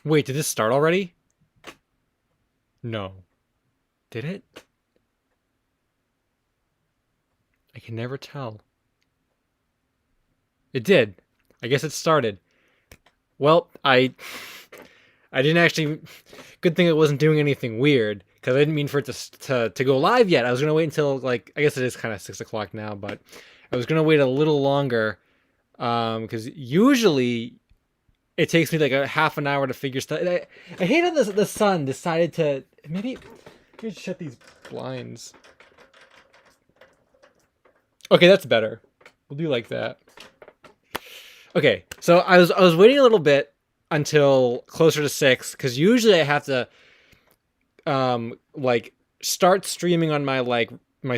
Wait, did this start already? No. Did it? I can never tell. It did. I guess it started. Well, I didn't actually. Good thing it wasn't doing anything weird because I didn't mean for it to go live yet. I was gonna wait until like I guess it is kind of 6 o'clock now, but I was gonna wait a little longer because usually it takes me like a half an hour to figure stuff. I hate how the sun decided to maybe shut these blinds. Okay, that's better. We'll do like that. Okay, so I was waiting a little bit until closer to 6 because usually I have to like start streaming on my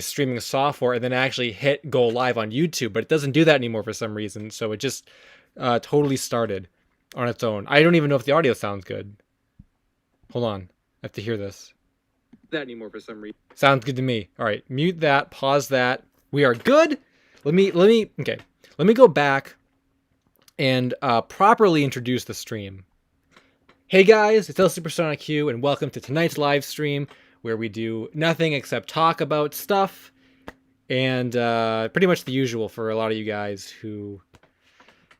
streaming software and then actually hit go live on YouTube, but it doesn't do that anymore for some reason. So it just totally started on its own. I don't even know if the audio sounds good. Hold on, I have to hear this. That anymore for some reason. Sounds good to me. All right, mute that, pause that. We are good. Okay. Let me go back and properly introduce the stream. Hey guys, it's El Supersonic Q, and welcome to tonight's live stream where we do nothing except talk about stuff and pretty much the usual for a lot of you guys who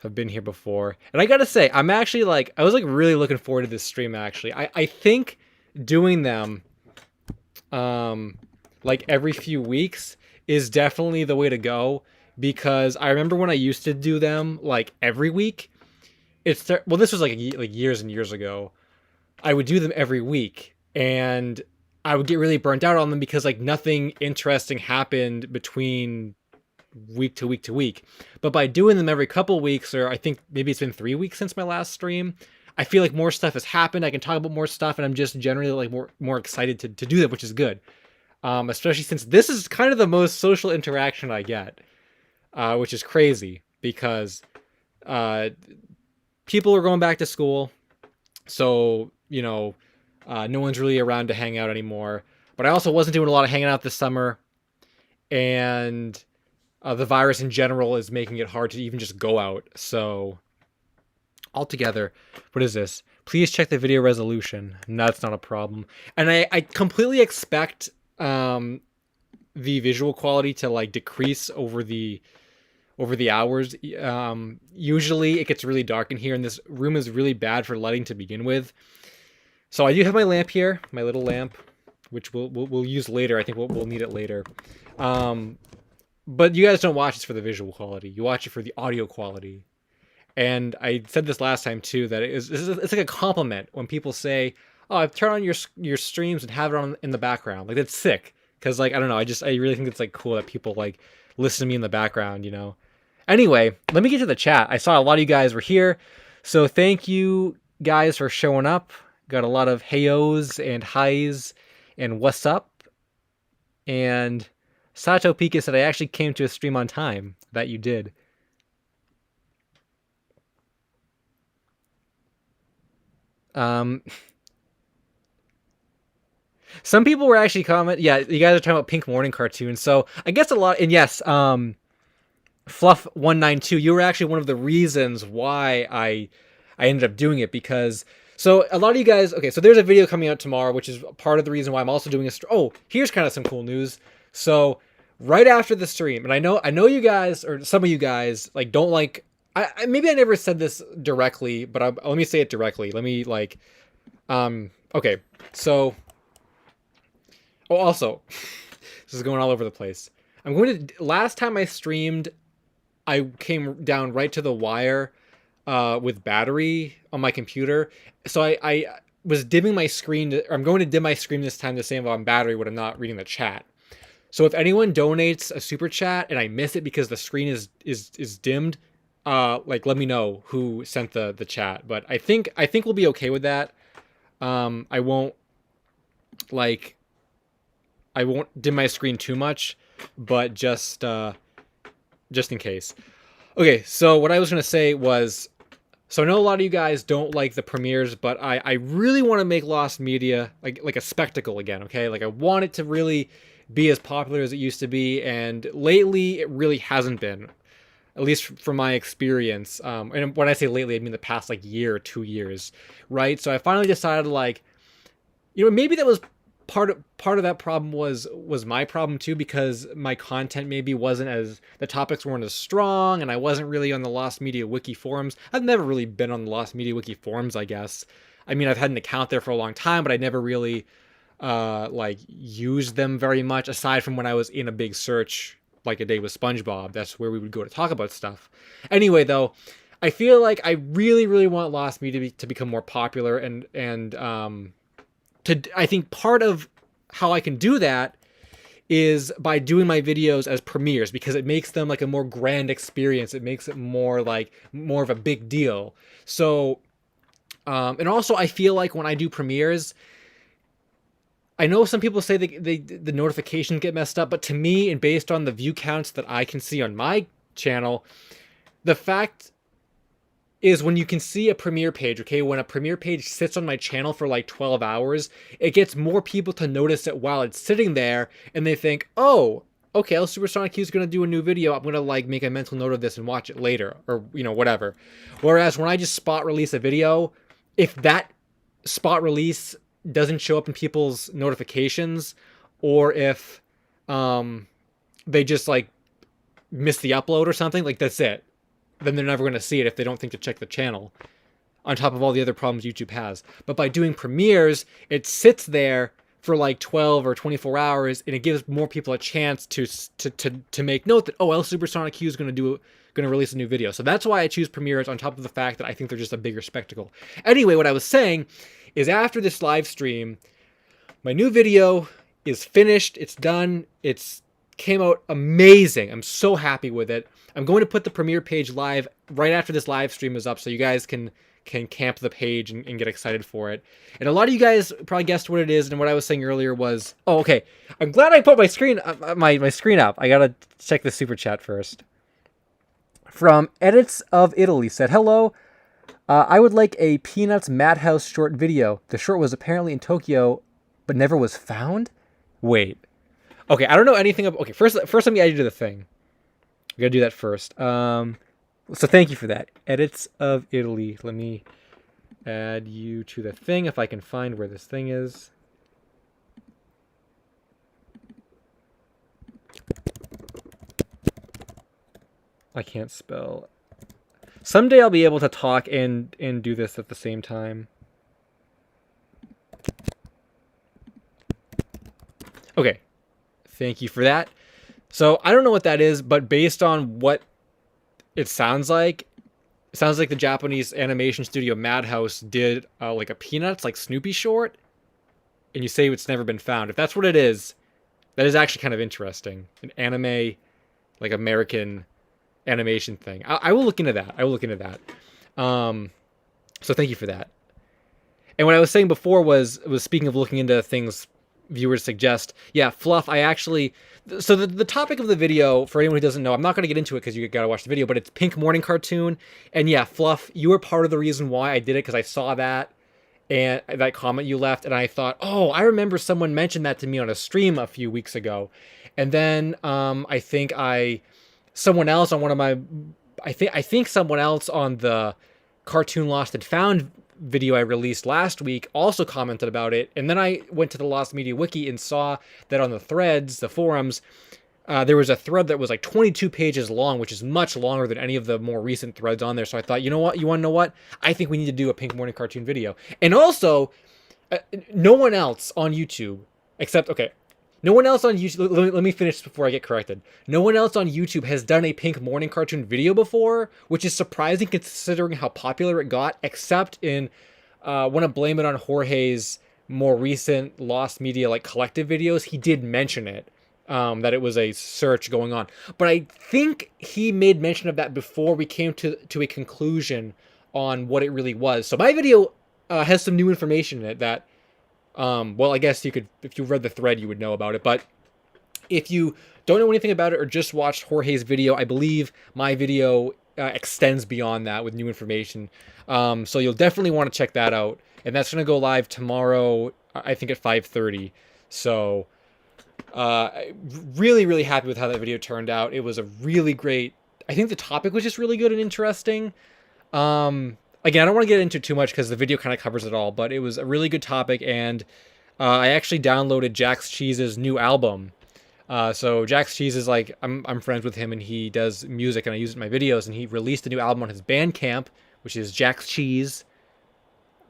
have been here before. And I gotta say, I was really looking forward to this stream actually. I think doing them like every few weeks is definitely the way to go because I remember when I used to do them like every week. Well, this was like years and years ago. I would do them every week, and I would get really burnt out on them because like nothing interesting happened between week to week to week. But by doing them every couple weeks, or I think maybe it's been 3 weeks since my last stream, I feel like more stuff has happened. I can talk about more stuff, and I'm just generally like more excited to do that, which is good. Especially since this is kind of the most social interaction I get, which is crazy because people are going back to school, so no one's really around to hang out anymore. But I also wasn't doing a lot of hanging out this summer, and the virus in general is making it hard to even just go out. So altogether, what is this? Please check the video resolution. No, that's not a problem. And I completely expect the visual quality to like decrease over the hours. Usually it gets really dark in here, and this room is really bad for lighting to begin with. So I do have my lamp here, my little lamp, which we'll use later. I think we'll need it later. But you guys don't watch this for the visual quality. You watch it for the audio quality. And I said this last time too, that it's like a compliment when people say, "Oh, I've turned on your streams and have it on in the background." Like that's sick, because like I don't know, I really think it's like cool that people like listen to me in the background. Anyway, let me get to the chat. I saw a lot of you guys were here, so thank you guys for showing up. Got a lot of heyos and highs and what's up. And Sato Pika said I actually came to a stream on time. That you did. Some people were actually commenting. Yeah, you guys are talking about Pink Morning cartoons. So I guess a lot. And yes, Fluff192, you were actually one of the reasons why I ended up doing it, because so a lot of you guys. Okay, so there's a video coming out tomorrow, which is part of the reason why I'm also doing a. Oh, here's kind of some cool news. So right after the stream, and I know you guys, or some of you guys, like don't like. Maybe I never said this directly, but let me say it directly. Let me like. Okay, so. Oh, also, this is going all over the place. Last time I streamed, I came down right to the wire with battery on my computer. So I was dimming my screen. I'm going to dim my screen this time to save on battery when I'm not reading the chat. So if anyone donates a super chat and I miss it because the screen is dimmed, like let me know who sent the chat. But I think we'll be okay with that. I won't dim my screen too much, but just in case. Okay, so what I was gonna say was, so I know a lot of you guys don't like the premieres, but I really want to make Lost Media like a spectacle again. Okay, like I want it to really be as popular as it used to be, and lately it really hasn't been. at least from my experience. And when I say lately, I mean the past like year or 2 years, right? So I finally decided like, maybe that was part of that problem was my problem too, because my content maybe wasn't as, the topics weren't as strong, and I wasn't really on the Lost Media Wiki forums. I've never really been on the Lost Media Wiki forums, I guess. I mean, I've had an account there for a long time, but I never really like used them very much, aside from when I was in a big search like A Day with SpongeBob. That's where we would go to talk about stuff. Anyway, though, I feel like I really, really want Lost Media to become more popular, and I think part of how I can do that is by doing my videos as premieres, because it makes them like a more grand experience. It makes it more of a big deal. So, and also I feel like when I do premieres, I know some people say the notifications get messed up, but to me, and based on the view counts that I can see on my channel, the fact is, when you can see a premiere page, okay, when a premiere page sits on my channel for like 12 hours, it gets more people to notice it while it's sitting there, and they think, oh, okay, El Supersonic Q is going to do a new video. I'm going to like make a mental note of this and watch it later, or, whatever. Whereas when I just spot release a video, if that spot release doesn't show up in people's notifications, or if they just like miss the upload or something, like that's it. Then they're never going to see it if they don't think to check the channel, on top of all the other problems YouTube has. But by doing premieres, it sits there for like 12 or 24 hours, and it gives more people a chance to make note that, oh, El Supersonic Q is going to release a new video. So that's why I choose premieres, on top of the fact that I think they're just a bigger spectacle. Anyway, what I was saying is, after this live stream, my new video is finished. It's done. It's came out amazing. I'm so happy with it. I'm going to put the premiere page live right after this live stream is up, so you guys can camp the page and get excited for it. And a lot of you guys probably guessed what it is, and what I was saying earlier was, oh, okay, I'm glad I put my screen my screen up. I gotta check the super chat first. From Edits of Italy said, hello, I would like a Peanuts Madhouse short video. The short was apparently in Tokyo, but never was found? Wait. Okay, I don't know anything about... Okay, first let me add you to the thing. We gotta do that first. So thank you for that. Edits of Italy. Let me add you to the thing, if I can find where this thing is. I can't spell. Someday I'll be able to talk and do this at the same time. Okay. Thank you for that. So I don't know what that is, but based on what it sounds like the Japanese animation studio Madhouse did like a Peanuts, like Snoopy short, and you say it's never been found. If that's what it is, that is actually kind of interesting. An anime, like American animation thing. I will look into that. So thank you for that. And what I was saying before was speaking of looking into things viewers suggest. Yeah, Fluff, I actually... So the topic of the video, for anyone who doesn't know, I'm not going to get into it because you got to watch the video, but it's Pink Morning Cartoon. And yeah, Fluff, you were part of the reason why I did it, because I saw that and that comment you left, and I thought, oh, I remember someone mentioned that to me on a stream a few weeks ago. And then I think someone else on the Cartoon Lost and Found video I released last week also commented about it, and then I went to the Lost Media Wiki and saw that on the threads, the forums, there was a thread that was like 22 pages long, which is much longer than any of the more recent threads on there. So I thought, you know what, you want to know what? I think we need to do a Pink Morning Cartoon video. And also, no one else on YouTube, except, okay, no one else on YouTube, let me finish before I get corrected. No one else on YouTube has done a Pink Morning Cartoon video before, which is surprising considering how popular it got, except in, I want to blame it on Jorge's more recent Lost Media, like, collective videos. He did mention it, that it was a search going on. But I think he made mention of that before we came to a conclusion on what it really was. So my video has some new information in it that... well, I guess you could, if you read the thread, you would know about it. But if you don't know anything about it or just watched Jorge's video, I believe my video extends beyond that with new information. So you'll definitely want to check that out. And that's going to go live tomorrow, I think at 5:30. So really, really happy with how that video turned out. It was a really great I think the topic was just really good and interesting. Again, I don't want to get into too much because the video kind of covers it all, but it was a really good topic, and I actually downloaded Jax Cheese's new album. So Jax Cheese is like, I'm friends with him, and he does music, and I use it in my videos, and he released a new album on his Bandcamp, which is Jax Cheese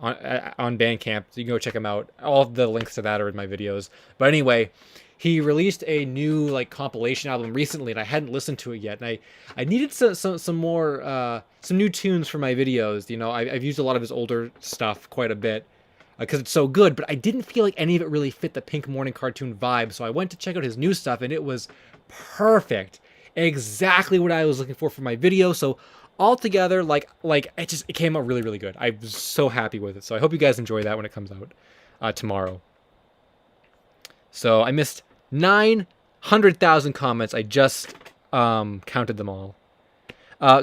on Bandcamp. So you can go check him out. All of the links to that are in my videos. But anyway, he released a new like compilation album recently, and I hadn't listened to it yet. And I needed some more some new tunes for my videos. You know, I've used a lot of his older stuff quite a bit because it's so good. But I didn't feel like any of it really fit the Pink Morning cartoon vibe. So I went to check out his new stuff, and it was perfect. Exactly what I was looking for my video. So altogether, like it came out really, really good. I was so happy with it. So I hope you guys enjoy that when it comes out tomorrow. So I missed 900,000 comments. I just counted them all.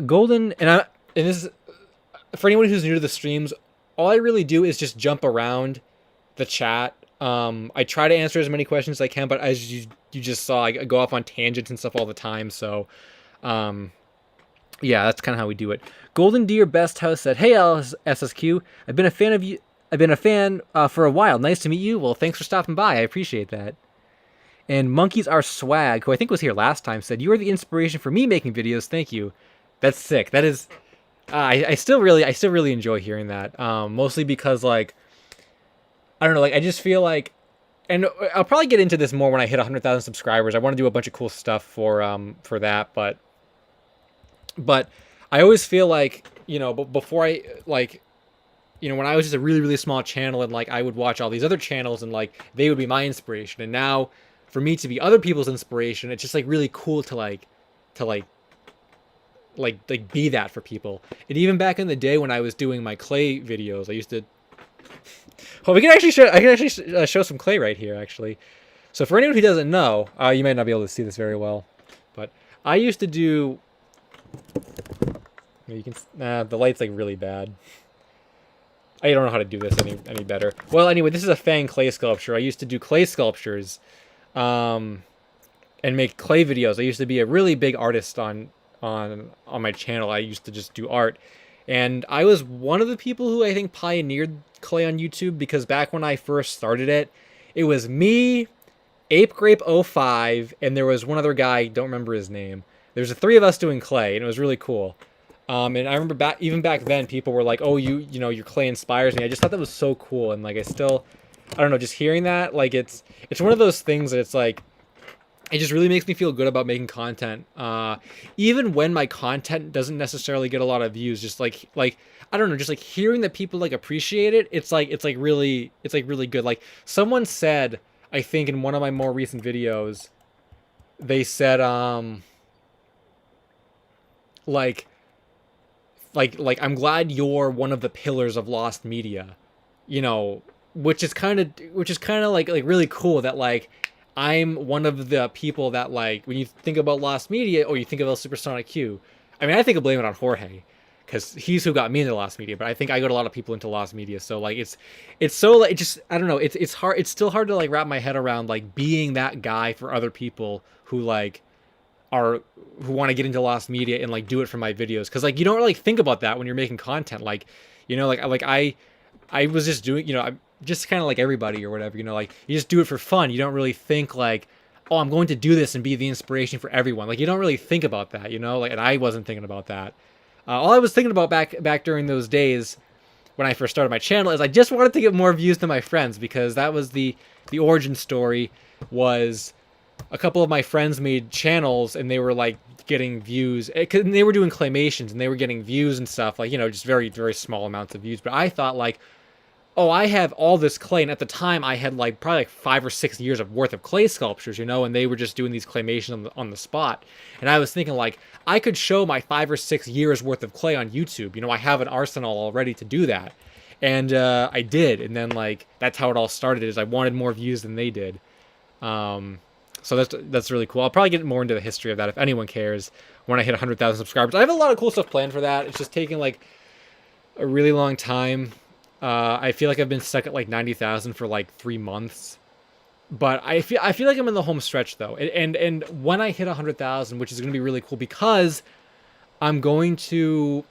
Golden, and this is for anyone who's new to the streams. All I really do is just jump around the chat. I try to answer as many questions as I can, but as you just saw, I go off on tangents and stuff all the time. So, yeah, that's kind of how we do it. Golden Deer Best House said, "Hey, SSQ, I've been a fan of you. I've been a fan for a while. Nice to meet you. Well, thanks for stopping by. I appreciate that." And Monkeys Are Swag, who I think was here last time, said, "You are the inspiration for me making videos. Thank you." That's sick. That is, I still really enjoy hearing that. Mostly because like, I don't know, like I just feel like, and I'll probably get into this more when I hit 100,000 subscribers. I want to do a bunch of cool stuff for that, but I always feel like, you know, before I like, you know, when I was just a really, really small channel, and like I would watch all these other channels, and like they would be my inspiration, and now for me to be other people's inspiration, it's just like really cool to be that for people. And even back in the day when I was doing my clay videos, I used to. Well, I can actually show some clay right here, actually. So for anyone who doesn't know, you might not be able to see this very well, but I used to do. You can. The light's like really bad. I don't know how to do this any better. Well, anyway, this is a Fang clay sculpture. I used to do clay sculptures, and make clay videos. I used to be a really big artist on my channel. I used to just do art, and I was one of the people who I think pioneered clay on YouTube, because back when I first started it, it was me, Ape Grape 05, and there was one other guy, don't remember his name. There's the three of us doing clay, and it was really cool. And I remember even back then, people were like, "Oh, you know, your clay inspires me." I just thought that was so cool, and like I don't know, just hearing that, like it's one of those things that it's like, it just really makes me feel good about making content. Even when my content doesn't necessarily get a lot of views, just like I don't know, just like hearing that people like appreciate it, it's really good. Like someone said, I think in one of my more recent videos, they said like I'm glad you're one of the pillars of lost media, you know, which is kind of like really cool that like I'm one of the people that, like, when you think about lost media, or you think about Supersonic Q, I mean, I think of blame it on Jorge, because he's who got me into lost media, but I think I got a lot of people into lost media. So like it's so like, it just, I don't know, it's hard, it's still hard to like wrap my head around like being that guy for other people who like who want to get into lost media and like do it for my videos, because like you don't really think about that when you're making content. Like, you know, like I was just doing, you know, I'm just kind of like everybody or whatever, you know, like you just do it for fun. You don't really think like, oh, I'm going to do this and be the inspiration for everyone. Like you don't really think about that, you know, like, and I wasn't thinking about that. All I was thinking about back during those days when I first started my channel is I just wanted to get more views than my friends, because that was the origin story. Was a couple of my friends made channels and they were like getting views, because they were doing claymations and they were getting views and stuff, like, you know, just very, very small amounts of views. But I thought like, oh, I have all this clay, and at the time I had like probably like 5 or 6 years of worth of clay sculptures, you know, and they were just doing these claymations on the spot. And I was thinking like, I could show my 5 or 6 years worth of clay on YouTube. You know, I have an arsenal already to do that. And I did. And then like, that's how it all started, is I wanted more views than they did. So that's really cool. I'll probably get more into the history of that if anyone cares when I hit 100,000 subscribers. I have a lot of cool stuff planned for that. It's just taking like a really long time. I feel like I've been stuck at like 90,000 for like 3 months, but I feel like I'm in the home stretch though. And when I hit 100,000, which is going to be really cool, because I'm going to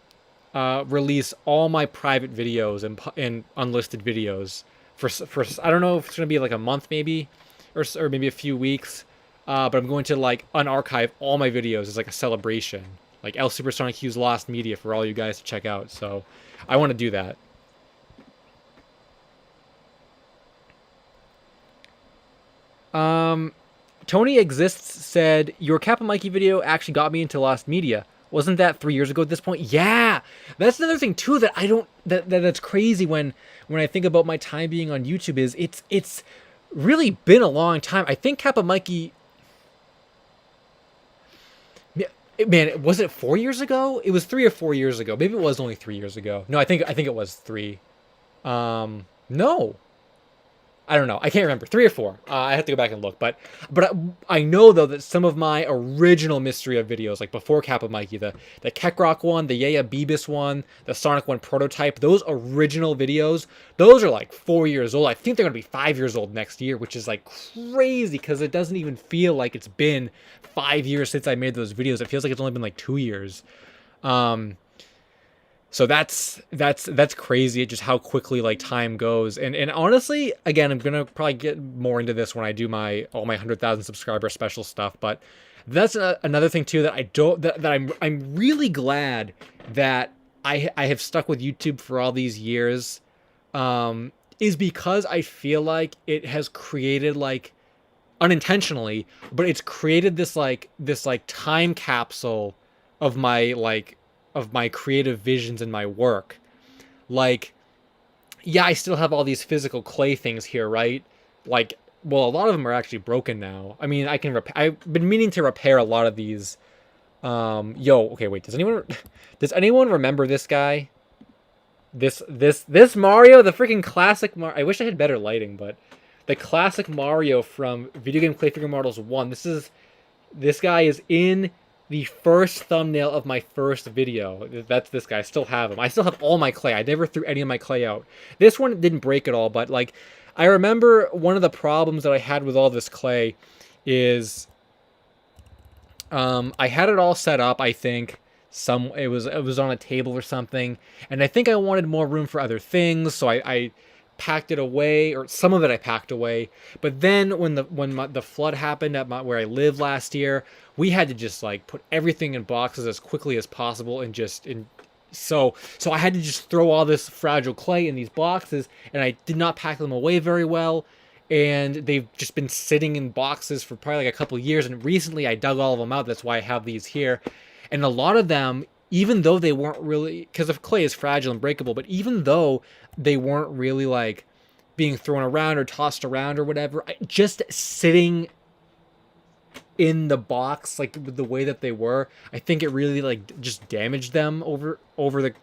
release all my private videos and unlisted videos for I don't know if it's gonna be like a month maybe, or maybe a few weeks. But I'm going to like unarchive all my videos as like a celebration, like El Supersonic Hugh's Lost Media for all you guys to check out. So I want to do that. Tony Exists said, your Kappa Mikey video actually got me into Lost Media. Wasn't that 3 years ago at this point? Yeah, that's another thing too that I don't that's crazy when I think about my time being on YouTube is it's really been a long time. I think Kappa Mikey, man, was it 4 years ago? It was 3 or 4 years ago. Maybe it was only 3 years ago. No, I think it was three. No, I don't know. I can't remember. 3 or 4. I have to go back and look. But I know though that some of my original Mystery of videos, like before Kappa Mikey, the Kekrok one, the Yaya Beebus one, the Sonic one prototype, those original videos, those are like 4 years old. I think they're gonna be 5 years old next year, which is like crazy because it doesn't even feel like it's been 5 years since I made those videos. It feels like it's only been like 2 years. So that's crazy, just how quickly like time goes. And honestly, again, I'm gonna probably get more into this when I do all my 100,000 subscriber special stuff. But that's another thing too that I don't that I'm really glad that I have stuck with YouTube for all these years, is because I feel like it has created like unintentionally, but it's created this time capsule of my creative visions and my work. Like, yeah, I still have all these physical clay things here, right? Like, well, a lot of them are actually broken now. I mean, I've been meaning to repair a lot of these. Okay, wait, does anyone remember this guy? This Mario, the freaking classic Mario. I wish I had better lighting, but the classic Mario from Video Game Clay Figure Models 1. This guy is in the first thumbnail of my first video. That's this guy. I still have him. I still have all my clay. I never threw any of my clay out. This one didn't break at all, but like, I remember one of the problems that I had with all this clay is, I had it all set up, I think. It was on a table or something, and I think I wanted more room for other things, so I packed it away, or some of it I packed away. But then when the flood happened at where I lived last year, we had to just like put everything in boxes as quickly as possible, and so I had to just throw all this fragile clay in these boxes, and I did not pack them away very well, and they've just been sitting in boxes for probably like a couple years. And recently I dug all of them out. That's why I have these here. And a lot of them, even though they weren't really, because the clay is fragile and breakable, but even though they weren't really like being thrown around or tossed around or whatever, just sitting in the box, like the way that they were, I think it really like just damaged them over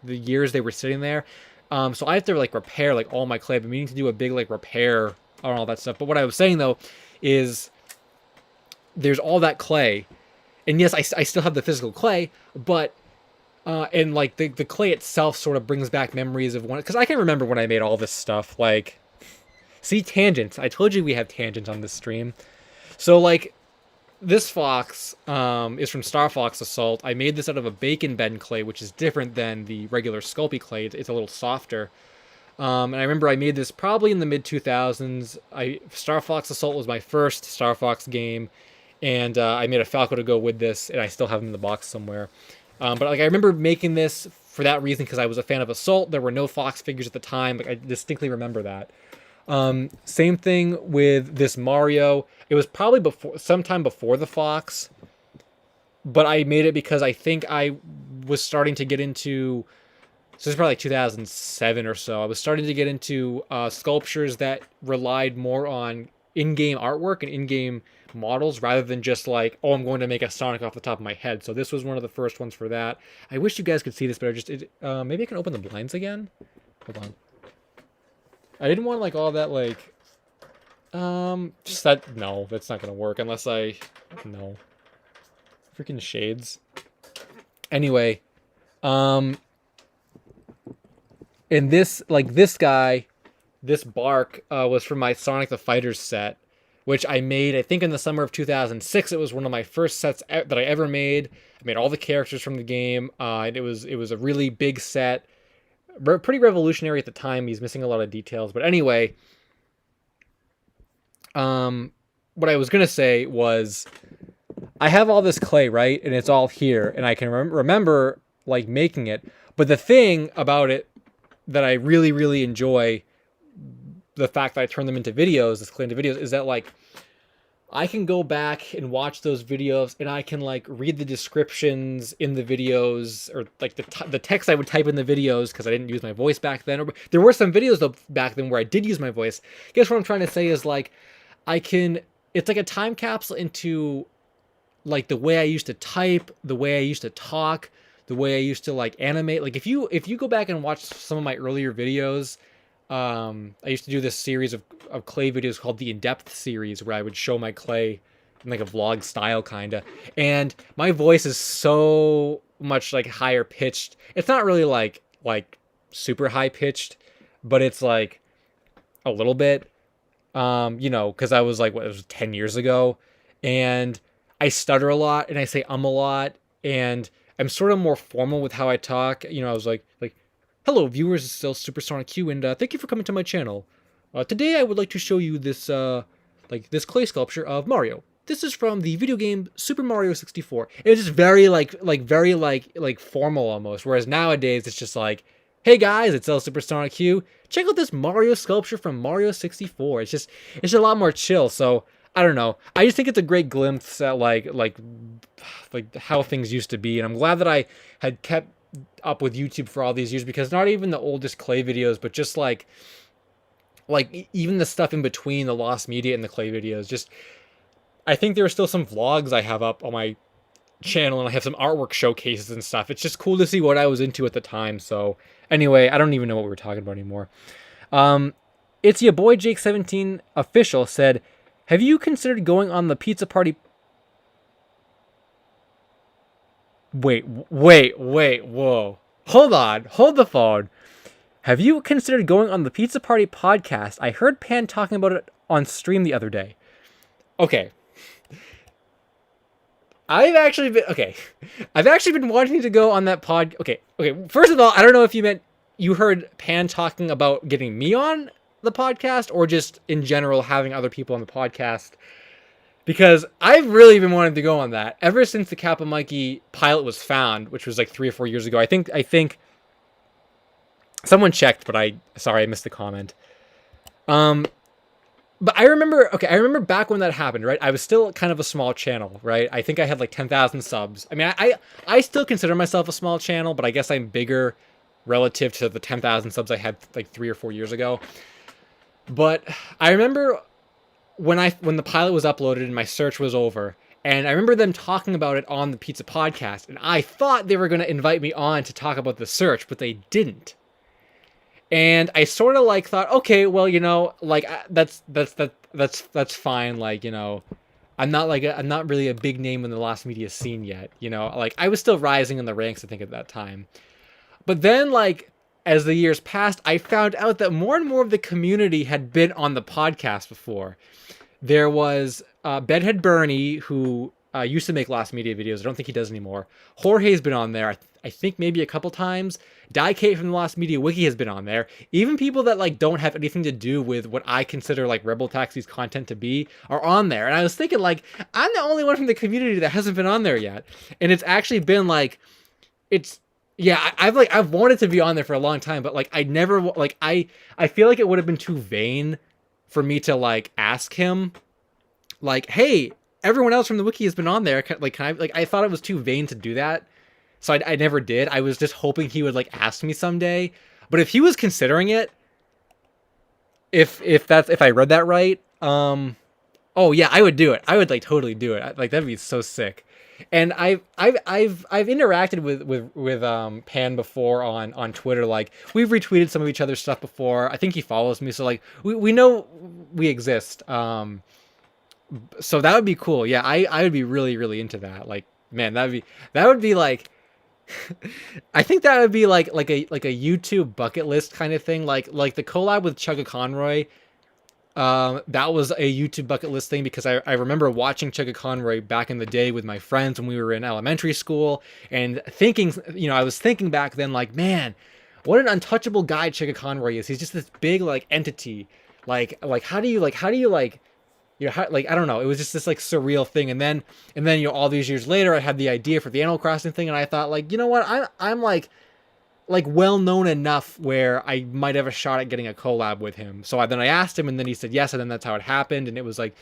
the years they were sitting there. So I have to like repair like all my clay. I've been meaning to do a big like repair on all that stuff. But what I was saying though is there's all that clay, and yes, I still have the physical clay, but and like the clay itself sort of brings back memories of because I can remember when I made all this stuff. Like, see, tangents. I told you we have tangents on this stream. So like, this fox is from Star Fox Assault. I made this out of a bacon bend clay, which is different than the regular Sculpey clay. It's a little softer. And I remember I made this probably in the mid-2000s. Star Fox Assault was my first Star Fox game, and I made a Falco to go with this, and I still have them in the box somewhere. But like, I remember making this for that reason, because I was a fan of Assault. There were no Fox figures at the time. Like, I distinctly remember that. Same thing with this Mario. It was probably sometime before the Fox, but I made it because I think I was starting to get into, so this is probably like 2007 or so. I was starting to get into sculptures that relied more on in-game artwork and in-game models rather than just like, oh, I'm going to make a Sonic off the top of my head. So this was one of the first ones for that. I wish you guys could see this, but maybe I can open the blinds again. Hold on. I didn't want like all that like, just that, no, that's not gonna work unless no. Freaking shades. Anyway, and this guy, this bark, was from my Sonic the Fighters set, which I made, I think in the summer of 2006. It was one of my first sets that I ever made. I made all the characters from the game. And it was a really big set, pretty revolutionary at the time. He's missing a lot of details, but anyway, what I was gonna say was, I have all this clay, right, and it's all here, and I can remember like making it. But the thing about it that I really, really enjoy, the fact that I turn them into videos, this clay into videos, is that like I can go back and watch those videos, and I can like read the descriptions in the videos, or like the text I would type in the videos, because I didn't use my voice back then. Or there were some videos though back then where I did use my voice. I guess what I'm trying to say is like it's like a time capsule into like the way I used to type, the way I used to talk, the way I used to like animate. Like if you go back and watch some of my earlier videos, I used to do this series of clay videos called the In-Depth series, where I would show my clay in like a vlog style kind of. And my voice is so much like higher pitched. It's not really like super high pitched, but it's like a little bit, because I was like, it was 10 years ago, and I stutter a lot and I say a lot, and I'm sort of more formal with how I talk. I was like, hello viewers, it's still Supersonic Q, and thank you for coming to my channel. Today I would like to show you this this clay sculpture of Mario. This is from the video game Super Mario 64. It was just very very formal almost. Whereas nowadays it's just like, hey guys, it's El Supersonic Q. Check out this Mario sculpture from Mario 64. It's just a lot more chill. So I don't know. I just think it's a great glimpse at like how things used to be, and I'm glad that I had kept up with YouTube for all these years, because not even the oldest clay videos, but just like even the stuff in between the lost media and the clay videos, just I think there are still some vlogs I have up on my channel, and I have some artwork showcases and stuff. It's just cool to see what I was into at the time. So anyway, I don't even know what we were talking about anymore. It's your boy Jake17 official said, have you considered going on the pizza party? Wait, whoa. Hold on, hold the phone. Have you considered going on the Pizza Party podcast? I heard Pan talking about it on stream the other day. Okay. I've actually been wanting to go on that pod. Okay. First of all, I don't know if you heard Pan talking about getting me on the podcast, or just in general having other people on the podcast, because I've really been wanting to go on that ever since the Kappa Mikey pilot was found, which was like 3 or 4 years ago. I think someone checked, but I missed the comment. But I remember back when that happened, right? I was still kind of a small channel, right? I think I had like 10,000 subs. I mean, I still consider myself a small channel, but I guess I'm bigger relative to the 10,000 subs I had like 3 or 4 years ago. But I remember when the pilot was uploaded and my search was over, and I remember them talking about it on the Pizza Podcast, and I thought they were going to invite me on to talk about the search, but they didn't. And I sort of like thought, okay, well, like that's fine. Like, I'm not really a big name in the lost media scene yet. Like I was still rising in the ranks, I think, at that time. But then, like, as the years passed, I found out that more and more of the community had been on the podcast before. There was Bedhead Bernie, who used to make Lost Media videos. I don't think he does anymore. Jorge's been on there, I think maybe a couple times. Kate from the Lost Media Wiki has been on there. Even people that like don't have anything to do with what I consider like Rebel Taxi's content to be are on there. And I was thinking, like, I'm the only one from the community that hasn't been on there yet. And it's actually been like, I've wanted to be on there for a long time, but like I never like I feel like it would have been too vain for me to like ask him, like, hey, everyone else from the wiki has been on there. Like, can I? Like, I thought it was too vain to do that, so I never did. I was just hoping he would like ask me someday. But if he was considering it, if I read that right, oh yeah, I would do it. I would like totally do it. Like that'd be so sick. And I've interacted with Pan before on Twitter. Like we've retweeted some of each other's stuff before. I think he follows me, so like we know we exist. So that would be cool. Yeah, I would be really, really into that. Like, man, that would be like I think that would be like a YouTube bucket list kind of thing. Like the collab with Chugga Conroy. That was a YouTube bucket list thing because I remember watching Chugga Conroy back in the day with my friends when we were in elementary school and thinking, I was thinking back then like, man, what an untouchable guy Chugga Conroy is. He's just this big like entity. How do you I don't know. It was just this like surreal thing. And then all these years later, I had the idea for the Animal Crossing thing, and I thought like, you know what, I'm like well known enough where I might have a shot at getting a collab with him. So then I asked him, and then he said yes, and then that's how it happened. And it was like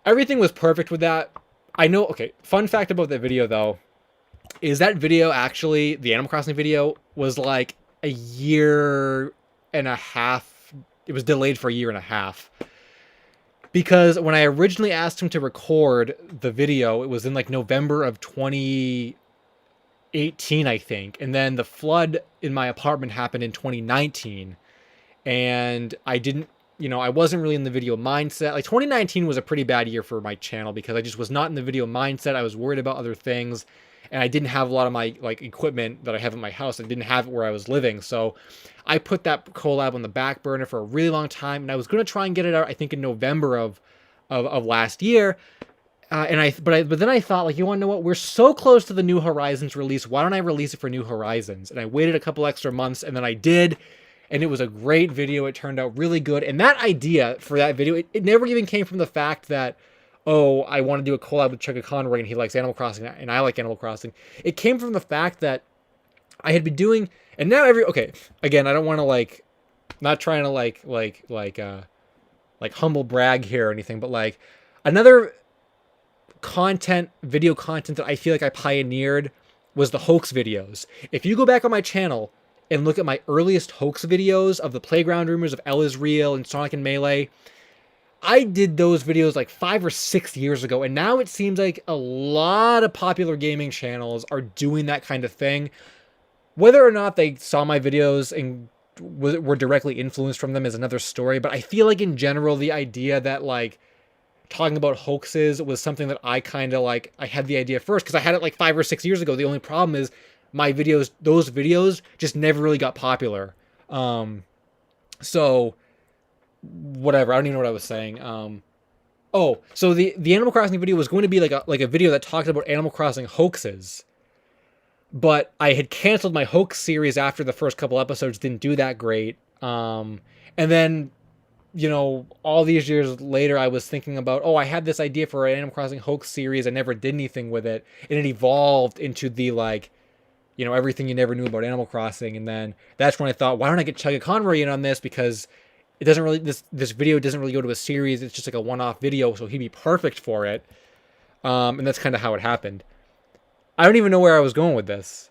everything was perfect with that. I know. Okay, fun fact about that video though is that video actually the Animal Crossing video was like a year and a half. It was delayed for a year and a half because when I originally asked him to record the video, it was in like November of 2018, I think. And then the flood in my apartment happened in 2019. And I didn't, I wasn't really in the video mindset. Like 2019 was a pretty bad year for my channel because I just was not in the video mindset. I was worried about other things. And I didn't have a lot of my like equipment that I have in my house. I didn't have it where I was living. So I put that collab on the back burner for a really long time. And I was going to try and get it out, I think in November of last year. But then I thought, like, you want to know what? We're so close to the New Horizons release. Why don't I release it for New Horizons? And I waited a couple extra months, and then I did. And it was a great video. It turned out really good. And that idea for that video, it never even came from the fact that, oh, I want to do a collab with Chugga Conroy, and he likes Animal Crossing, and I like Animal Crossing. It came from the fact that I had been doing, and now okay, again, I don't want to not trying to like humble brag here or anything, but like another video content that I feel like I pioneered was the hoax videos. If you go back on my channel and look at my earliest hoax videos of the playground rumors of El is Real and Sonic and Melee, I did those videos like 5 or 6 years ago, and now it seems like a lot of popular gaming channels are doing that kind of thing. Whether or not they saw my videos and were directly influenced from them is another story, but I feel like in general the idea that like talking about hoaxes was something that I kind of like, I had the idea first because I had it like 5 or 6 years ago. The only problem is those videos just never really got popular. So whatever, I don't even know what I was saying. So the Animal Crossing video was going to be like a video that talked about Animal Crossing hoaxes, but I had canceled my hoax series after the first couple episodes didn't do that great. And then all these years later, I was thinking about, I had this idea for an Animal Crossing hoax series. I never did anything with it. And it evolved into the, everything you never knew about Animal Crossing. And then that's when I thought, why don't I get Chugga Conroy in on this? Because it doesn't really, this video doesn't really go to a series. It's just like a one-off video. So he'd be perfect for it. And that's kind of how it happened. I don't even know where I was going with this.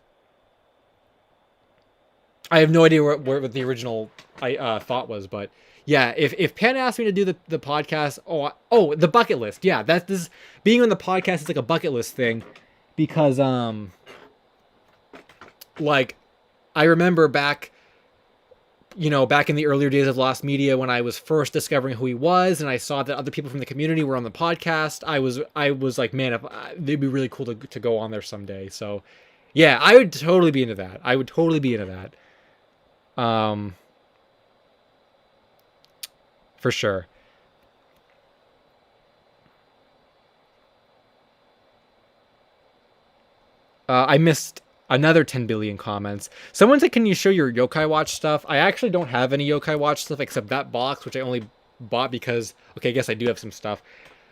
I have no idea what the original thought was, but yeah, if Pan asked me to do the podcast, the bucket list, yeah, this being on the podcast is like a bucket list thing, because like I remember back in the earlier days of Lost Media when I was first discovering who he was, and I saw that other people from the community were on the podcast. I was like, man, it'd be really cool to go on there someday. So yeah, I would totally be into that. For sure. I missed another 10 billion comments. Someone said, can you show your Yokai Watch stuff? I actually don't have any Yokai Watch stuff except that box, which I only bought because, okay, I guess I do have some stuff.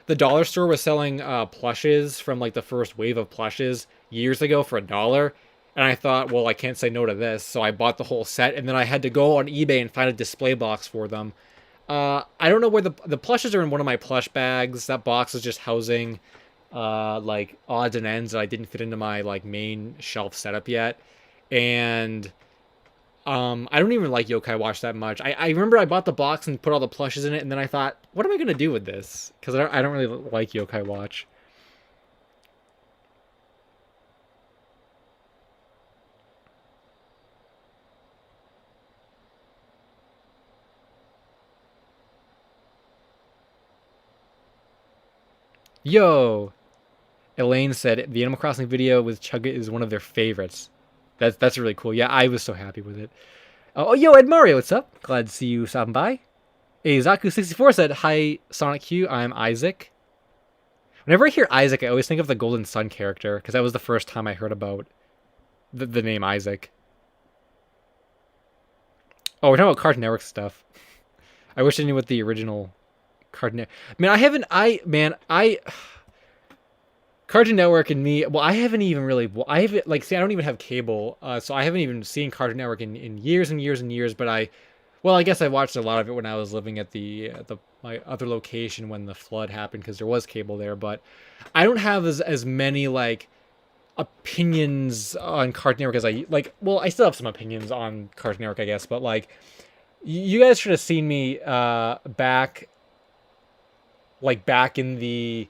The dollar store was selling plushes from like the first wave of plushes years ago for $1. And I thought, well, I can't say no to this. So I bought the whole set, and then I had to go on eBay and find a display box for them. I don't know where the plushes are in one of my plush bags. That box is just housing like odds and ends that I didn't fit into my like main shelf setup yet. And I don't even like Yokai Watch that much. I remember I bought the box and put all the plushes in it, and then I thought, what am I gonna do with this? Because I don't really like Yokai Watch. Yo, Elaine said the Animal Crossing video with Chugga is one of their favorites. That's really cool. Yeah, I was so happy with it. Yo, Ed Mario, what's up? Glad to see you stopping by. A Zaku64 said, "Hi, Sonic Q. I'm Isaac." Whenever I hear Isaac, I always think of the Golden Sun character because that was the first time I heard about the name Isaac. Oh, we're talking about Cartoon Network stuff. I wish I knew what the original Cartoon Network. Man, I haven't. I Cartoon Network and me. Well, I haven't even really. Well, I haven't like. See, I don't even have cable, so I haven't even seen Cartoon Network in years and years and years. But well, I guess I watched a lot of it when I was living at the my other location when the flood happened because there was cable there. But I don't have as many like opinions on Cartoon Network as I like. Well, I still have some opinions on Cartoon Network, I guess. But like, you guys should have seen me back back in the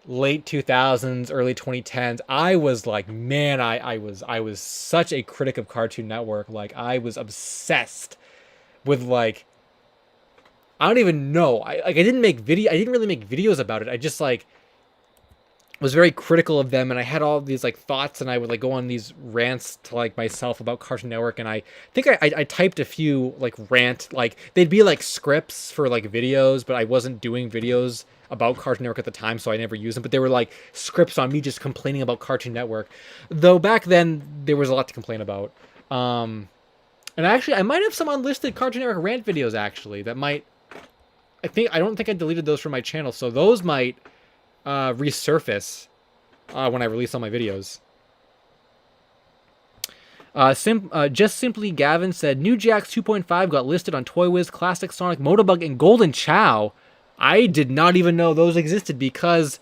late 2000s, early 2010s. I was like, man, I was such a critic of Cartoon Network. Like, I was obsessed with like, I don't even know. I didn't really make videos about it. I just like was very critical of them, and I had all these like thoughts, and I would like go on these rants to like myself about Cartoon Network, and I think I typed a few like like they'd be like scripts for like videos, but I wasn't doing videos about Cartoon Network at the time, so I never used them. But they were like scripts on me just complaining about Cartoon Network, though back then there was a lot to complain about. And actually, I might have some unlisted Cartoon Network rant videos actually that might. I don't think I deleted those from my channel, so those might resurface when I release all my videos. Just Simply Gavin said, New Jacks 2.5 got listed on Toy Wiz, Classic Sonic, Motobug, and Golden Chow. I did not even know those existed because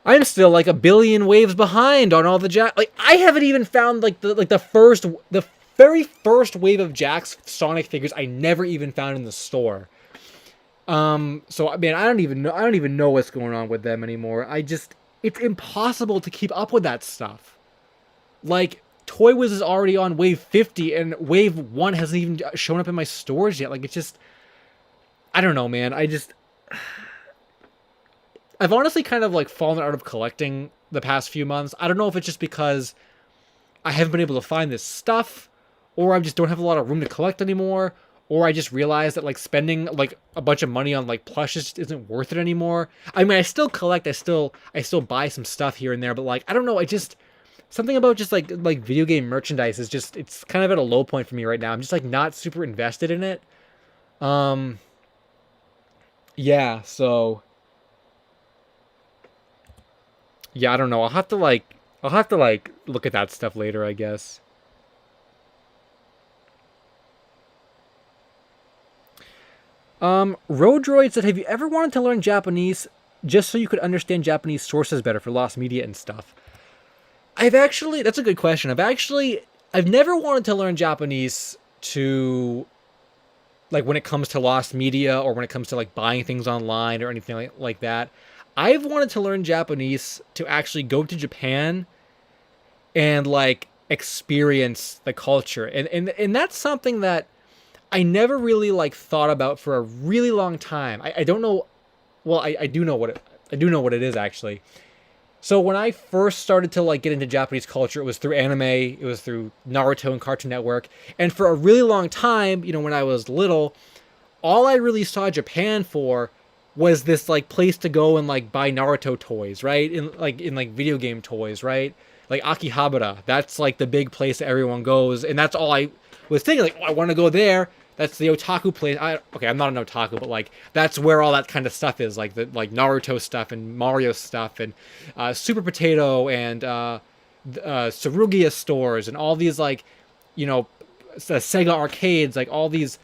I'm still like a billion waves behind on all the Jack. Like, I haven't even found like the very first wave of Jack's Sonic figures. I never even found in the store. So I mean, I don't even know what's going on with them anymore. It's impossible to keep up with that stuff. Like, Toy Wiz is already on wave 50 and wave 1 hasn't even shown up in my stores yet. Like, it's just, I don't know, man. I've honestly kind of like fallen out of collecting the past few months. I don't know if it's just because I haven't been able to find this stuff, or I just don't have a lot of room to collect anymore, or I just realized that like spending like a bunch of money on like plushes just isn't worth it anymore. I mean, I still collect, I still buy some stuff here and there, but like, I don't know, something about just like video game merchandise is just, it's kind of at a low point for me right now. I'm just like not super invested in it. Yeah, so yeah, I don't know. I'll have to like look at that stuff later, I guess. Roadroid said, have you ever wanted to learn Japanese just so you could understand Japanese sources better for lost media and stuff? That's a good question. I've never wanted to learn Japanese to, like, when it comes to lost media or when it comes to like buying things online or anything like that. I've wanted to learn Japanese to actually go to Japan and like experience the culture. And that's something that I never really like thought about for a really long time. I don't know. Well, I do know I do know what it is actually. So when I first started to like get into Japanese culture, it was through anime, it was through Naruto and Cartoon Network. And for a really long time, you know, when I was little, all I really saw Japan for was this like place to go and like buy Naruto toys, right? In like video game toys, right? Like Akihabara. That's like the big place that everyone goes, and that's all I was thinking. Like, oh, I want to go there. That's the otaku place. Okay, I'm not an otaku, but like that's where all that kind of stuff is, like the like Naruto stuff and Mario stuff and Super Potato and Sarugia stores and all these like, you know, Sega arcades, like all these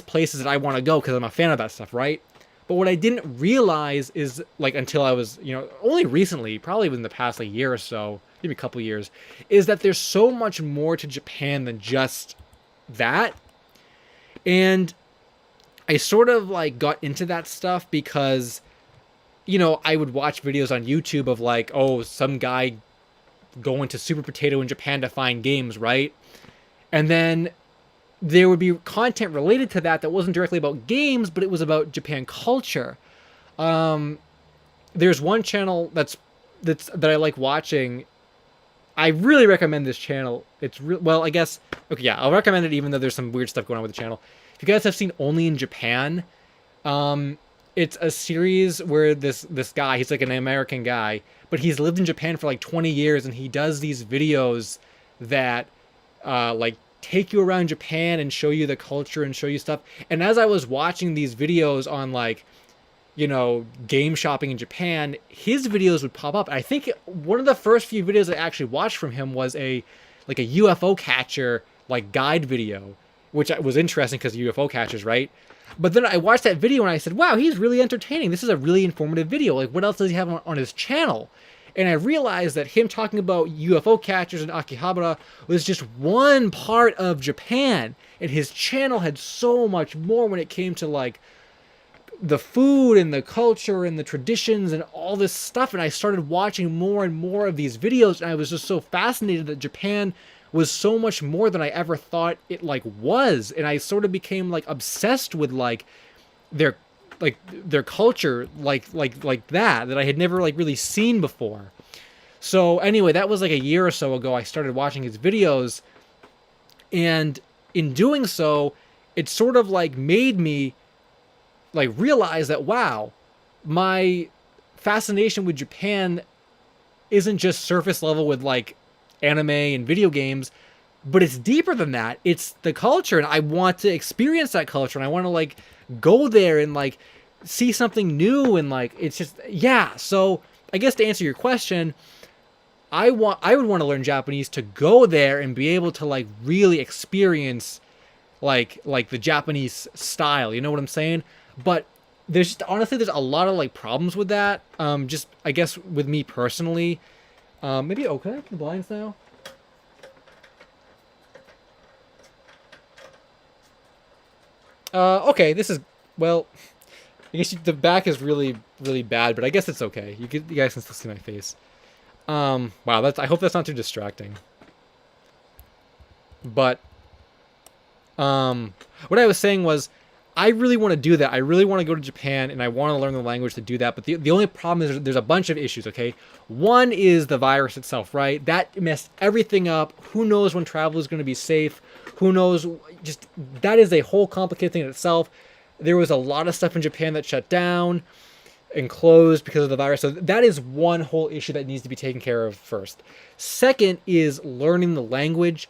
places that I want to go because I'm a fan of that stuff, right? But what I didn't realize is, like, until I was, you know, only recently, probably within the past like year or so, maybe a couple years, is that there's so much more to Japan than just that. And I sort of like got into that stuff because, you know, I would watch videos on YouTube of like, oh, some guy going to Super Potato in Japan to find games, right? And then there would be content related to that wasn't directly about games, but it was about Japan culture. There's one channel that I like watching. I really recommend this channel. Well, I guess, okay, yeah, I'll recommend it even though there's some weird stuff going on with the channel. If you guys have seen Only in Japan, Um, it's a series where this guy, he's like an American guy, but he's lived in Japan for like 20 years, and he does these videos that like take you around Japan and show you the culture and show you stuff. And as I was watching these videos on like, you know, game shopping in Japan, his videos would pop up. And I think one of the first few videos I actually watched from him was a like a UFO catcher like guide video, which was interesting because UFO catchers, right? But then I watched that video and I said, wow, he's really entertaining. This is a really informative video. Like, what else does he have on his channel? And I realized that him talking about UFO catchers and Akihabara was just one part of Japan. And his channel had so much more when it came to like the food and the culture and the traditions and all this stuff. And I started watching more and more of these videos, and I was just so fascinated that Japan was so much more than I ever thought it like was. And I sort of became like obsessed with their their culture like that I had never like really seen before. So anyway, that was like a year or so ago. I started watching his videos, and in doing so, it sort of like made me like realize that, wow, my fascination with Japan isn't just surface level with like anime and video games, but it's deeper than that. It's the culture, and I want to experience that culture, and I want to like go there and like see something new, and like it's just, yeah. So I guess to answer your question, I would want to learn Japanese to go there and be able to like really experience like the Japanese style, you know what I'm saying? But there's just, honestly, there's a lot of like problems with that. Just I guess with me personally, maybe, oh, can I open the blinds now? Okay, this is, well, I guess the back is really really bad, but I guess it's okay. You guys can still see my face. Wow, I hope that's not too distracting. But what I was saying was, I really want to do that. I really want to go to Japan, and I want to learn the language to do that. But the only problem is there's a bunch of issues, okay? One is the virus itself, right? That messed everything up. Who knows when travel is going to be safe? Who knows? Just, that is a whole complicated thing in itself. There was a lot of stuff in Japan that shut down and closed because of the virus. So that is one whole issue that needs to be taken care of first. Second is learning the language.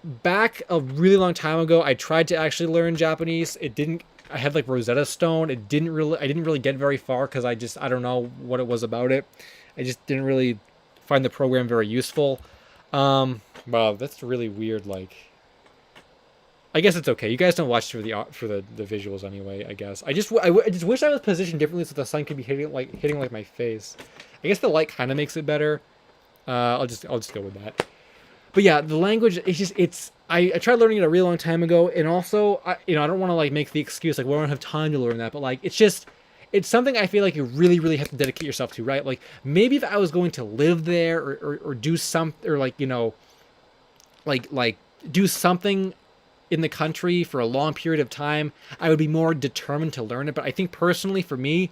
Back a really long time ago, I tried to actually learn Japanese. It didn't, I had like Rosetta Stone. I didn't really get very far because I don't know what it was about it. I just didn't really find the program very useful. Wow, that's really weird. Like, I guess it's okay. You guys don't watch for the visuals anyway, I guess. I just wish I was positioned differently so the sun could be hitting like my face. I guess the light kind of makes it better. I'll just go with that. But yeah, the language, I tried learning it a really long time ago, and also, I don't want to like make the excuse like, well, I don't have time to learn that, but like, it's something I feel like you really, really have to dedicate yourself to, right? Like, maybe if I was going to live there or do something, or like, like do something in the country for a long period of time, I would be more determined to learn it. But I think personally for me,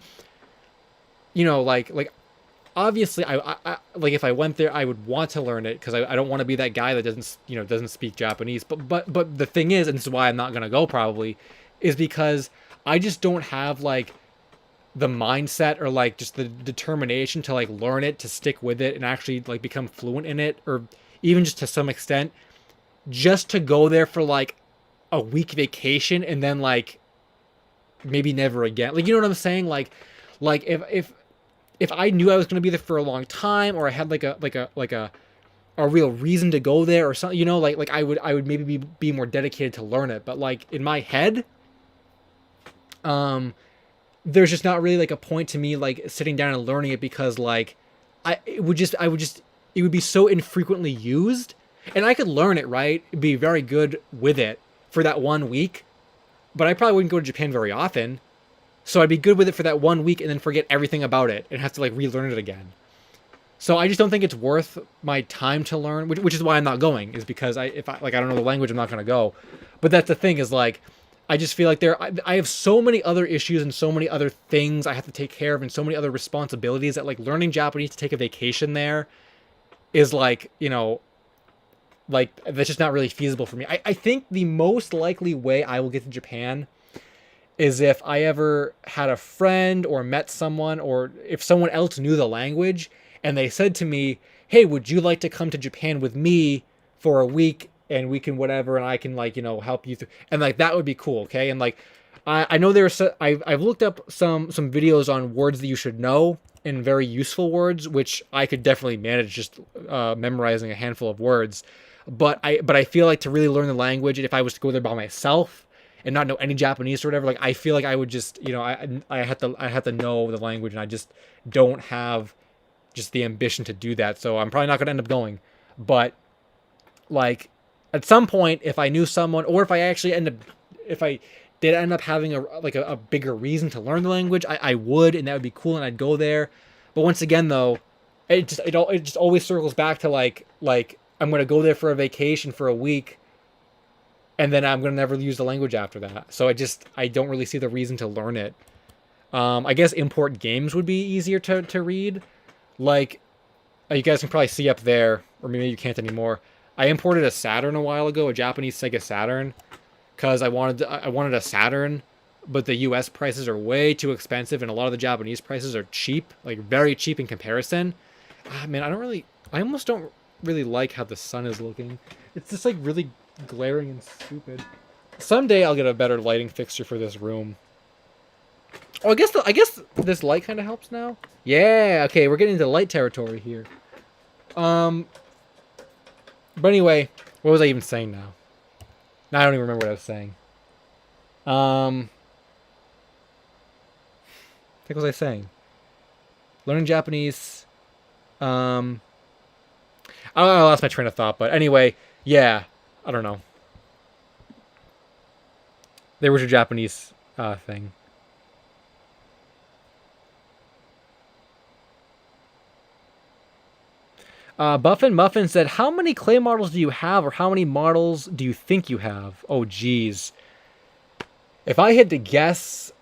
like obviously I like, if I went there, I would want to learn it because I don't want to be that guy that doesn't speak Japanese. But the thing is, and this is why I'm not gonna go probably, is because I just don't have like the mindset or like just the determination to like learn it, to stick with it and actually like become fluent in it, or even just to some extent, just to go there for like a week vacation and then like maybe never again. Like, you know what I'm saying? Like if I knew I was going to be there for a long time, or I had like a real reason to go there or something, like I would maybe be more dedicated to learn it. But like in my head, there's just not really like a point to me like sitting down and learning it, because like it would be so infrequently used, and I could learn it, right? Be very good with it for that 1 week, but I probably wouldn't go to Japan very often. So I'd be good with it for that 1 week and then forget everything about it and have to like relearn it again. So I just don't think it's worth my time to learn, which is why I'm not going, is because if I don't know the language, I'm not going to go. But that's the thing, is like, I just feel like I have so many other issues and so many other things I have to take care of and so many other responsibilities that like learning Japanese to take a vacation there is like, like that's just not really feasible for me. I think the most likely way I will get to Japan is if I ever had a friend or met someone, or if someone else knew the language and they said to me, "Hey, would you like to come to Japan with me for a week and we can whatever and I can like, help you through." And like that would be cool, okay? And like I know I've looked up some videos on words that you should know and very useful words, which I could definitely manage just memorizing a handful of words. But I feel like to really learn the language, and if I was to go there by myself and not know any Japanese or whatever, like I feel like I would just, I have to know the language, and I just don't have just the ambition to do that. So I'm probably not going to end up going. But like at some point, if I knew someone, or if I did end up having a bigger reason to learn the language, I would, and that would be cool, and I'd go there. But once again, though, it just always circles back to like I'm going to go there for a vacation for a week, and then I'm going to never use the language after that. So I don't really see the reason to learn it. I guess import games would be easier to read. Like, you guys can probably see up there, or maybe you can't anymore. I imported a Saturn a while ago, a Japanese Sega Saturn, because I wanted a Saturn, but the U.S. prices are way too expensive, and a lot of the Japanese prices are cheap, like very cheap in comparison. Man, I almost don't really like how the sun is looking. It's just like really glaring and stupid. Someday I'll get a better lighting fixture for this room. Oh, I guess this light kind of helps now. Yeah, okay, we're getting into light territory here. But anyway, what was I even saying now? Now I don't even remember what I was saying. What was I saying? Learning Japanese. I lost my train of thought, but anyway, yeah, I don't know. There was your Japanese thing. Buffin Muffin said, "How many clay models do you have, or how many models do you think you have?" Oh, geez. If I had to guess,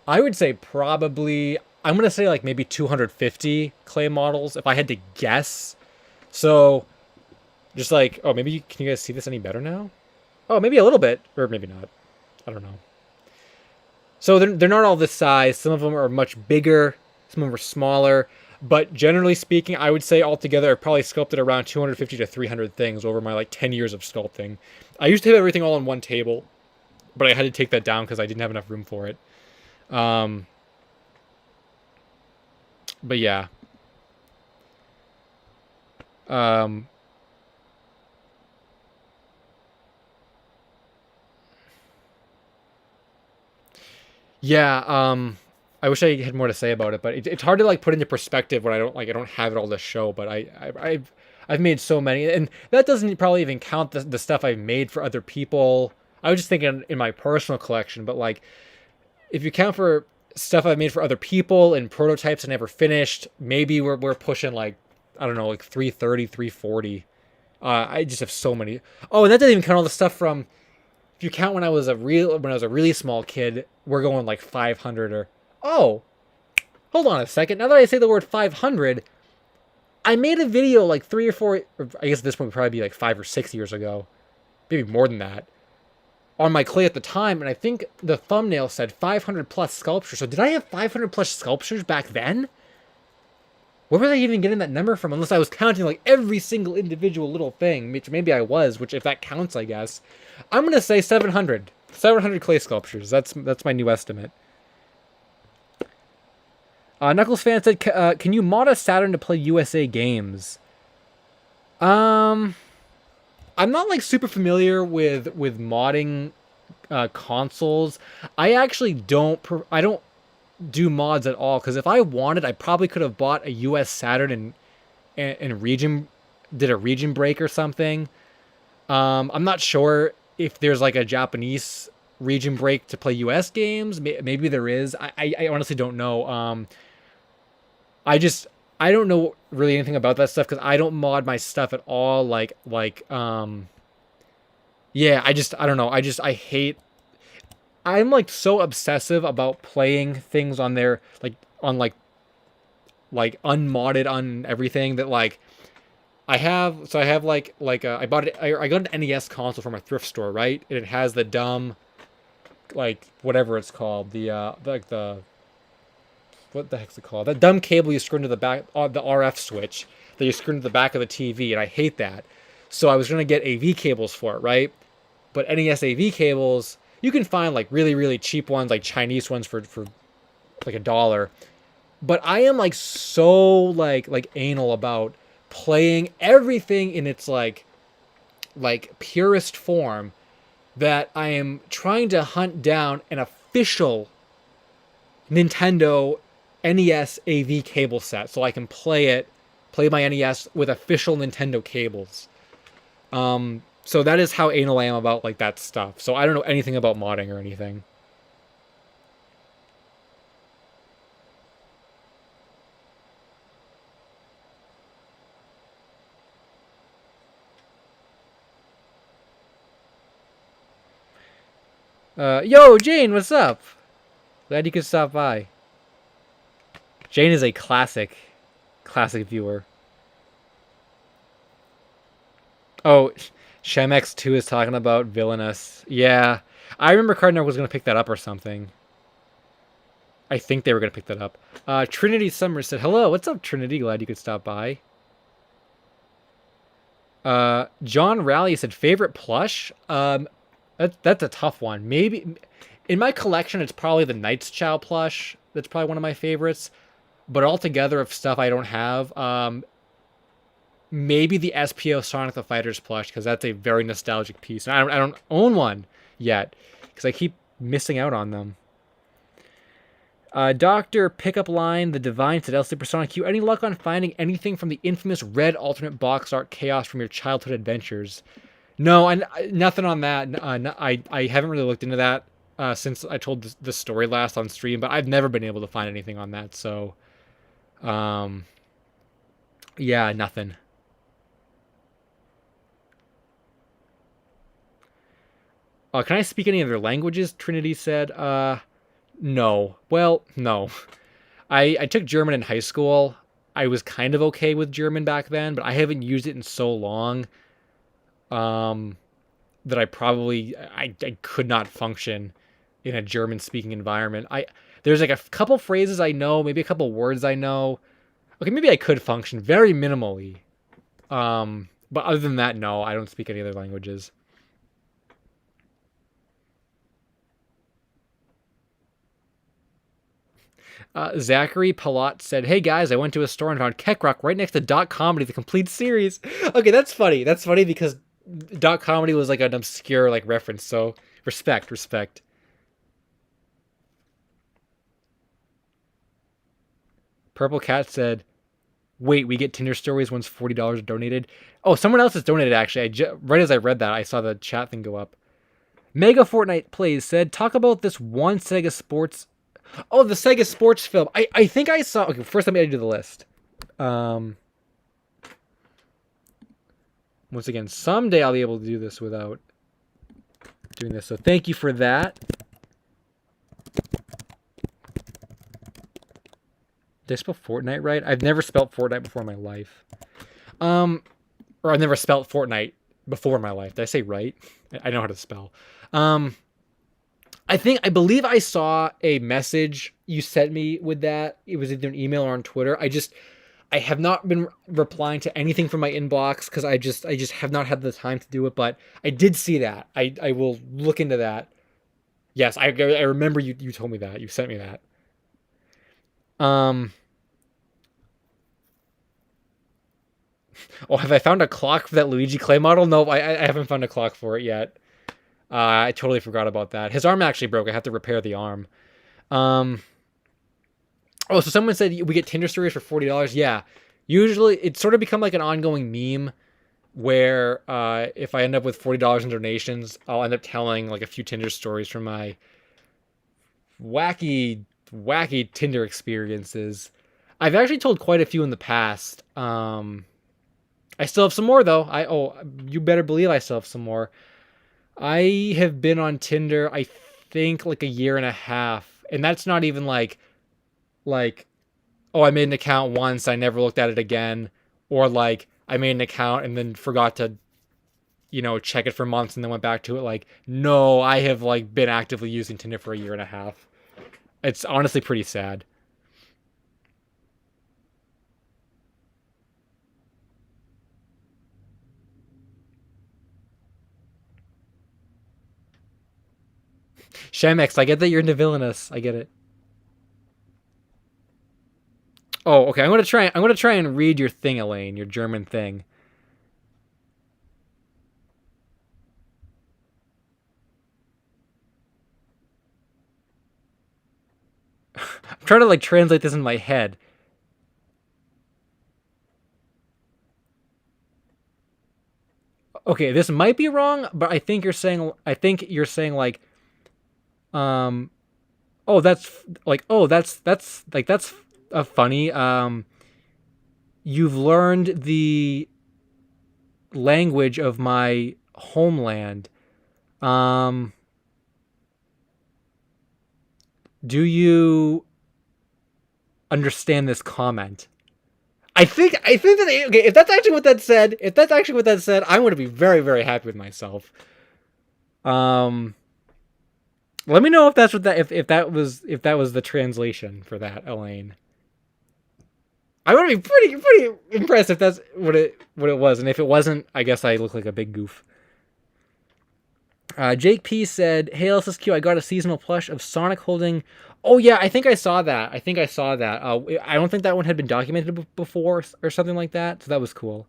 I would say probably, I'm going to say like maybe 250 clay models, if I had to guess. So, just like, oh, maybe, can you guys see this any better now? Oh, maybe a little bit, or maybe not. I don't know. So they're not all this size. Some of them are much bigger. Some of them are smaller. But generally speaking, I would say altogether I probably sculpted around 250 to 300 things over my like 10 years of sculpting. I used to have everything all on one table, but I had to take that down because I didn't have enough room for it. But yeah. Yeah, I wish I had more to say about it, but it's hard to like put into perspective when I don't have it all to show. But I've made so many, and that doesn't probably even count the stuff I've made for other people. I was just thinking in my personal collection, but like if you count for stuff I've made for other people and prototypes I never finished, maybe we're pushing like, I don't know, like 330, 340. I just have so many. Oh, and that doesn't even count all the stuff from, if you count when I was a really small kid, we're going like 500 or, oh, hold on a second. Now that I say the word 500, I made a video like 3 or 4, or I guess this one would probably be like 5 or 6 years ago, maybe more than that, on my clay at the time, and I think the thumbnail said 500 plus sculptures. So did I have 500 plus sculptures back then? Where was I even getting that number from? Unless I was counting like every single individual little thing, which maybe I was, which if that counts, I guess. I'm gonna say 700. 700 clay sculptures. That's my new estimate. Knuckles fan said, "Can you mod a Saturn to play USA games?" I'm not like super familiar with modding consoles. I actually don't do mods at all, because if I wanted, I probably could have bought a US Saturn and did a region break or something. I'm not sure if there's like a Japanese region break to play US games. Maybe there is. I honestly don't know. I don't know really anything about that stuff because I don't mod my stuff at all. Yeah, I don't know. I hate. I'm like so obsessive about playing things on there, like unmodded on everything, that like I have I bought it. I got an NES console from a thrift store, right? And it has the dumb like whatever it's called, like the what the heck's it called? That dumb cable you screw into the back, the RF switch that you screw into the back of the TV, and I hate that. So I was gonna get AV cables for it, right? But NES AV cables, you can find like really really cheap ones, like Chinese ones for like $1. But I am like so like anal about playing everything in its like purest form that I am trying to hunt down an official Nintendo NES AV cable set so I can play my NES with official Nintendo cables. So that is how anal I am about like that stuff. So I don't know anything about modding or anything. Yo, Jane, what's up? Glad you could stop by. Jane is a classic viewer. Oh, Shemex2 is talking about Villainous. Yeah. I remember Cardinal was going to pick that up or something. I think they were going to pick that up. Trinity Summers said, hello, what's up, Trinity? Glad you could stop by. John Raleigh said, favorite plush? That's a tough one. Maybe, in my collection, it's probably the Knight's Chow plush. That's probably one of my favorites. But altogether of stuff I don't have, maybe the SPO Sonic the Fighters plush, because that's a very nostalgic piece. And I don't own one yet, because I keep missing out on them. Doctor Pickup Line, The Divine said, El Supersonic Q, any luck on finding anything from the infamous red alternate box art chaos from your childhood adventures? No, nothing on that. I haven't really looked into that since I told the story last on stream, but I've never been able to find anything on that, so... yeah, nothing. Can I speak any other languages? Trinity said. No. Well, no. I took German in high school. I was kind of okay with German back then, but I haven't used it in so long that I could not function in a German speaking environment. There's like a couple phrases I know, maybe a couple words I know. Okay, maybe I could function very minimally. But other than that, no, I don't speak any other languages. Zachary Palat said, hey guys, I went to a store and found Keck right next to Dot Comedy, the complete series. Okay, that's funny. That's funny because Dot Comedy was like an obscure like reference, so respect. Purple Cat said, wait, we get Tinder stories once $40 donated. Oh, someone else has donated actually. Right as I read that, I saw the chat thing go up. Mega Fortnite Plays said, talk about this one Sega Sports. Oh, the Sega Sports film. I think I saw. Okay, first let me add you to the list. Once again, someday I'll be able to do this without doing this. So thank you for that. Did I spell Fortnite right? I've never spelled Fortnite before in my life. Or I've never spelled Fortnite before in my life. Did I say right? I know how to spell. I believe I saw a message you sent me with that. It was either an email or on Twitter. I have not been replying to anything from my inbox because I just have not had the time to do it. But I did see that. I will look into that. Yes, I remember you told me that. You sent me that. Oh, have I found a clock for that Luigi clay model? No, I haven't found a clock for it yet. I totally forgot about that. His arm actually broke. I have to repair the arm. Oh, so someone said we get Tinder stories for $40. Yeah. Usually, it's sort of become like an ongoing meme where if I end up with $40 in donations, I'll end up telling like a few Tinder stories from my wacky Tinder experiences. I've actually told quite a few in the past. I still have some more though. You better believe I still have some more. I have been on Tinder, I think like a year and a half, and that's not even like, oh, I made an account once, I never looked at it again, or like I made an account and then forgot to, check it for months and then went back to it. Like, no, I have like been actively using Tinder for a year and a half. It's honestly pretty sad. Shemex, I get that you're into villainous. I get it. Oh, okay. I'm gonna try and read your thing, Elaine. Your German thing. I'm trying to like translate this in my head. Okay, this might be wrong, but I think you're saying like um oh that's a funny you've learned the language of my homeland. Um do you understand this comment? I think that okay, if that's actually what that said, I'm going to be very very happy with myself. Um Let me know if that's what that if that was the translation for that, Elaine. I would be pretty impressed if that's what it was, and if it wasn't, I guess I look like a big goof. Jake P said, "Hey LSSQ, I got a seasonal plush of Sonic holding." Oh yeah, I think I saw that. I don't think that one had been documented before or something like that, so that was cool.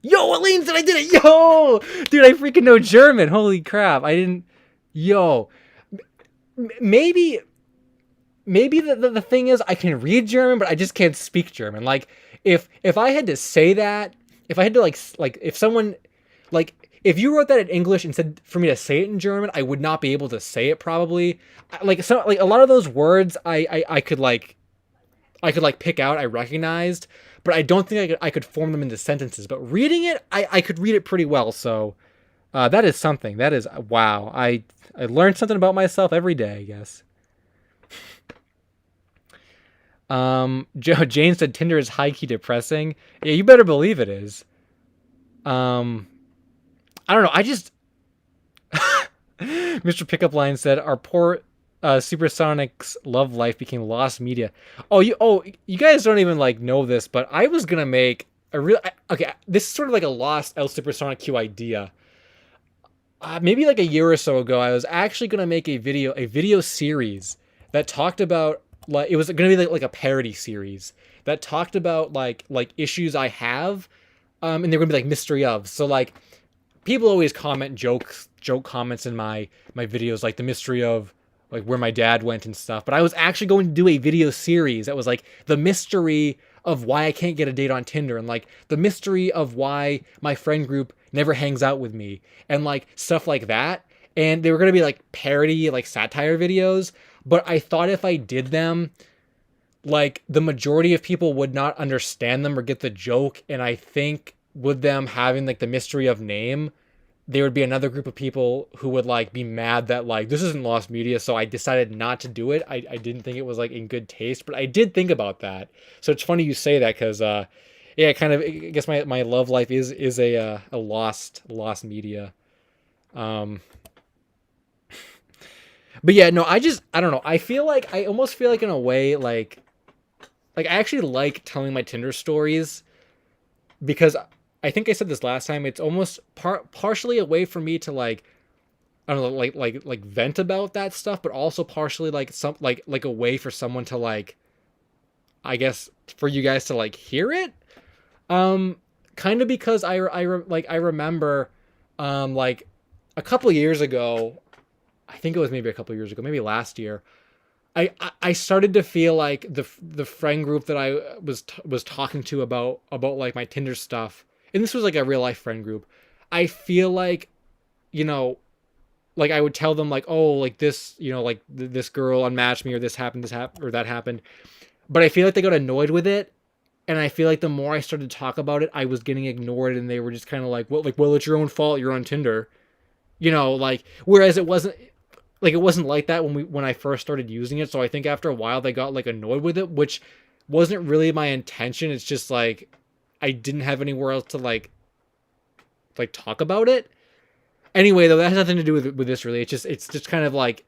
Yo, Elaine said I did it. Yo, dude, I freaking know German. Holy crap, I didn't. Yo, maybe the thing is I can read German, but I just can't speak German. Like if I had to say that, if I had to like if someone like if you wrote that in English and said for me to say it in German, I would not be able to say it probably. Like a lot of those words I could pick out, I recognized, but I don't think I could form them into sentences. But reading it, I could read it pretty well. So that is something. That is wow. I learned something about myself every day, I guess. Jane said Tinder is high key depressing. Yeah, you better believe it is. Um, I don't know. I just Mr. Pickup Line said our poor Supersonic's love life became lost media. You guys don't even like know this, but I was gonna make a real okay. This is sort of like a lost El Supersonic Q idea. Maybe like a year or so ago, I was actually gonna make a video series that talked about like it was gonna be like a parody series that talked about like issues I have, and they're gonna be like mystery of. So like people always comment joke comments in my videos like the mystery of like where my dad went and stuff, but I was actually going to do a video series that was like the mystery of why I can't get a date on Tinder, and like the mystery of why my friend group never hangs out with me, and like stuff like that. And they were going to be like parody like satire videos, but I thought if I did them, like the majority of people would not understand them or get the joke, and I think with them having like the mystery of name, there would be another group of people who would like be mad that like this isn't lost media. So I decided not to do it. I didn't think it was like in good taste, but I did think about that. So it's funny you say that because yeah, kind of I guess my love life is a lost media. Um but yeah, no, I don't know. I almost feel like in a way like I actually like telling my Tinder stories because I think I said this last time. It's almost partially a way for me to like I don't know like vent about that stuff, but also partially like some like a way for someone to like I guess for you guys to like hear it. Kind of because I remember like a couple years ago. I think it was maybe a couple years ago, maybe last year. I started to feel like the friend group that I was talking to about like my Tinder stuff, and this was like a real life friend group. I feel like, you know, like I would tell them like, oh, like this, like this girl unmatched me, or or that happened. But I feel like they got annoyed with it, and I feel like the more I started to talk about it, I was getting ignored, and they were just kind of well, it's your own fault. You're on Tinder, like whereas it wasn't like that when I first started using it. So I think after a while they got like annoyed with it, which wasn't really my intention. It's just like I didn't have anywhere else to like talk about it. Anyway, though, that has nothing to do with this really. It's just kind of like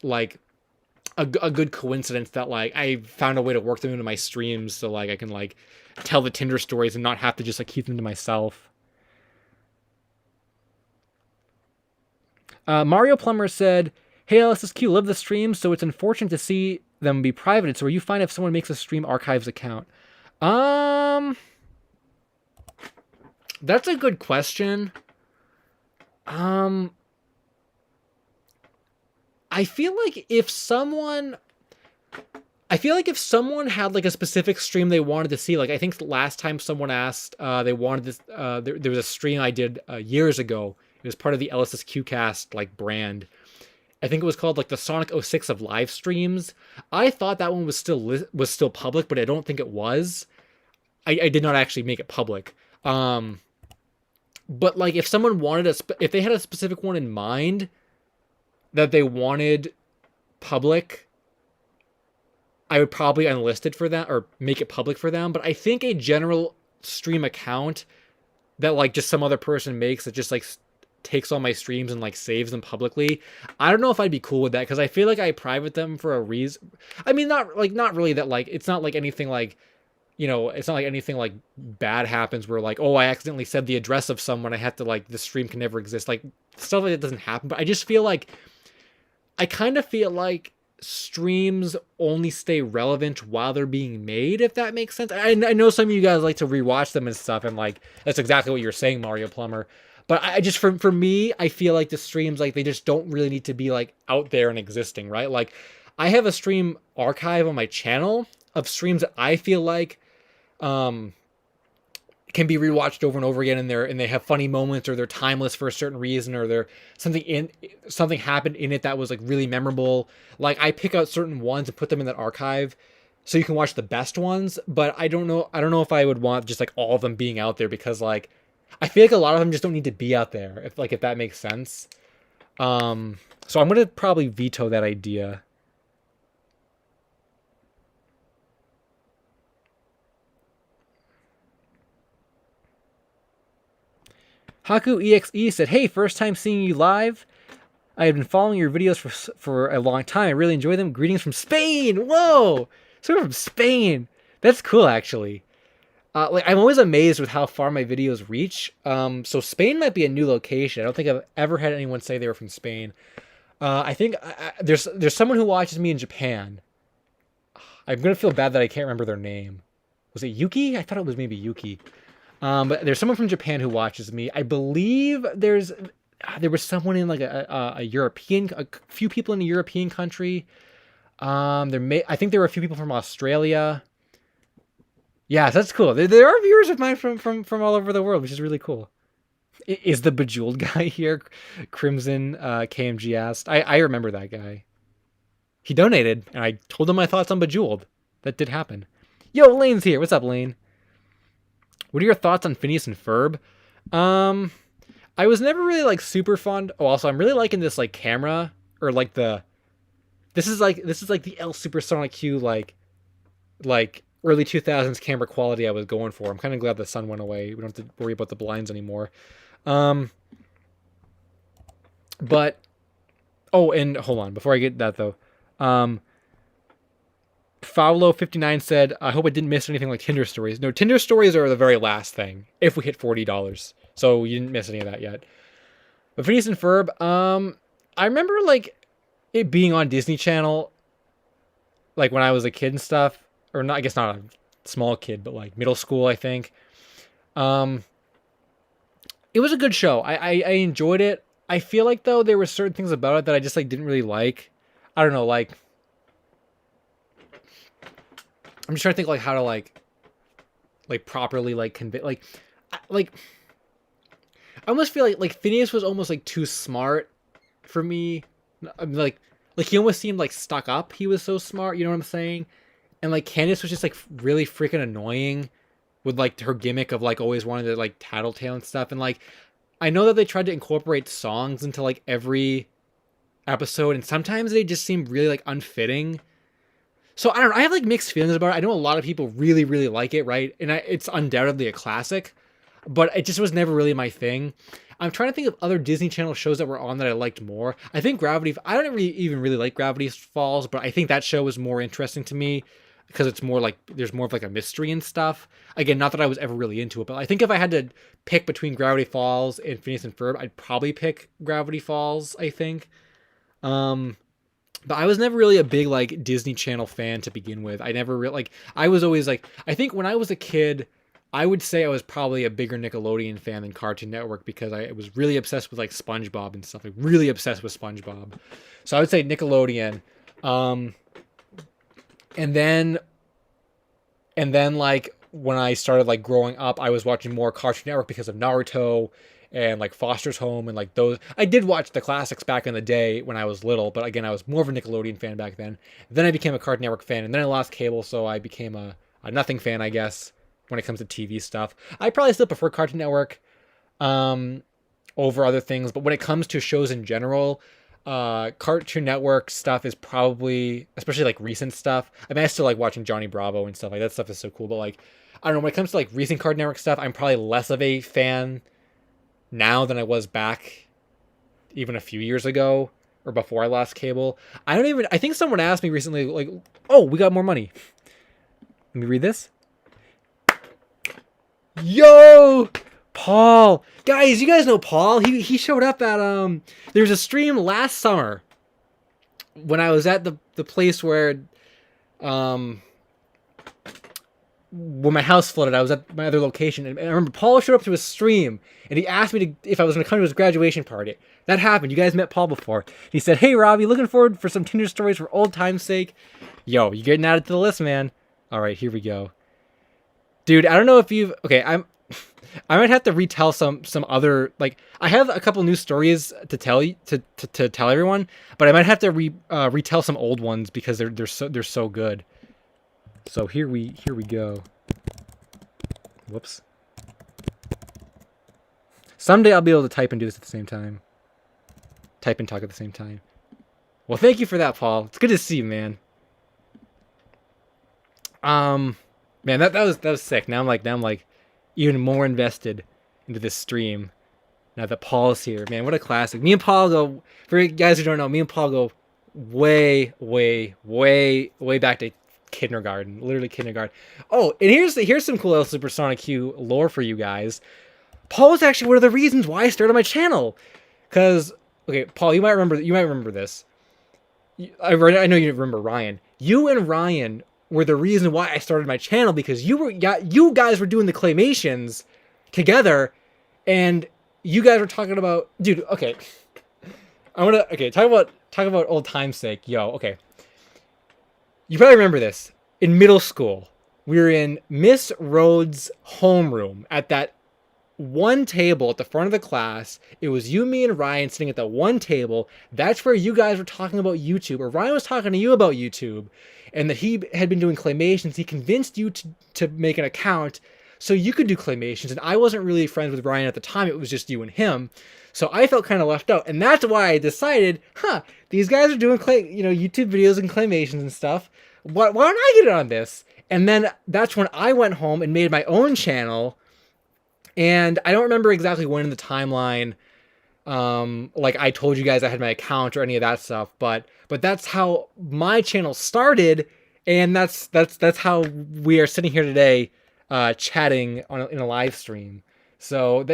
a good coincidence that like I found a way to work them into my streams so like I can like tell the Tinder stories and not have to just like keep them to myself. Mario Plumber said, "Hey, LSSQ, love the stream, so it's unfortunate to see them be privated. So where you find if someone makes a stream archives account?" That's a good question. I feel like if someone had like a specific stream they wanted to see, like I think last time someone asked, they wanted this. There was a stream I did years ago. It was part of the LSSQ cast like brand. I think it was called like the Sonic 06 of live streams. I thought that one was still public, but I don't think it was. I did not actually make it public. But like if someone wanted if they had a specific one in mind that they wanted public, I would probably unlist it for that or make it public for them. But I think a general stream account that like just some other person makes that just like takes all my streams and like saves them publicly, I don't know if I'd be cool with that because I feel like I private them for a reason. I mean, not really that like it's not like anything like, you know, it's not like anything like bad happens where like, oh, I accidentally said the address of someone, I have to like the stream can never exist. Like stuff like that doesn't happen. But I just feel like I kind of feel like streams only stay relevant while they're being made, if that makes sense. I know some of you guys like to rewatch them and stuff, and like that's exactly what you're saying, Mario Plumber. But I just for me, I feel like the streams like they just don't really need to be like out there and existing, right? Like I have a stream archive on my channel of streams that I feel like can be rewatched over and over again, and they have funny moments, or they're timeless for a certain reason, or they're something happened in it that was like really memorable. Like I pick out certain ones and put them in that archive so you can watch the best ones, but I don't know if I would want just like all of them being out there because like I feel like a lot of them just don't need to be out there if that makes sense. So I'm gonna probably veto that idea. Haku EXE said, "Hey, first time seeing you live. I have been following your videos for a long time. I really enjoy them. Greetings from Spain." Whoa! So we're from Spain. That's cool, actually. Like I'm always amazed with how far my videos reach. So Spain might be a new location. I don't think I've ever had anyone say they were from Spain. I think there's someone who watches me in Japan. I'm gonna feel bad that I can't remember their name. Was it Yuki? I thought it was maybe Yuki. But there's someone from Japan who watches me. I believe there was someone in like a few people in a European country. I think there were a few people from Australia. Yeah, that's cool. There are viewers of mine from all over the world, which is really cool. Is the Bejeweled guy here? Crimson KMG asked. I remember that guy. He donated, and I told him my thoughts on Bejeweled. That did happen. Yo, Lane's here. What's up, Lane? What are your thoughts on Phineas and Ferb? I was never really like super fond. Oh, also I'm really liking this like camera or like this is like the L Supersonic Q like early 2000s camera quality I was going for. I'm kind of glad the sun went away. We don't have to worry about the blinds anymore. But oh, and hold on before I get that though. Faulo59 said, "I hope I didn't miss anything like Tinder stories." No, Tinder stories are the very last thing if we hit $40. So you didn't miss any of that yet. But Phineas and Ferb, I remember like it being on Disney Channel like when I was a kid and stuff. Or not, I guess not a small kid, but like middle school, I think. It was a good show. I enjoyed it. I feel like though there were certain things about it that I just like didn't really like. I don't know, like I'm just trying to think like how to like properly like convey like I almost feel like Phineas was almost like too smart for me. Like he almost seemed like stuck up. He was so smart, you know what I'm saying? And like Candace was just like really freaking annoying with like her gimmick of like always wanting to like tattletale and stuff. And like I know that they tried to incorporate songs into like every episode, and sometimes they just seem really like unfitting. So I don't know. I have like mixed feelings about it. I know a lot of people really, really like it, right? And it's undoubtedly a classic, but it just was never really my thing. I'm trying to think of other Disney Channel shows that were on that I liked more. I think I don't even really like Gravity Falls, but I think that show was more interesting to me because it's more like there's more of like a mystery and stuff. Again, not that I was ever really into it, but I think if I had to pick between Gravity Falls and Phineas and Ferb, I'd probably pick Gravity Falls, I think. But I was never really a big like Disney Channel fan to begin with. I never really like. I was always like. I think when I was a kid, I would say I was probably a bigger Nickelodeon fan than Cartoon Network because I was really obsessed with like SpongeBob and stuff. Like really obsessed with SpongeBob. So I would say Nickelodeon. And then like when I started like growing up, I was watching more Cartoon Network because of Naruto and like Foster's Home and like those. I did watch the classics back in the day when I was little, but again, I was more of a Nickelodeon fan back then. Then I became a Cartoon Network fan, and then I lost cable, so I became a nothing fan, I guess, when it comes to TV stuff. I probably still prefer Cartoon Network over other things, but when it comes to shows in general, Cartoon Network stuff is probably, especially like recent stuff. I mean, I still like watching Johnny Bravo and stuff like that. Stuff is so cool, but like, I don't know, when it comes to like recent Cartoon Network stuff, I'm probably less of a fan now than I was back even a few years ago or before I lost cable. I think someone asked me recently, like, oh, we got more money. Let me read this. Yo, Paul. Guys, you guys know Paul. He showed up at, there was a stream last summer when I was at the place where, when my house flooded. I was at my other location, and I remember Paul showed up to a stream, and he asked me if I was going to come to his graduation party. That happened. You guys met Paul before. He said, "Hey, Robbie, looking forward for some Tinder stories for old time's sake." Yo, you getting added to the list, man. All right, here we go. Dude, I don't know if you've... Okay, I might have to retell some other... Like, I have a couple new stories to tell you, to tell everyone, but I might have to retell some old ones because they're so good. So here we go. Whoops. Someday I'll be able to type and do this at the same time. Type and talk at the same time. Well, thank you for that, Paul. It's good to see you, man. Man, that was sick. Now I'm like even more invested into this stream now that Paul's here. Man, what a classic. Me and Paul go, for you guys who don't know, me and Paul go way back to kindergarten, literally kindergarten. Oh, and here's some cool Supersonic Q lore for you guys. Paul was actually one of the reasons why I started my channel. Cause, okay, Paul, you might remember this. I know you remember Ryan. You and Ryan were the reason why I started my channel because you guys were doing the claymations together, and you guys were talking about, dude. Okay, talk about old time's sake, yo. Okay, you probably remember this. In middle school, we were in Miss Rhodes' homeroom at that one table at the front of the class. It was you, me, and Ryan sitting at that one table. That's where you guys were talking about YouTube, or Ryan was talking to you about YouTube, and that he had been doing claymations. He convinced you to make an account so you could do claymations, and I wasn't really friends with Ryan at the time. It was just you and him. So I felt kind of left out, and that's why I decided, these guys are doing YouTube videos and claymations and stuff. Why don't I get on this? And then that's when I went home and made my own channel. And I don't remember exactly when in the timeline, like I told you guys I had my account or any of that stuff, but that's how my channel started, and that's how we are sitting here today, chatting in a live stream. So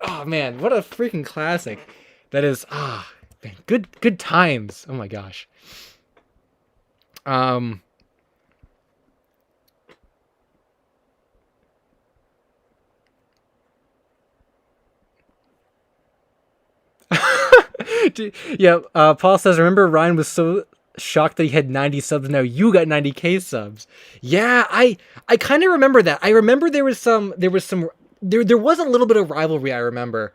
oh man, what a freaking classic! That is man, good times. Oh my gosh. Yeah, Paul says, remember Ryan was so shocked that he had 90 subs, now you got 90k subs. Yeah, I kind of remember that. I remember there was a little bit of rivalry, I remember,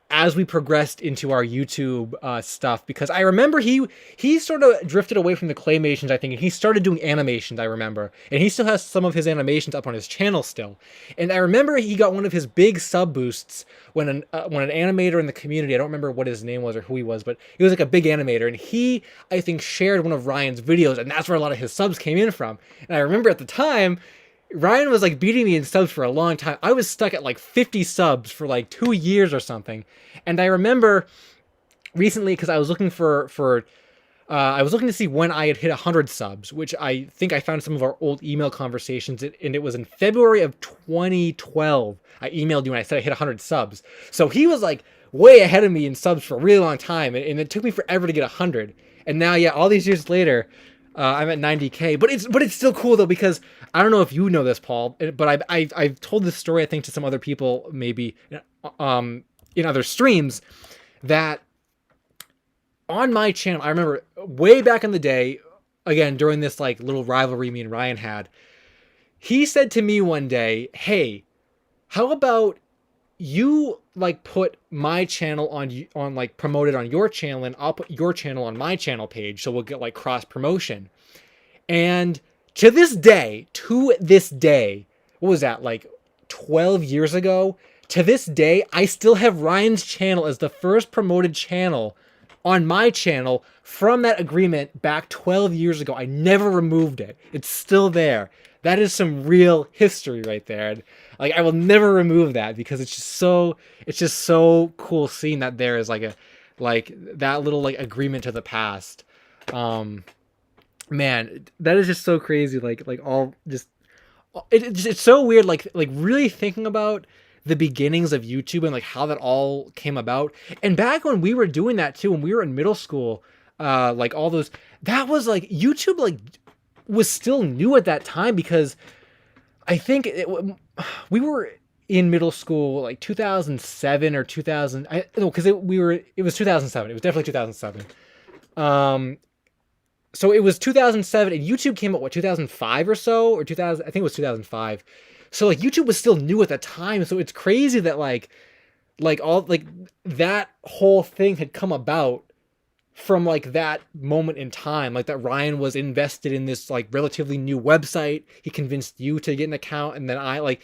as we progressed into our YouTube stuff, because I remember he sort of drifted away from the claymations, I think, and he started doing animations, I remember. And he still has some of his animations up on his channel still. And I remember he got one of his big sub boosts when an animator in the community, I don't remember what his name was or who he was, but he was like a big animator, and he, I think, shared one of Ryan's videos, and that's where a lot of his subs came in from. And I remember at the time, Ryan was like beating me in subs for a long time. I was stuck at like 50 subs for like 2 years or something. And I remember recently, because I was looking I was looking to see when I had hit 100 subs, which I think I found some of our old email conversations, and it was in February of 2012. I emailed you and I said I hit 100 subs. So he was like way ahead of me in subs for a really long time, and it took me forever to get 100. And now, yeah, all these years later, I'm at 90K. But it's still cool though, because I don't know if you know this, Paul, but I've told this story I think to some other people maybe in other streams, that on my channel, I remember way back in the day, again, during this like little rivalry me and Ryan had, he said to me one day, hey, how about you like put my channel on like promoted on your channel, and I'll put your channel on my channel page, so we'll get like cross promotion. And to this day, what was that, like 12 years ago? To this day, I still have Ryan's channel as the first promoted channel on my channel from that agreement back 12 years ago. I never removed it. It's still there. That is some real history right there. And like, I will never remove that, because it's just so cool seeing that there is like that little like agreement to the past. Man, that is just so crazy. Like all just, it's so weird. Like really thinking about the beginnings of YouTube and like how that all came about. And back when we were doing that too, when we were in middle school, like all those, that was like YouTube like was still new at that time, because I think we were in middle school like 2007 or 2000. No, because it was 2007. It was definitely 2007. So it was 2007, and YouTube came out, what, 2005 or so, or 2000? I think it was 2005. So like YouTube was still new at the time, so it's crazy that like all like that whole thing had come about from like that moment in time, like that Ryan was invested in this like relatively new website. He convinced you to get an account, and then I like,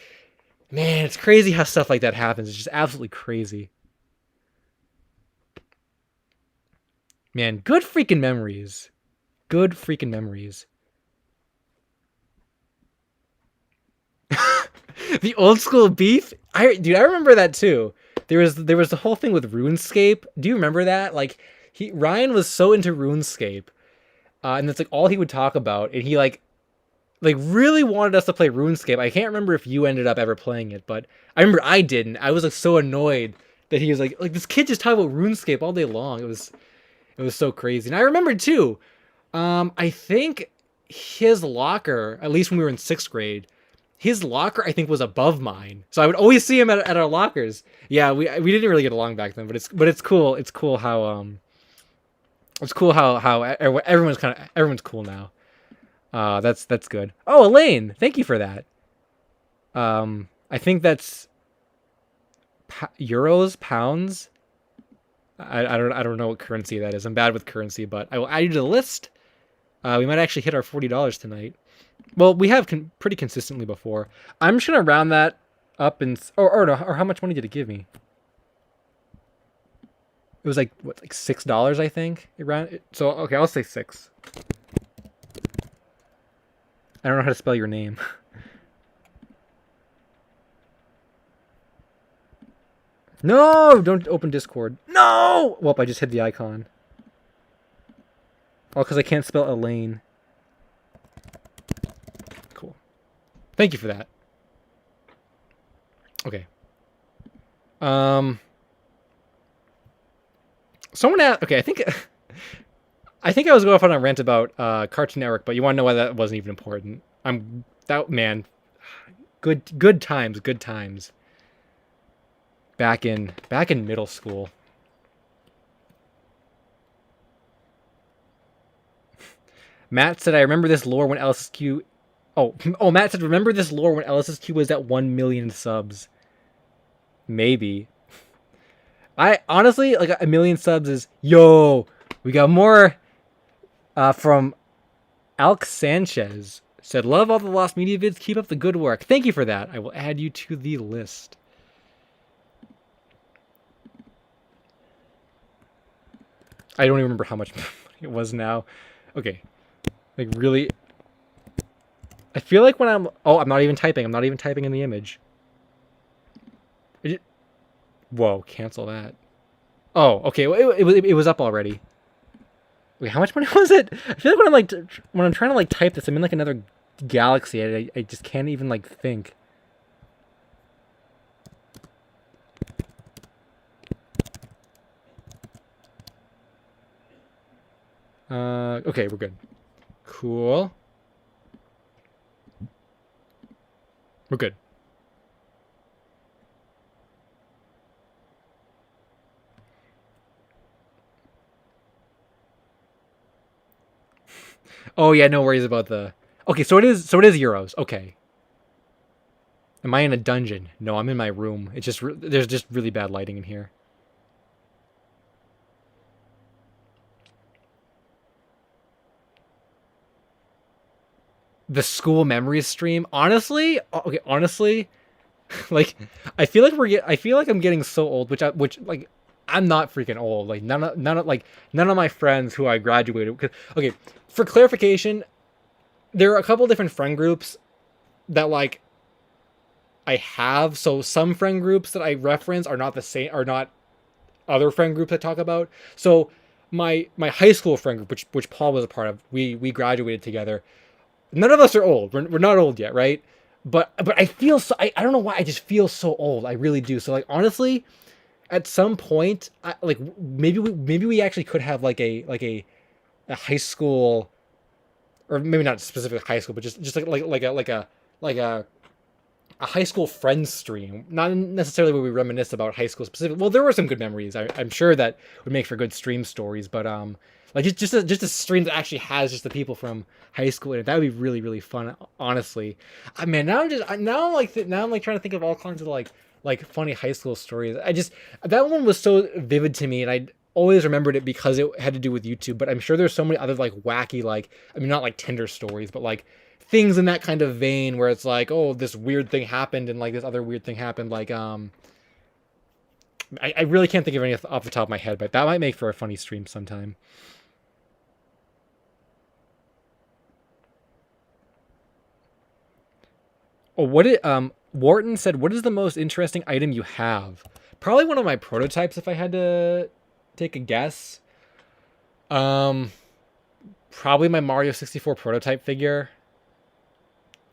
man, it's crazy how stuff like that happens. It's just absolutely crazy. Man, good freaking memories. Good freaking memories. The old school beef? I remember that too. There was the whole thing with RuneScape. Do you remember that? Like Ryan was so into RuneScape. And that's like all he would talk about, and he like really wanted us to play RuneScape. I can't remember if you ended up ever playing it, but I remember I didn't. I was like so annoyed that he was like this kid just talking about RuneScape all day long. It was so crazy. And I remember too, I think his locker, at least when we were in 6th grade, his locker I think was above mine. So I would always see him at our lockers. Yeah, we didn't really get along back then, but it's cool. It's cool how everyone's cool now. That's good. Oh, Elaine, thank you for that. I think that's euros, pounds. I don't know what currency that is. I'm bad with currency, but I will add you to the list. We might actually hit our $40 tonight. Well, we have pretty consistently before. I'm just gonna round that up or how much money did it give me? It was like what, like $6, I think. So okay, I'll say 6. I don't know how to spell your name. No, don't open Discord. No! Well, I just hit the icon. All because I can't spell Elaine. Cool. Thank you for that. Okay. Someone asked. Okay, I think I was going off on a rant about Cartoon Network, but you want to know why that wasn't even important? Man. Good times. Good times. Back in middle school. Matt said, I remember this lore when LSSQ... Oh, Matt said, remember this lore when LSSQ was at 1 million subs. Maybe. I honestly, like, 1 million subs is... Yo! We got more from Alex Sanchez. Said, love all the Lost Media vids. Keep up the good work. Thank you for that. I will add you to the list. I don't even remember how much money it was now. Okay. Like, really... I feel like when I'm... Oh, I'm not even typing. I'm not even typing in the image. Whoa, cancel that. Oh, okay. Well, it was up already. Wait, how much money was it? I feel like when I'm trying to like type this, I'm in like another galaxy. I just can't even like think. Okay, we're good. Cool. We're good. Oh yeah, no worries about the. Okay, so it is. So it is euros. Okay. Am I in a dungeon? No, I'm in my room. It's just there's just really bad lighting in here. The school memories stream. Honestly, okay. Honestly, like I feel like I'm getting so old, which like I'm not freaking old. Like none of my friends who I graduated. Okay, for clarification, there are a couple different friend groups that like I have. So some friend groups that I reference are not the same, are not other friend groups I talk about. So my high school friend group, which Paul was a part of, we graduated together. None of us are old. We're not old yet, right? But I feel so. I don't know why. I just feel so old. I really do. So like honestly, at some point, like maybe we actually could have like a high school, or maybe not specific high school, but just like a high school friends stream. Not necessarily where we reminisce about high school specific. Well, there were some good memories. I'm sure that would make for good stream stories. But like just a stream that actually has just the people from high school in it. That would be really really fun. Honestly, I mean now I'm like trying to think of all kinds of like funny high school stories. I just that one was so vivid to me, and I always remembered it because it had to do with YouTube. But I'm sure there's so many other like wacky like I mean not like Tinder stories, but like things in that kind of vein where it's like, oh, this weird thing happened and like this other weird thing happened. Like, I really can't think of any off the top of my head, but that might make for a funny stream sometime. Oh, Wharton said, what is the most interesting item you have? Probably one of my prototypes if I had to take a guess. Um, Probably my Mario 64 prototype figure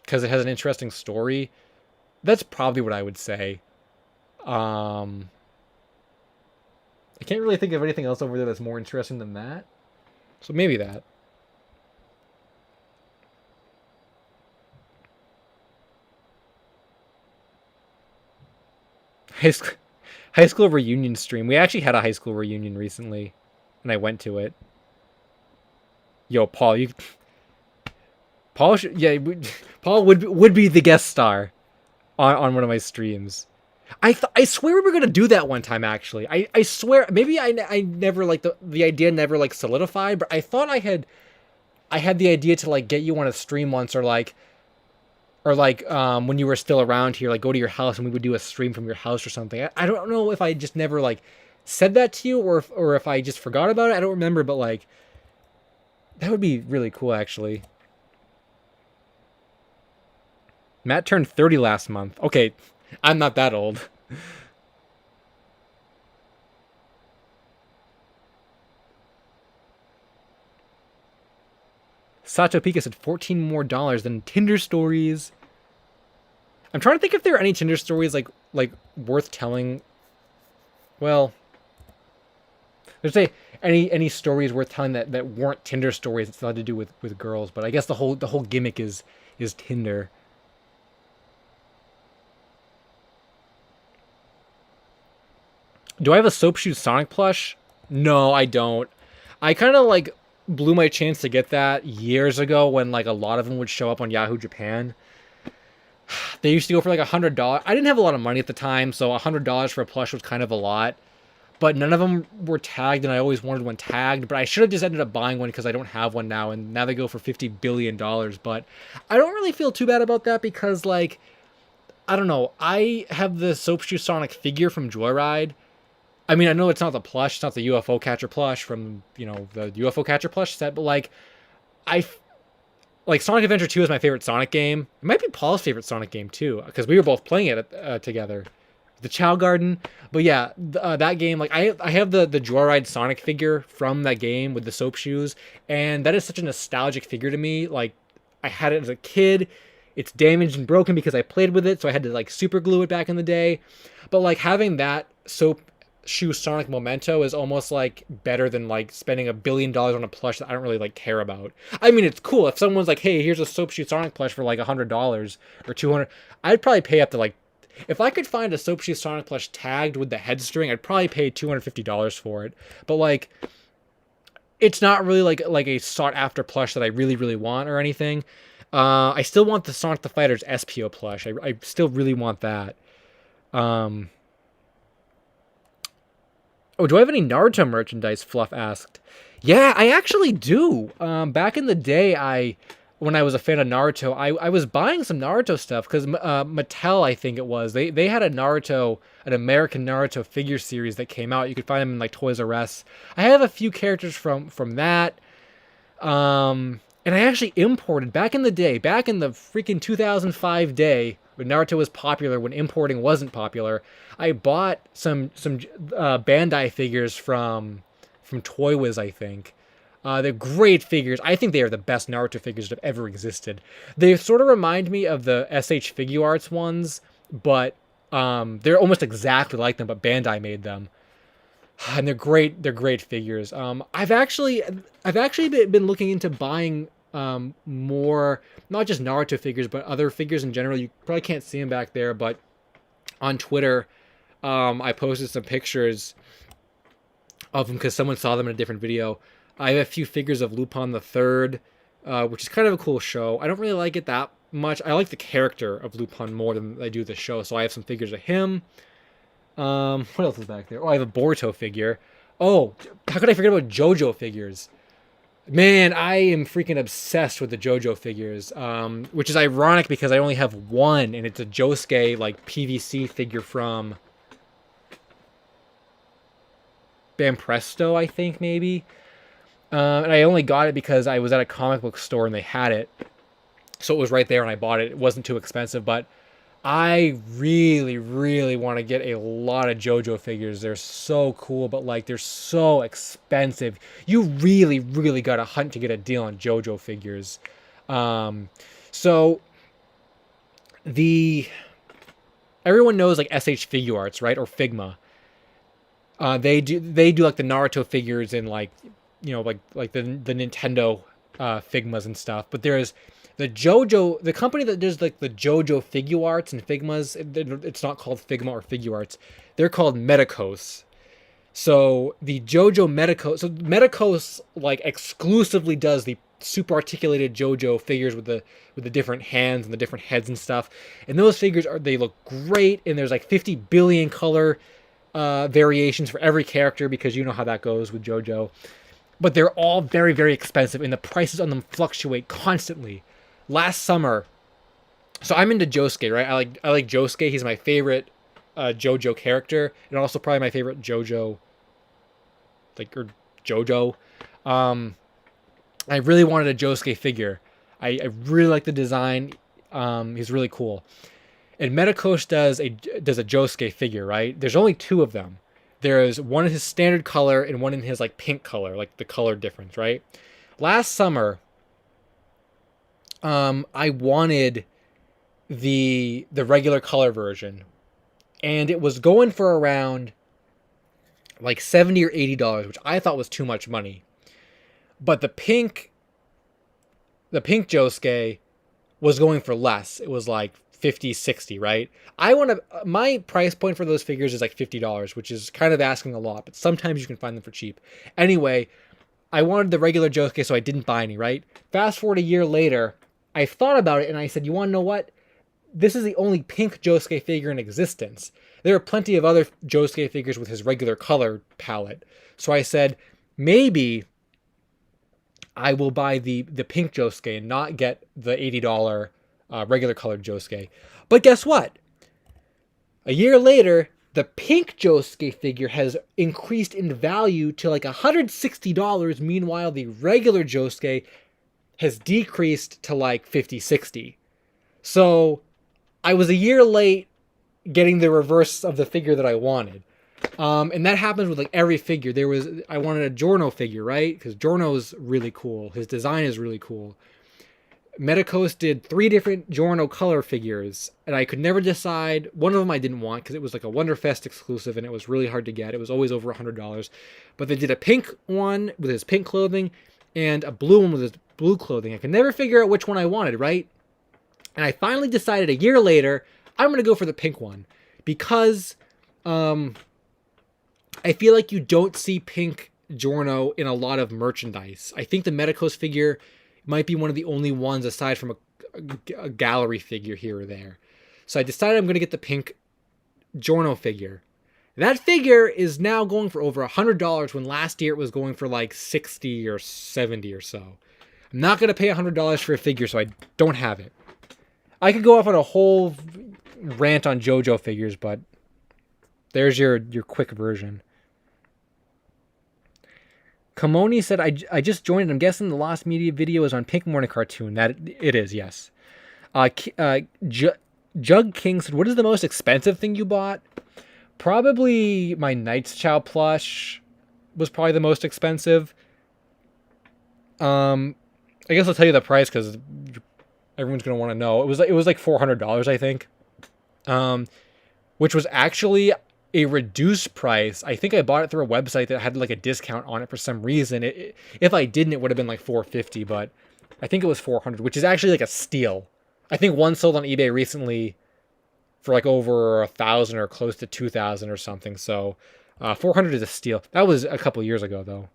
because it has an interesting story. That's probably what I would say. Um, I can't really think of anything else over there that's more interesting than that. So maybe that. High school, high school reunion stream. We actually had a high school reunion recently, and I went to it. Yo, Paul, Paul should, yeah, Paul would be the guest star on one of my streams. I swear we were gonna do that one time. Actually, I swear maybe I never like the idea never like solidified, but I thought I had the idea to like get you on a stream once or like when you were still around here, like go to your house and we would do a stream from your house or something. I don't know if I just never like said that to you or if I just forgot about it. I don't remember, but like that would be really cool actually. Matt turned 30 last month. Okay, I'm not that old. Sato Pika said 14 more dollars than Tinder stories. I'm trying to think if there are any Tinder stories like worth telling. Well, there's any stories worth telling that weren't Tinder stories that still had to do with girls, but I guess the whole gimmick is Tinder. Do I have a Soap Shoe Sonic plush? No, I don't. I kind of like blew my chance to get that years ago when like a lot of them would show up on Yahoo Japan. They used to go for like $100. I didn't have a lot of money at the time, so $100 for a plush was kind of a lot. But none of them were tagged, and I always wanted one tagged. But I should have just ended up buying one because I don't have one now, and now they go for $50 billion. But I don't really feel too bad about that because like I don't know. I have the Soap Shoe Sonic figure from Joyride. I mean, I know it's not the plush, it's not the UFO catcher plush from the UFO catcher plush set, but like I like Sonic Adventure 2 is my favorite Sonic game. It might be Paul's favorite Sonic game too, because we were both playing it together. The Chow Garden, but yeah, that game. Like I have the Joyride Sonic figure from that game with the soap shoes, and that is such a nostalgic figure to me. Like I had it as a kid. It's damaged and broken because I played with it, so I had to like super glue it back in the day. But like having that soap shoe Sonic memento is almost like better than like spending $1 billion on a plush that I don't really like care about. I mean, it's cool if someone's like, "Hey, here's a soap shoe Sonic plush for like $100 or 200." I'd probably pay up to like, if I could find a soap shoe Sonic plush tagged with the head string, I'd probably pay $250 for it. But like, it's not really like a sought after plush that I really want or anything. I still want the Sonic the Fighter's SPO plush. I still really want that. Oh, do I have any Naruto merchandise? Fluff asked. Yeah, I actually do. Back in the day, when I was a fan of Naruto, I was buying some Naruto stuff because Mattel, I think it was, they had an American Naruto figure series that came out. You could find them in like Toys R Us. I have a few characters from that. And I actually imported back in the day, back in the freaking 2005 day when Naruto was popular, when importing wasn't popular. I bought some Bandai figures from Toy Wiz, I think. They're great figures. I think they are the best Naruto figures that have ever existed. They sort of remind me of the SH Figure Arts ones, but they're almost exactly like them, but Bandai made them. And they're great. They're great figures. I've actually been looking into buying more, not just Naruto figures, but other figures in general. You probably can't see them back there, but on Twitter, I posted some pictures of them because someone saw them in a different video. I have a few figures of Lupin the Third, which is kind of a cool show. I don't really like it that much. I like the character of Lupin more than I do the show, so I have some figures of him. What else is back there? Oh, I have a Boruto figure. Oh, how could I forget about JoJo figures? Man, I am freaking obsessed with the JoJo figures, which is ironic because I only have one, and it's a Josuke, like, PVC figure from Banpresto, I think, maybe. And I only got it because I was at a comic book store and they had it. So it was right there and I bought it. It wasn't too expensive, but I really want to get a lot of JoJo figures. They're so cool, but like they're so expensive. You really got to hunt to get a deal on JoJo figures. So everyone knows like SH Figure Arts, right? Or Figma. They do like the Naruto figures and like, you know, like the Nintendo Figmas and stuff. But there's the company that does like the JoJo Figure Arts and Figmas. It's not called Figma or Figure Arts. They're called Medicos. So the JoJo Medicos. So Medicos like exclusively does the super articulated JoJo figures with the different hands and the different heads and stuff. And those figures they look great. And there's like 50 billion color variations for every character because you know how that goes with JoJo. But they're all very expensive, and the prices on them fluctuate constantly. Last summer, so I'm into Josuke, right? I like Josuke. He's my favorite JoJo character, and also probably my favorite JoJo, or JoJo. I really wanted a Josuke figure. I really like the design. He's really cool. And Medicos does a Josuke figure, right? There's only two of them. There's one in his standard color and one in his like pink color, like the color difference, right? Last summer, I wanted the regular color version, and it was going for around like $70 or $80, which I thought was too much money. But the pink Josuke was going for less. It was like 50, 60, right? My price point for those figures is like $50, which is kind of asking a lot, but sometimes you can find them for cheap. Anyway, I wanted the regular Josuke, so I didn't buy any, right? Fast forward a year later, I thought about it and I said, you want to know what? This is the only pink Josuke figure in existence. There are plenty of other Josuke figures with his regular color palette. So I said, maybe I will buy the pink Josuke and not get the $80 regular colored Josuke. But guess what? A year later, the pink Josuke figure has increased in value to like $160. Meanwhile, the regular Josuke has decreased to like 50, 60. So I was a year late getting the reverse of the figure that I wanted. And that happens with like every figure. I wanted a Giorno figure, right? Because Giorno's really cool. His design is really cool. Medicos did 3 different Giorno color figures, and I could never decide. One of them I didn't want because it was like a Wonderfest exclusive, and it was really hard to get. It was always over $100. But they did a pink one with his pink clothing, and a blue one with his blue clothing. I could never figure out which one I wanted, right? And I finally decided a year later, I'm going to go for the pink one. Because I feel like you don't see pink Giorno in a lot of merchandise. I think the Medicos figure might be one of the only ones aside from a gallery figure here or there. So I decided I'm going to get the pink Giorno figure. That figure is now going for over $100 when last year it was going for like 60 or 70 or so. I'm not going to pay $100 for a figure, so I don't have it. I could go off on a whole rant on JoJo figures, but there's your quick version. Kamoni said, I just joined. I'm guessing the Lost Media video is on Pink Morning Cartoon. That it is, yes. Jug King said, what is the most expensive thing you bought? Probably my Knight's Chow plush was probably the most expensive. I guess I'll tell you the price because everyone's going to want to know. It was like $400, I think. Which was actually a reduced price. I think I bought it through a website that had like a discount on it for some reason. If I didn't, it would have been like $450, but I think it was $400, which is actually like a steal. I think one sold on eBay recently for like over $1,000 or close to $2,000 or something. So $400 is a steal. That was a couple years ago though.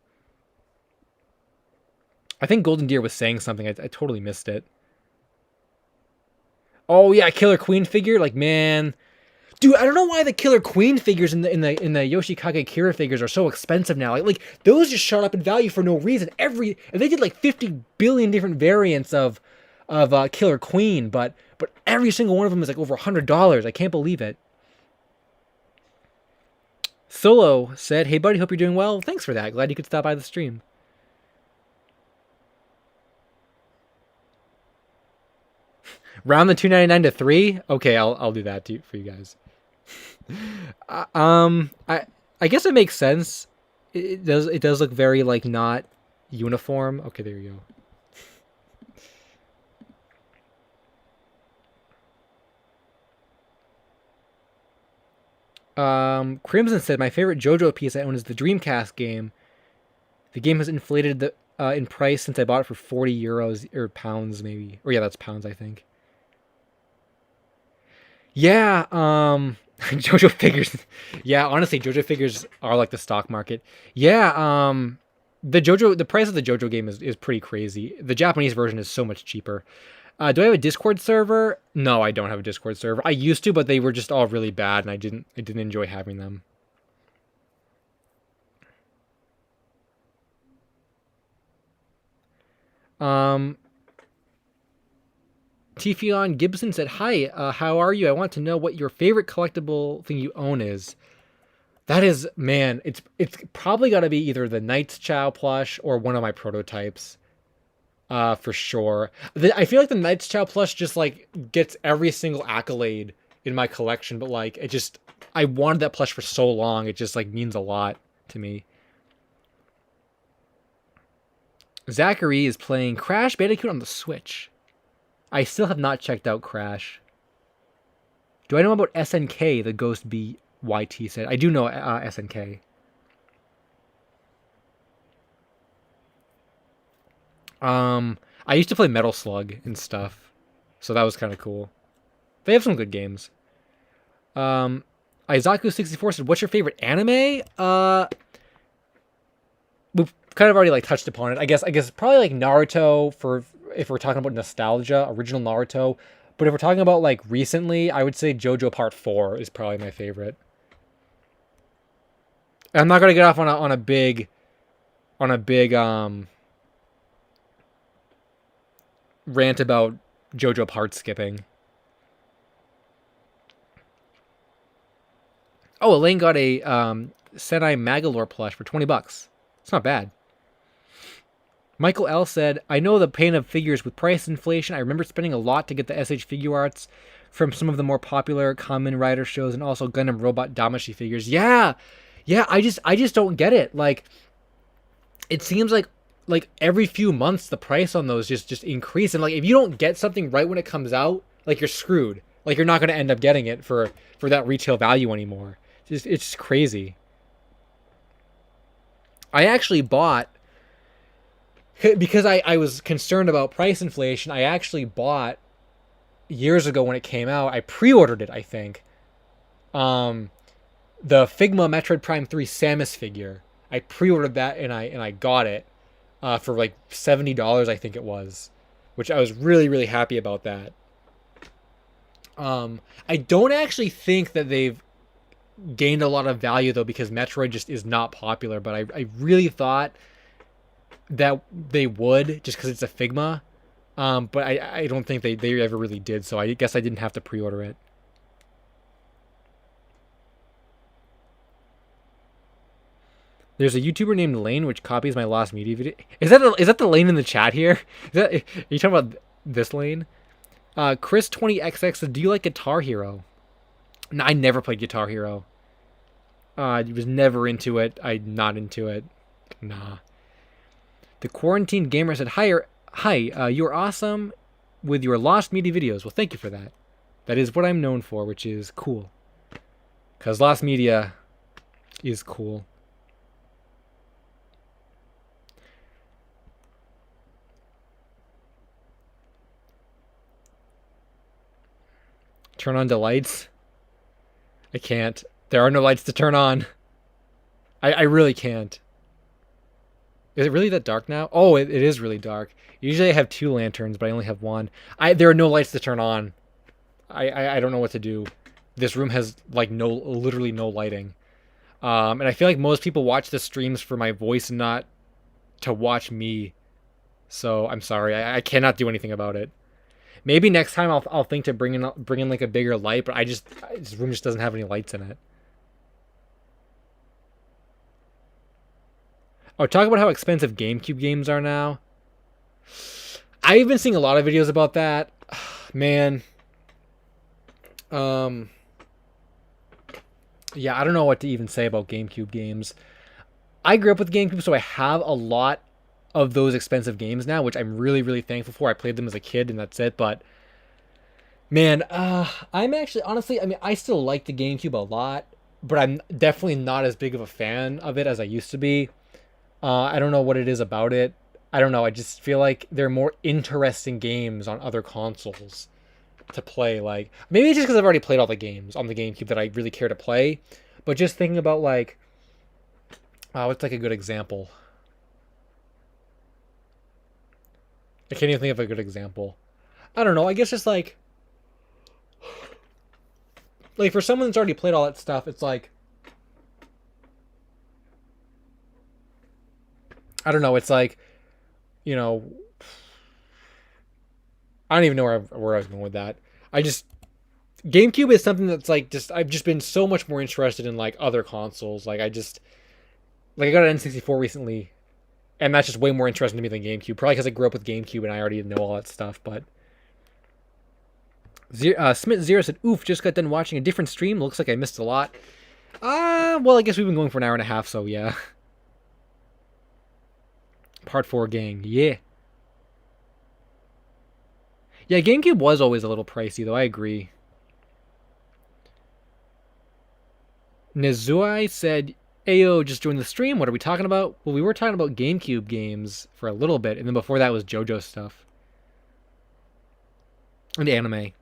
I think Golden Deer was saying something. I totally missed it. Oh yeah, Killer Queen figure. Like, man, dude, I don't know why the Killer Queen figures in the Yoshikage Kira figures are so expensive now. Like those just shot up in value for no reason. And they did like 50 billion different variants of Killer Queen, but every single one of them is like over $100. I can't believe it. Solo said, "Hey buddy, hope you're doing well. Thanks for that. Glad you could stop by the stream." Round the $2.99 to $3. Okay, I'll do that for you guys. I guess it makes sense. It does look very like not uniform. Okay, there you go. Crimson said, my favorite JoJo piece I own is the Dreamcast game. The game has inflated in price since I bought it for 40 euros or pounds maybe. Or yeah, that's pounds I think. Yeah, JoJo figures. Yeah, honestly, JoJo figures are like the stock market. Yeah, the price of the JoJo game is pretty crazy. The Japanese version is so much cheaper. Do I have a Discord server? No, I don't have a Discord server. I used to, but they were just all really bad, and I didn't enjoy having them. Tifion Gibson said, hi, how are you? I want to know what your favorite collectible thing you own is. That is, man, it's probably got to be either the Knight's Chow plush or one of my prototypes. For sure. I feel like the Knight's Chow plush just like gets every single accolade in my collection, but like I wanted that plush for so long, it just like means a lot to me. Zachary is playing Crash Bandicoot on the Switch. I still have not checked out Crash. Do I know about SNK, the Ghost BYT said? I do know SNK. I used to play Metal Slug and stuff, so that was kind of cool. They have some good games. Izaku64 said, what's your favorite anime? We've kind of already like touched upon it. I guess probably like Naruto if we're talking about nostalgia, original Naruto. But if we're talking about like recently, I would say JoJo Part 4 is probably my favorite. And I'm not gonna get off on a big rant about JoJo part skipping. Oh, Elaine got a Senai Magalore plush for $20. It's not bad. Michael L said, I know the pain of figures with price inflation. I remember spending a lot to get the SH figure arts from some of the more popular Kamen Rider shows and also Gundam Robot Damashi figures. Yeah. Yeah, I just don't get it. Like it seems like every few months the price on those just increase, and like if you don't get something right when it comes out, like you're screwed. Like you're not going to end up getting it for that retail value anymore. It's just crazy. I actually bought because I was concerned about price inflation. I actually bought years ago when it came out. I pre-ordered it, I think. Um, the Figma Metroid Prime 3 Samus figure. I pre-ordered that and I got it for like $70, I think it was, which I was really happy about that. I don't actually think that they've gained a lot of value though because Metroid just is not popular. But I really thought that they would just because it's a Figma. But I don't think they ever really did. So I guess I didn't have to pre-order it. There's a YouTuber named Lane which copies my Lost Media video. Is that the Lane in the chat here? Are you talking about this Lane? Chris20XX said, do you like Guitar Hero? No, I never played Guitar Hero. I was never into it. I'm not into it. Nah. The Quarantine Gamer said, hi, you're awesome with your Lost Media videos. Well, thank you for that. That is what I'm known for, which is cool. Because Lost Media is cool. Turn on the lights. I can't. There are no lights to turn on. I really can't. Is it really that dark now? Oh, it is really dark. Usually I have 2 lanterns, but I only have 1. There are no lights to turn on. I don't know what to do. This room has like literally no lighting. And I feel like most people watch the streams for my voice and not to watch me. So I'm sorry. I cannot do anything about it. Maybe next time I'll think to bring in like a bigger light, but this room just doesn't have any lights in it. Oh, talk about how expensive GameCube games are now. I've been seeing a lot of videos about that. Man. Yeah, I don't know what to even say about GameCube games. I grew up with GameCube, so I have a lot of those expensive games now, which I'm really thankful for. I played them as a kid, and that's it. But man, I'm actually honestly, I mean, I still like the GameCube a lot, but I'm definitely not as big of a fan of it as I used to be. I don't know what it is about it. I don't know. I just feel like there are more interesting games on other consoles to play. Like maybe it's just because I've already played all the games on the GameCube that I really care to play. But just thinking about like, what's like a good example? I can't even think of a good example. I don't know. I guess just like for someone that's already played all that stuff, it's like I don't know. It's like, you know, I don't even know where I was going with that. I just GameCube is something that's like just I've just been so much more interested in like other consoles. Like I got an N64 recently, and that's just way more interesting to me than GameCube. Probably because I grew up with GameCube and I already know all that stuff. But Smith Zero said, "Oof, just got done watching a different stream. Looks like I missed a lot." Well, I guess we've been going for an hour and a half, so yeah. Part 4 gang, yeah. Yeah, GameCube was always a little pricey, though. I agree. Nizui said, Ayo, just joined the stream. What are we talking about? Well, we were talking about GameCube games for a little bit, and then before that was JoJo stuff. And anime.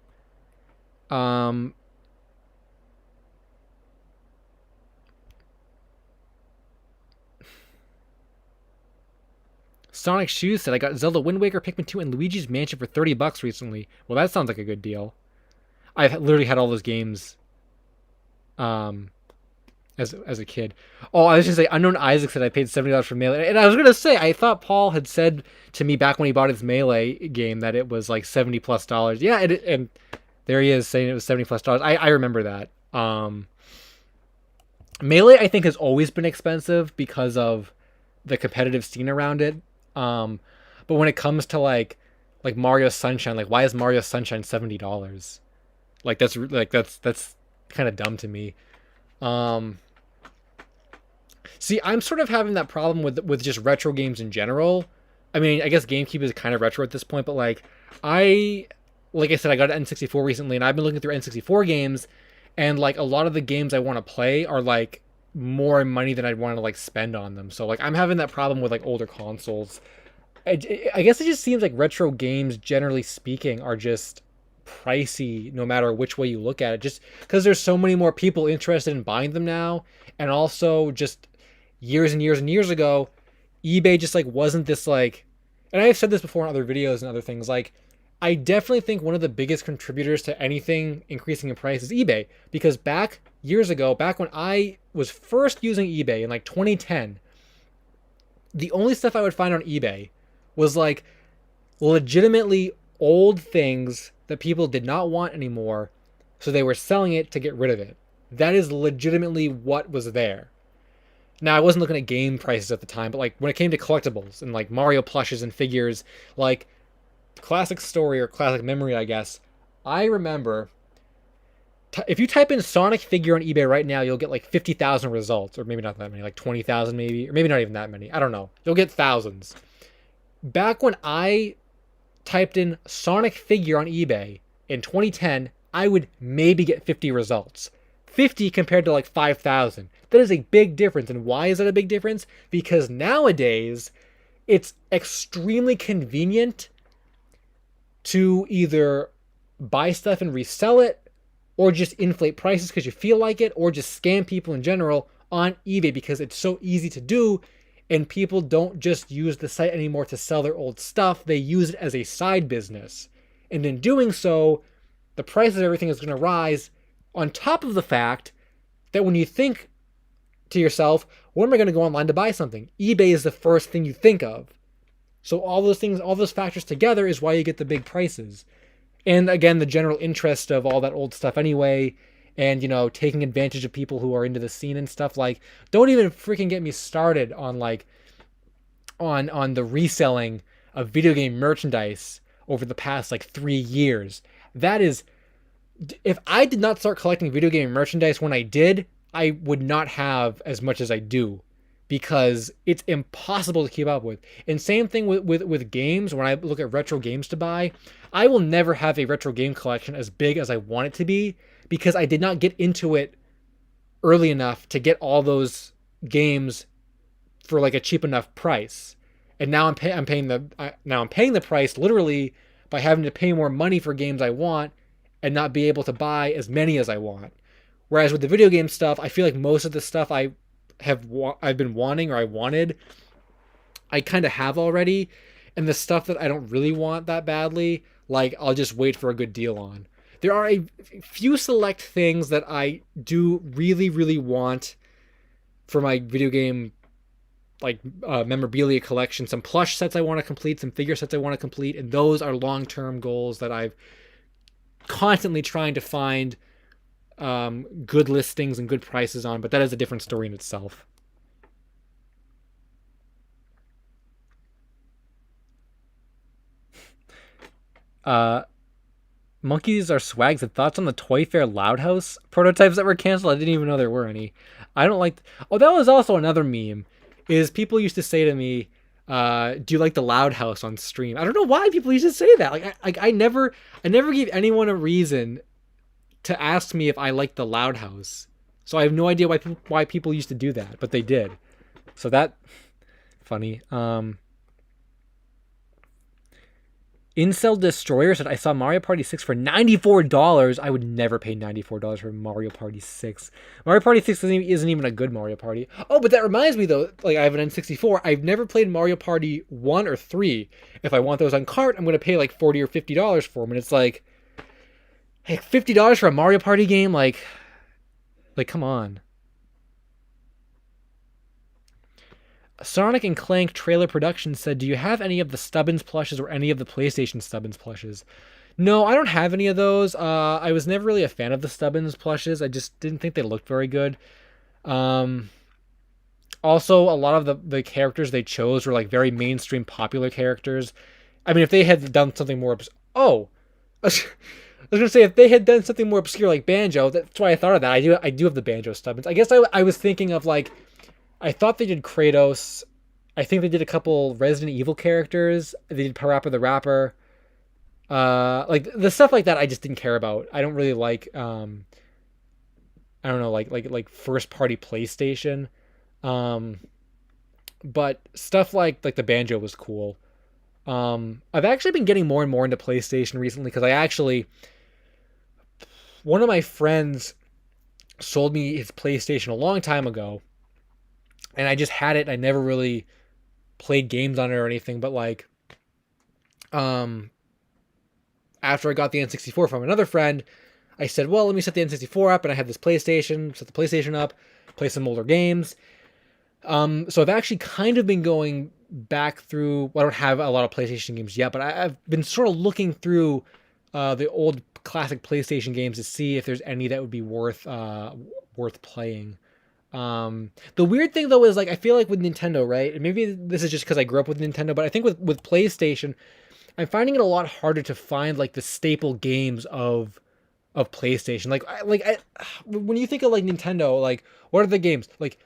Sonic Shoes said, I got Zelda Wind Waker, Pikmin 2, and Luigi's Mansion for $30 recently. Well, that sounds like a good deal. I've literally had all those games as a kid. Oh, I was going to say, Unknown Isaac said I paid $70 for Melee. And I was going to say, I thought Paul had said to me back when he bought his Melee game that it was like $70+. Yeah, and there he is saying it was $70+. I remember that. Melee, I think, has always been expensive because of the competitive scene around it. Um, but when it comes to like Mario Sunshine, like why is Mario Sunshine $70? That's kind of dumb to me. Um, See, I'm sort of having that problem with just retro games in general. I mean, I guess GameCube is kind of retro at this point, but I like I said, I got an N64 recently, and I've been looking through N64 games, and like a lot of the games I want to play are like more money than I'd want to like spend on them. So like I'm having that problem with like older consoles. I guess it just seems like retro games, generally speaking, are just pricey no matter which way you look at it. Just because there's so many more people interested in buying them now, and also just years and years and years ago, eBay just like wasn't this like, and I've said this before in other videos and other things, like I definitely think one of the biggest contributors to anything increasing in price is eBay, because back years ago, back when I was first using eBay in like 2010, the only stuff I would find on eBay was like legitimately old things that people did not want anymore, so they were selling it to get rid of it. That is legitimately what was there. Now, I wasn't looking at game prices at the time, but like when it came to collectibles and like Mario plushes and figures, like classic story or classic memory, I guess, I remember if you type in Sonic figure on eBay right now, you'll get like 50,000 results, or maybe not that many, like 20,000 maybe, or maybe not even that many. I don't know. You'll get thousands. Back when I typed in Sonic figure on eBay in 2010, I would maybe get 50 results. 50 compared to like 5,000. That is a big difference. And why is that a big difference? Because nowadays, it's extremely convenient to either buy stuff and resell it, or just inflate prices because you feel like it, or just scam people in general on eBay because it's so easy to do, and people don't just use the site anymore to sell their old stuff. They use it as a side business. And in doing so, the price of everything is going to rise, on top of the fact that when you think to yourself, when am I going to go online to buy something? eBay is the first thing you think of. So all those things, all those factors together is why you get the big prices. And again, the general interest of all that old stuff anyway, and taking advantage of people who are into the scene and stuff. Like, don't even freaking get me started on like on the reselling of video game merchandise over the past like 3 years. That is, if I did not start collecting video game merchandise when I did, I would not have as much as I do, because it's impossible to keep up with. And same thing with games. When I look at retro games to buy, I will never have a retro game collection as big as I want it to be, because I did not get into it early enough to get all those games for like a cheap enough price. And now I'm paying the price literally by having to pay more money for games I want and not be able to buy as many as I want. Whereas with the video game stuff, I feel like most of the stuff I've been wanting, or I wanted, I kind of have already, and the stuff that I don't really want that badly, like I'll just wait for a good deal on. There are a few select things that I do really, really want for my video game memorabilia collection. Some plush sets I want to complete, some figure sets I want to complete, and those are long-term goals that I've constantly trying to find good listings and good prices on, but that is a different story in itself. Monkeys are swags. Have thoughts on the Toy Fair Loud House prototypes that were canceled? I didn't even know there were any. I don't like. Oh, that was also another meme. Is people used to say to me, "Do you like the Loud House on stream?" I don't know why people used to say that. I never gave anyone a reason to ask me if I like the Loud House. So I have no idea why people used to do that, but they did. So that funny. Incel Destroyer said, I saw Mario Party 6 for $94. I would never pay $94 for Mario Party 6. Mario Party 6 isn't even a good Mario Party. Oh, but that reminds me, though, like I have an N64. I've never played Mario Party 1 or 3. If I want those on cart, I'm going to pay like $40 or $50 for them. And it's like, hey, $50 for a Mario Party game? Like, come on. Sonic and Clank Trailer Productions said, do you have any of the Stubbins plushes or any of the PlayStation Stubbins plushes? No, I don't have any of those. I was never really a fan of the Stubbins plushes. I just didn't think they looked very good. Also, a lot of the characters they chose were like very mainstream popular characters. I mean, if they had done something more oh, I was gonna say if they had done something more obscure like Banjo, that's why I thought of that. I do have the Banjo stubbins. I guess I was thinking of like I thought they did Kratos. I think they did a couple Resident Evil characters. They did Parappa the Rapper. Like the stuff like that I just didn't care about. I don't really like I don't know, like first party PlayStation. Um but stuff like the Banjo was cool. I've actually been getting more and more into PlayStation recently because I actually one of my friends sold me his PlayStation a long time ago, and I just had it. I never really played games on it or anything, but like um after I got the N64 from another friend, I said, well, let me set the N64 up, and I had this PlayStation, set the PlayStation up, play some older games. So I've actually kind of been going back through. Well, I don't have a lot of PlayStation games yet, but I've been sort of looking through the old classic PlayStation games to see if there's any that would be worth playing. The weird thing though is like I feel like with Nintendo, right? And maybe this is just because I grew up with Nintendo, but I think with PlayStation, I'm finding it a lot harder to find like the staple games of PlayStation. When you think of like Nintendo, like what are the games like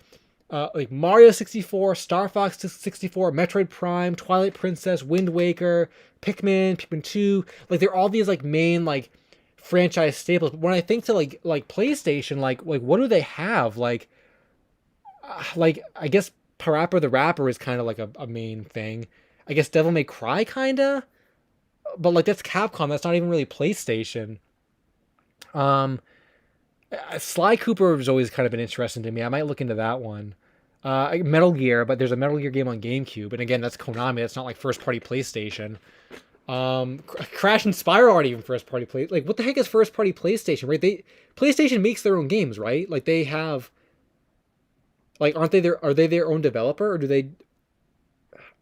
Mario 64, Star Fox 64, Metroid Prime, Twilight Princess, Wind Waker, Pikmin 2. Like they're all these like main like franchise staples. But when I think to like PlayStation, like what do they have? Like I guess Parappa the Rapper is kind of like a main thing. I guess Devil May Cry kinda, but like that's Capcom. That's not even really PlayStation. Um, Sly Cooper has always kind of been interesting to me. I might look into that one. Metal Gear, but there's a Metal Gear game on GameCube, and again, that's Konami. It's not like first party PlayStation. Crash and Spyro aren't even first party play. Like, what the heck is first party PlayStation? Right? PlayStation makes their own games, right? Like they have. Like, aren't they their? Are they their own developer, or do they?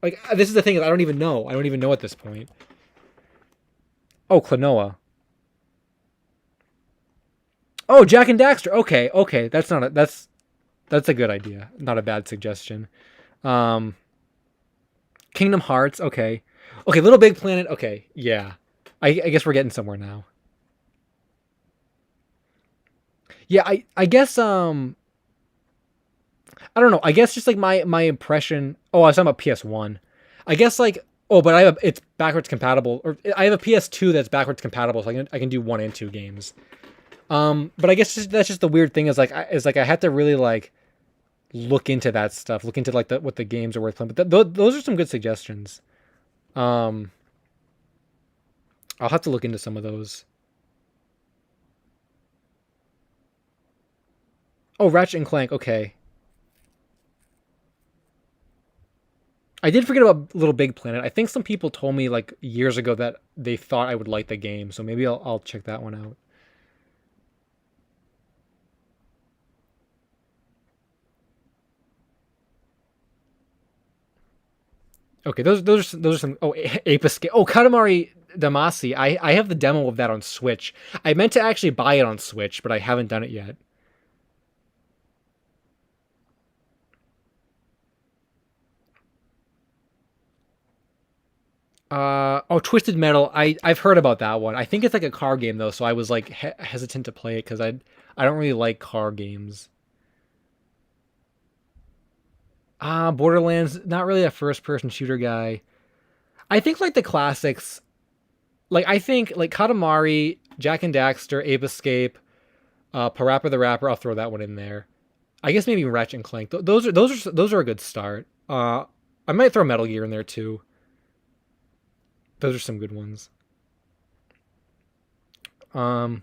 Like, this is the thing is I don't even know. I don't even know at this point. Oh, Klonoa. Oh, Jack and Daxter. Okay. That's a good idea. Not a bad suggestion. Um, Kingdom Hearts. Okay. Little Big Planet. Okay, yeah. I guess we're getting somewhere now. Yeah, I guess I don't know. I guess just like my impression. Oh, I was talking about PS1. I guess like but it's backwards compatible, or I have a PS2 that's backwards compatible, so I can do 1 and 2 games. But I guess that's just the weird thing is like I had to really like look into that stuff, look into like what the games are worth playing. But those are some good suggestions. Um, I'll have to look into some of those. Oh, Ratchet and Clank. Okay, I did forget about Little Big Planet. I think some people told me like years ago that they thought I would like the game, so maybe I'll check that one out. Okay, those are some. Oh, Ape Escape. Oh, Katamari Damacy. I have the demo of that on Switch. I meant to actually buy it on Switch, but I haven't done it yet. Twisted Metal. I've heard about that one. I think it's like a car game though, so I was like hesitant to play it because I don't really like car games. Borderlands. Not really a first person shooter guy. I think like the classics. Like I think like Katamari, Jack and Daxter, Ape Escape, Parappa the Rapper. I'll throw that one in there. I guess maybe Ratchet and Clank. Those are a good start. I might throw Metal Gear in there too. Those are some good ones. Um,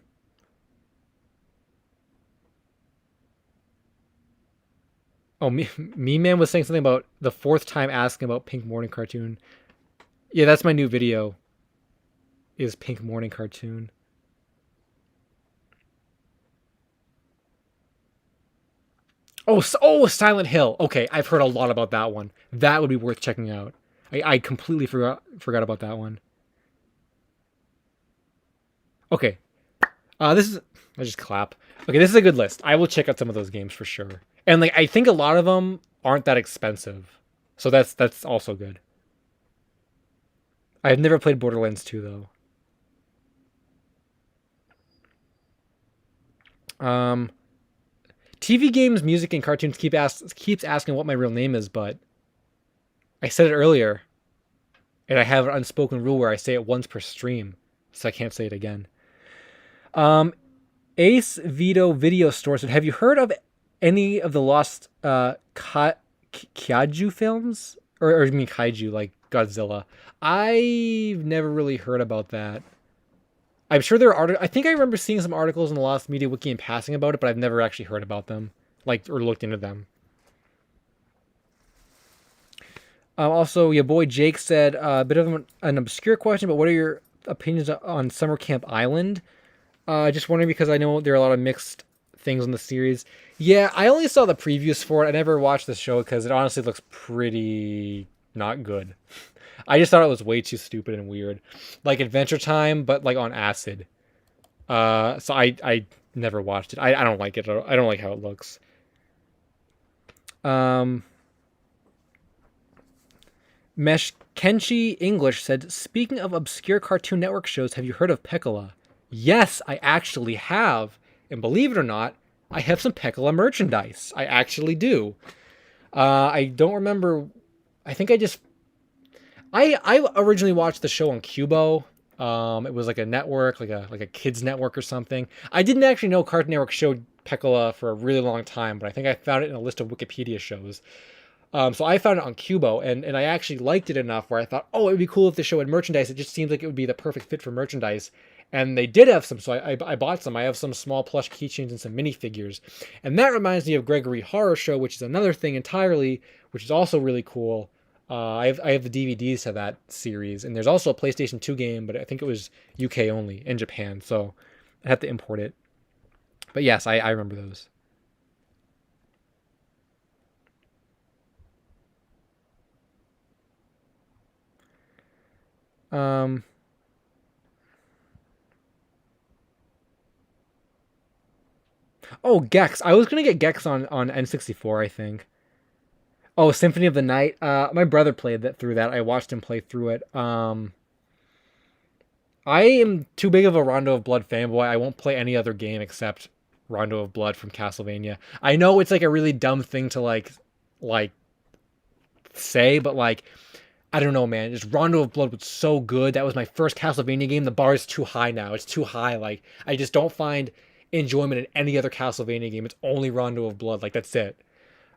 me man was saying something about the fourth time asking about Pink Morning Cartoon. Yeah, that's my new video. Is Pink Morning Cartoon. Oh, Silent Hill. Okay, I've heard a lot about that one. That would be worth checking out. I completely forgot about that one. Okay, this is I just clap. Okay, this is a good list. I will check out some of those games for sure. And like I think a lot of them aren't that expensive. So that's also good. I've never played Borderlands 2 though. TV games, music, and cartoons keeps asking what my real name is, but I said it earlier, and I have an unspoken rule where I say it once per stream, so I can't say it again. Um, Ace Vito Video Store said, "Have you heard of any of the lost kaiju films, or I mean kaiju like Godzilla?" I've never really heard about that. I'm sure there are. I think I remember seeing some articles in the Lost Media Wiki in passing about it, but I've never actually heard about them, like or looked into them. Also, your boy Jake said a bit of an obscure question, but what are your opinions on Summer Camp Island? Just wondering because I know there are a lot of mixed things in the series. Yeah, I only saw the previews for it. I never watched the show because it honestly looks pretty not good. I just thought it was way too stupid and weird, like Adventure Time, but like on acid. So I never watched it. I don't like it. I don't like how it looks. Um, Mesh Kenshi English said, "Speaking of obscure Cartoon Network shows, have you heard of Pekala?" Yes, I actually have. And believe it or not, I have some Pekala merchandise. I actually do. I don't remember. I think I originally watched the show on Cubo. It was like a network, like a kids network or something. I didn't actually know Cartoon Network showed Pekala for a really long time, but I think I found it in a list of Wikipedia shows. So I found it on Cubo, and I actually liked it enough where I thought, oh, it would be cool if the show had merchandise. It just seems like it would be the perfect fit for merchandise. And they did have some, so I bought some. I have some small plush keychains and some minifigures. And that reminds me of Gregory Horror Show, which is another thing entirely, which is also really cool. I have the DVDs to that series, and there's also a PlayStation 2 game, but I think it was UK only in Japan, so I had to import it. But yes, I remember those. Um, oh, Gex. I was gonna get Gex on N64, I think. Oh, Symphony of the Night. My brother played that through that. I watched him play through it. I am too big of a Rondo of Blood fanboy. I won't play any other game except Rondo of Blood from Castlevania. I know it's like a really dumb thing to like say, but like I don't know, man. Just Rondo of Blood was so good. That was my first Castlevania game. The bar is too high now. It's too high. Like I just don't find enjoyment in any other Castlevania game. It's only Rondo of Blood. Like that's it.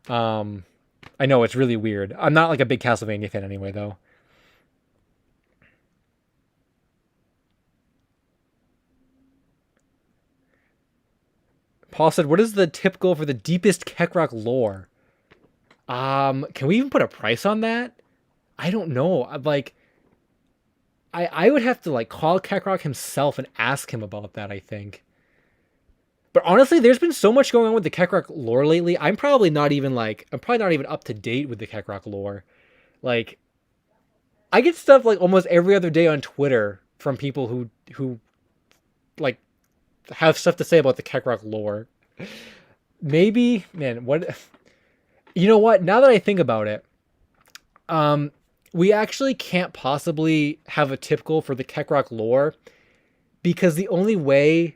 Um, I know it's really weird. I'm not like a big Castlevania fan anyway, though. Paul said, "What is the tip goal for the deepest Kekrok lore?" Can we even put a price on that? I don't know. Like, I would have to like call Kekrok himself and ask him about that. I think. But honestly, there's been so much going on with the Kekrok lore lately. I'm probably not even up to date with the Kekrok lore. Like, I get stuff like almost every other day on Twitter from people who like have stuff to say about the Kekrok lore. Maybe, man, what you know what? Now that I think about it, um, we actually can't possibly have a tip goal for the Kekrok lore because the only way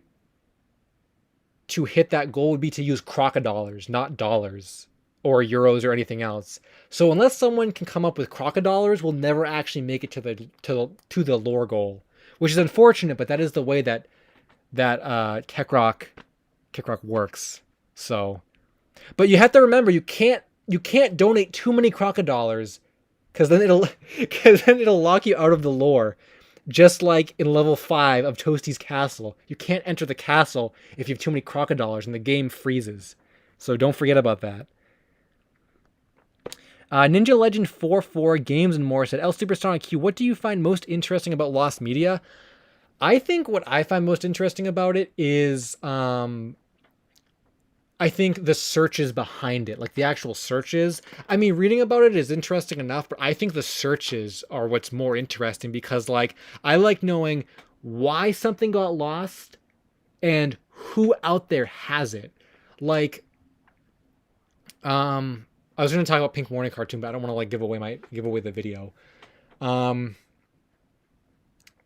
to hit that goal would be to use crocodilers, not dollars or euros or anything else. So unless someone can come up with crocodilers, we'll never actually make it to the lore goal, which is unfortunate. But that is the way that Kekrok works. So, but you have to remember you can't donate too many crocodilers because then it'll lock you out of the lore. Just like in level 5 of Toasty's castle, you can't enter the castle if you have too many crocodilers and the game freezes. So don't forget about that. Ninja Legend 44 Games and More said, "El Supersonic Q, what do you find most interesting about Lost Media?" I think what I find most interesting about it is I think the searches behind it, like the actual searches. I mean, reading about it is interesting enough, but I think the searches are what's more interesting because, like, I like knowing why something got lost and who out there has it. Like, I was going to talk about Pink Morning cartoon, but I don't want to like give away the video. Um,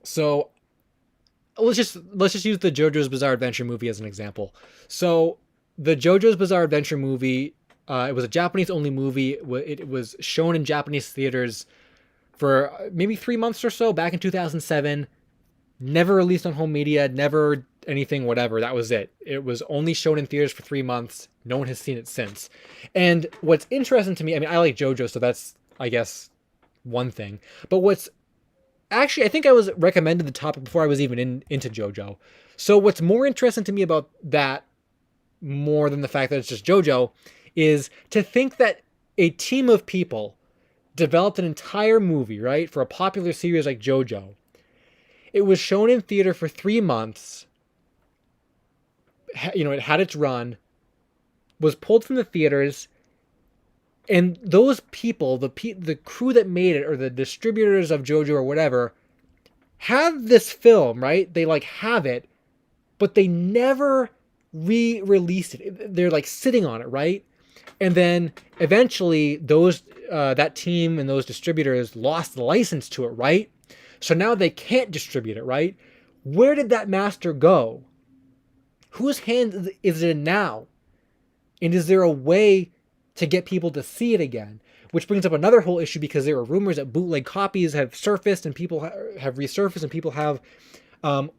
so let's just use the JoJo's Bizarre Adventure movie as an example. So the JoJo's Bizarre Adventure movie, it was a Japanese only movie. It was shown in Japanese theaters for maybe 3 months or so back in 2007. Never released on home media, never anything, whatever. That was it. It was only shown in theaters for 3 months. No one has seen it since. And what's interesting to me, I mean, I like JoJo, so that's, I guess, one thing. But what's actually, I think I was recommended the topic before I was even into JoJo. So what's more interesting to me about that, more than the fact that it's just JoJo, is to think that a team of people developed an entire movie, right, for a popular series like JoJo. It was shown in theater for 3 months. You know, it had its run, was pulled from the theaters, and those people, the crew that made it, or the distributors of JoJo or whatever, have this film, right? They like have it, but they never re-released it. They're like sitting on it, right? And then eventually those that team and those distributors lost the license to it, right? So now they can't distribute it, right? Where did that master go? Whose hand is it in now? And is there a way to get people to see it again? Which brings up another whole issue, because there are rumors that bootleg copies have surfaced and people have resurfaced, and people have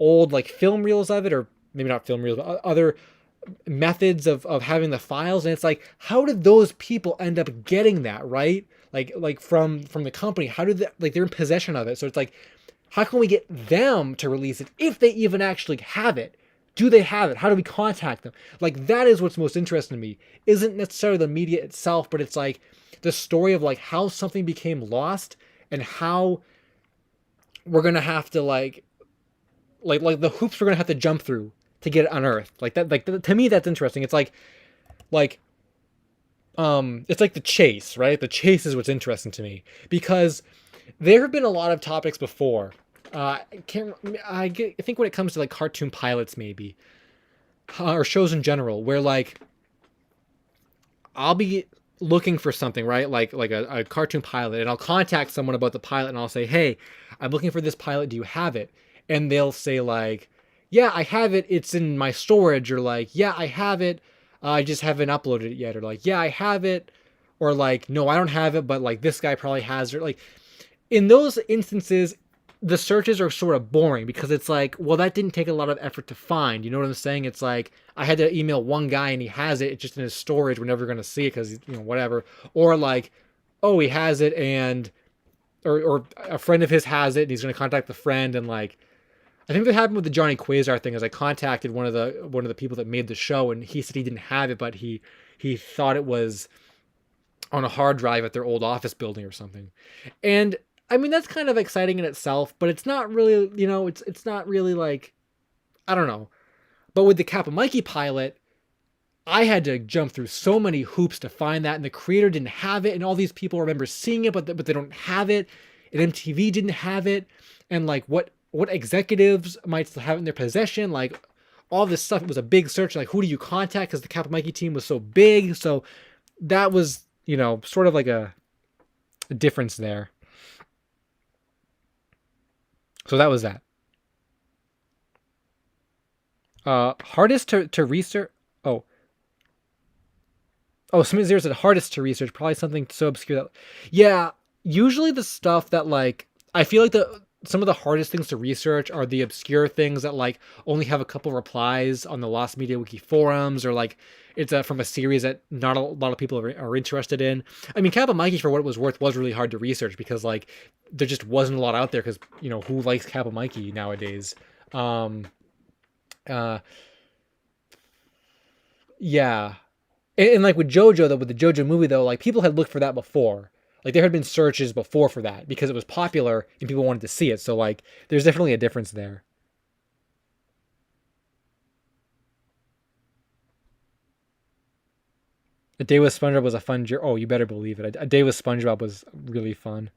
old like film reels of it, or maybe not film reels, but other methods of having the files. And it's like, how did those people end up getting that, right? Like from the company, how did that, like, they're in possession of it. So it's like, how can we get them to release it if they even actually have it? Do they have it? How do we contact them? Like, that is what's most interesting to me. Isn't necessarily the media itself, but it's like the story of like how something became lost, and how we're gonna have to like the hoops we're gonna have to jump through to get it unearthed. Like that, to me, that's interesting. It's like it's like the chase, right? The chase is what's interesting to me, because there have been a lot of topics before. I think when it comes to like cartoon pilots, maybe, or shows in general, where like I'll be looking for something, right? Like a cartoon pilot, and I'll contact someone about the pilot, and I'll say, hey, I'm looking for this pilot. Do you have it? And they'll say like, yeah, I have it. It's in my storage. Or like, yeah, I have it. I just haven't uploaded it yet. Or like, yeah, I have it. Or like, no, I don't have it, but like this guy probably has it. Like, in those instances, the searches are sort of boring, because it's like, well, that didn't take a lot of effort to find. You know what I'm saying? It's like, I had to email one guy and he has it. It's just in his storage. We're never going to see it because, you know, whatever. Or like, oh, he has it, and, or a friend of his has it, and he's going to contact the friend. And like, I think that happened with the Johnny Quasar thing, as I contacted one of the people that made the show, and he said he didn't have it, but he thought it was on a hard drive at their old office building or something. And I mean, that's kind of exciting in itself, but it's not really, you know, it's not really like, I don't know. But with the Kappa Mikey pilot, I had to jump through so many hoops to find that, and the creator didn't have it, and all these people remember seeing it, but they don't have it, and MTV didn't have it, and like what executives might still have it in their possession, like all this stuff. It was a big search, like who do you contact, because the Kappa Mikey team was so big. So that was, you know, sort of like a difference there. So that was that. Hardest to research. Somebody there said hardest to research. Probably something so obscure that. Yeah, usually the stuff that like, I feel like some of the hardest things to research are the obscure things that like only have a couple replies on the Lost Media Wiki forums, or like it's from a series that not a lot of people are interested in. I mean, Kappa Mikey, for what it was worth, was really hard to research, because like there just wasn't a lot out there, because, you know, who likes Kappa Mikey nowadays? Yeah. And like with JoJo, though, with the JoJo movie, though, like people had looked for that before. Like there had been searches before for that, because it was popular and people wanted to see it. So like there's definitely a difference there. A Day with SpongeBob was a fun journey. Oh, you better believe it. A Day with SpongeBob was really fun.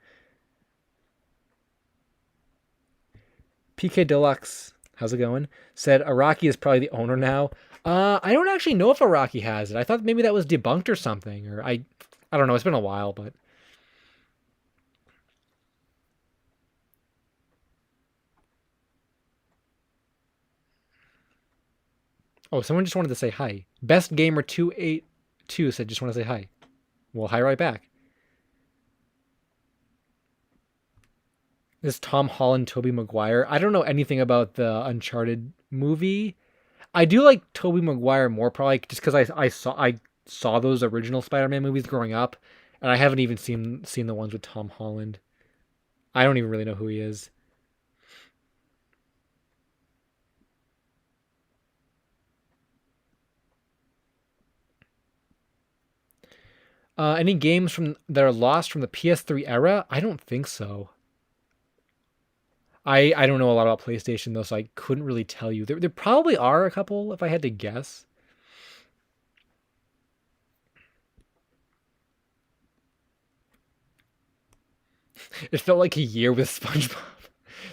PK Deluxe, how's it going? Said Araki is probably the owner now. I don't actually know if Araki has it. I thought maybe that was debunked or something, or I don't know. It's been a while, but oh, someone just wanted to say hi. Best Gamer 282 said just want to say hi. Well, hi right back. This Tom Holland, Tobey Maguire. I don't know anything about the Uncharted movie. I do like Tobey Maguire more, probably just because I saw those original Spider-Man movies growing up, and I haven't even seen the ones with Tom Holland. I don't even really know who he is. Any games from that are lost from the PS3 era? I don't think so. I don't know a lot about PlayStation though, so I couldn't really tell you. There probably are a couple if I had to guess. It felt like a year with SpongeBob.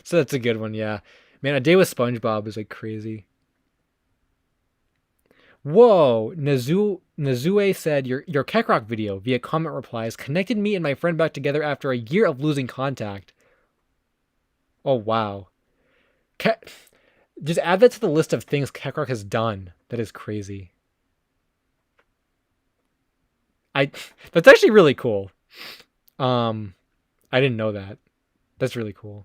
So that's a good one, yeah. Man, a day with SpongeBob is like crazy. Whoa, Nazue said your Kekrok video via comment replies connected me and my friend back together after a year of losing contact. Oh wow. Ke- just add that to the list of things Kekrok has done. That is crazy. I that's actually really cool. Um I didn't know that. That's really cool.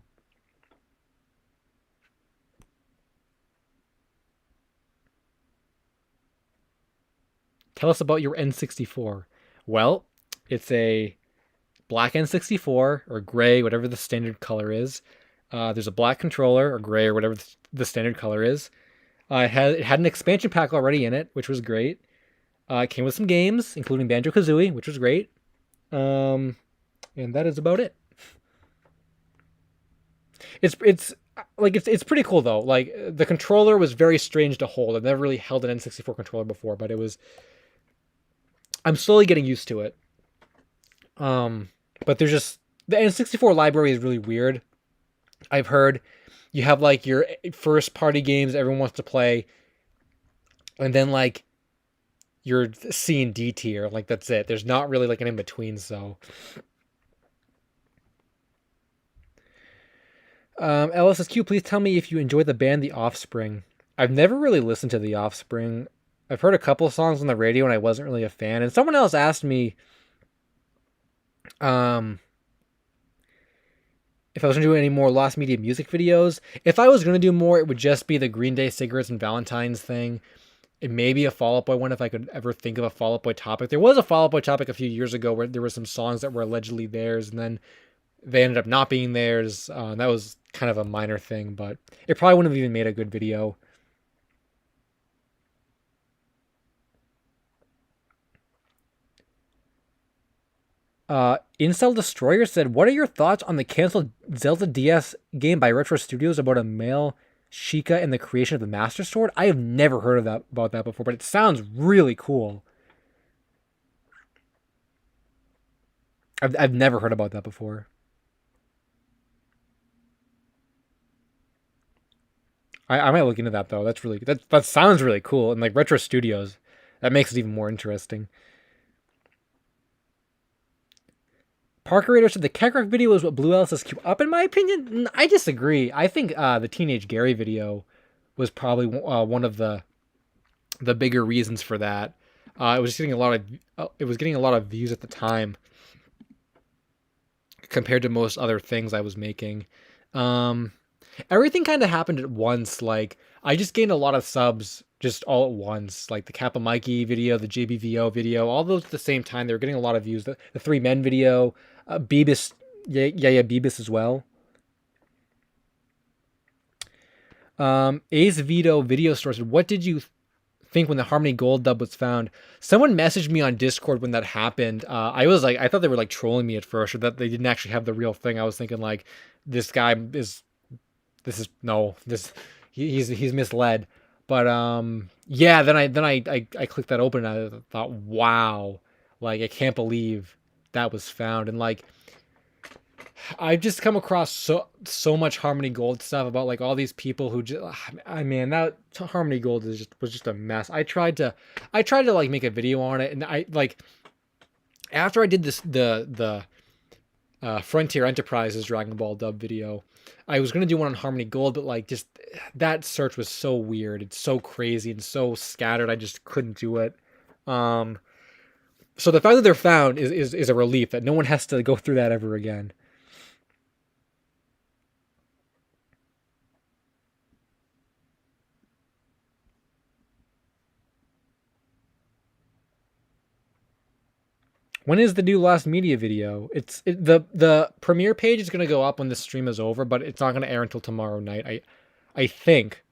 Tell us about your N64. Well, it's a black N64 or gray, whatever the standard color is. There's a black controller or gray or whatever the standard color is. It had an expansion pack already in it, which was great. It came with some games, including Banjo Kazooie, which was great. Um, and that is about it. It's pretty cool though. Like the controller was very strange to hold. I've never really held an N64 controller before, but it was. I'm slowly getting used to it. Um, but there's just the N64 library is really weird. I've heard you have like your first party games everyone wants to play, and then like your C and D tier. Like that's it. There's not really like an in between. So, Ellis says, "Q, please tell me if you enjoy the band The Offspring." I've never really listened to The Offspring. I've heard a couple of songs on the radio, and I wasn't really a fan. And someone else asked me, um, if I was going to do any more Lost Media music videos. If I was going to do more, it would just be the Green Day Cigarettes and Valentine's thing. It may be a Fall Out Boy one if I could ever think of a Fall Out Boy topic. There was a Fall Out Boy topic a few years ago where there were some songs that were allegedly theirs, and then they ended up not being theirs. That was kind of a minor thing, but it probably wouldn't have even made a good video. Incel Destroyer said, "What are your thoughts on the canceled Zelda DS game by Retro Studios about a male Sheikah and the creation of the Master Sword?" I have never heard of that about that before, but it sounds really cool. I've never heard about that before. I might look into that though. That sounds really cool. And like Retro Studios, that makes it even more interesting. Parker Raider said the Kekrok video is what blew Alice's Cube up. In my opinion, I disagree. I think the Teenage Gary video was probably one of the bigger reasons for that. It was getting a lot of it was getting a lot of views at the time compared to most other things I was making. Um, Everything kind of happened at once. Like I just gained a lot of subs just all at once. Like the Kappa Mikey video, the JBVO video, all those at the same time. They were getting a lot of views. The Three Men video, Beavis, yeah, Beavis as well. Ace Vito Video Store said, "What did you think when the Harmony Gold dub was found?" Someone messaged me on Discord when that happened. I was like, I thought they were like trolling me at first, or that they didn't actually have the real thing. I was thinking like, this guy is this is no this he's misled. But yeah, then I clicked that open and I thought, wow, like I can't believe that was found. And like I've just come across so much Harmony Gold stuff about like all these people who just I man, that Harmony Gold was just a mess. I tried to like make a video on it, and I like After I did the Frontier Enterprises Dragon Ball dub video, I was gonna do one on Harmony Gold, but like just that search was so weird. It's so crazy and so scattered. I just couldn't do it. Um, so the fact that they're found is a relief that no one has to go through that ever again. When is the new Lost Media video? The premiere page is gonna go up when the stream is over, but it's not gonna air until tomorrow night. I think.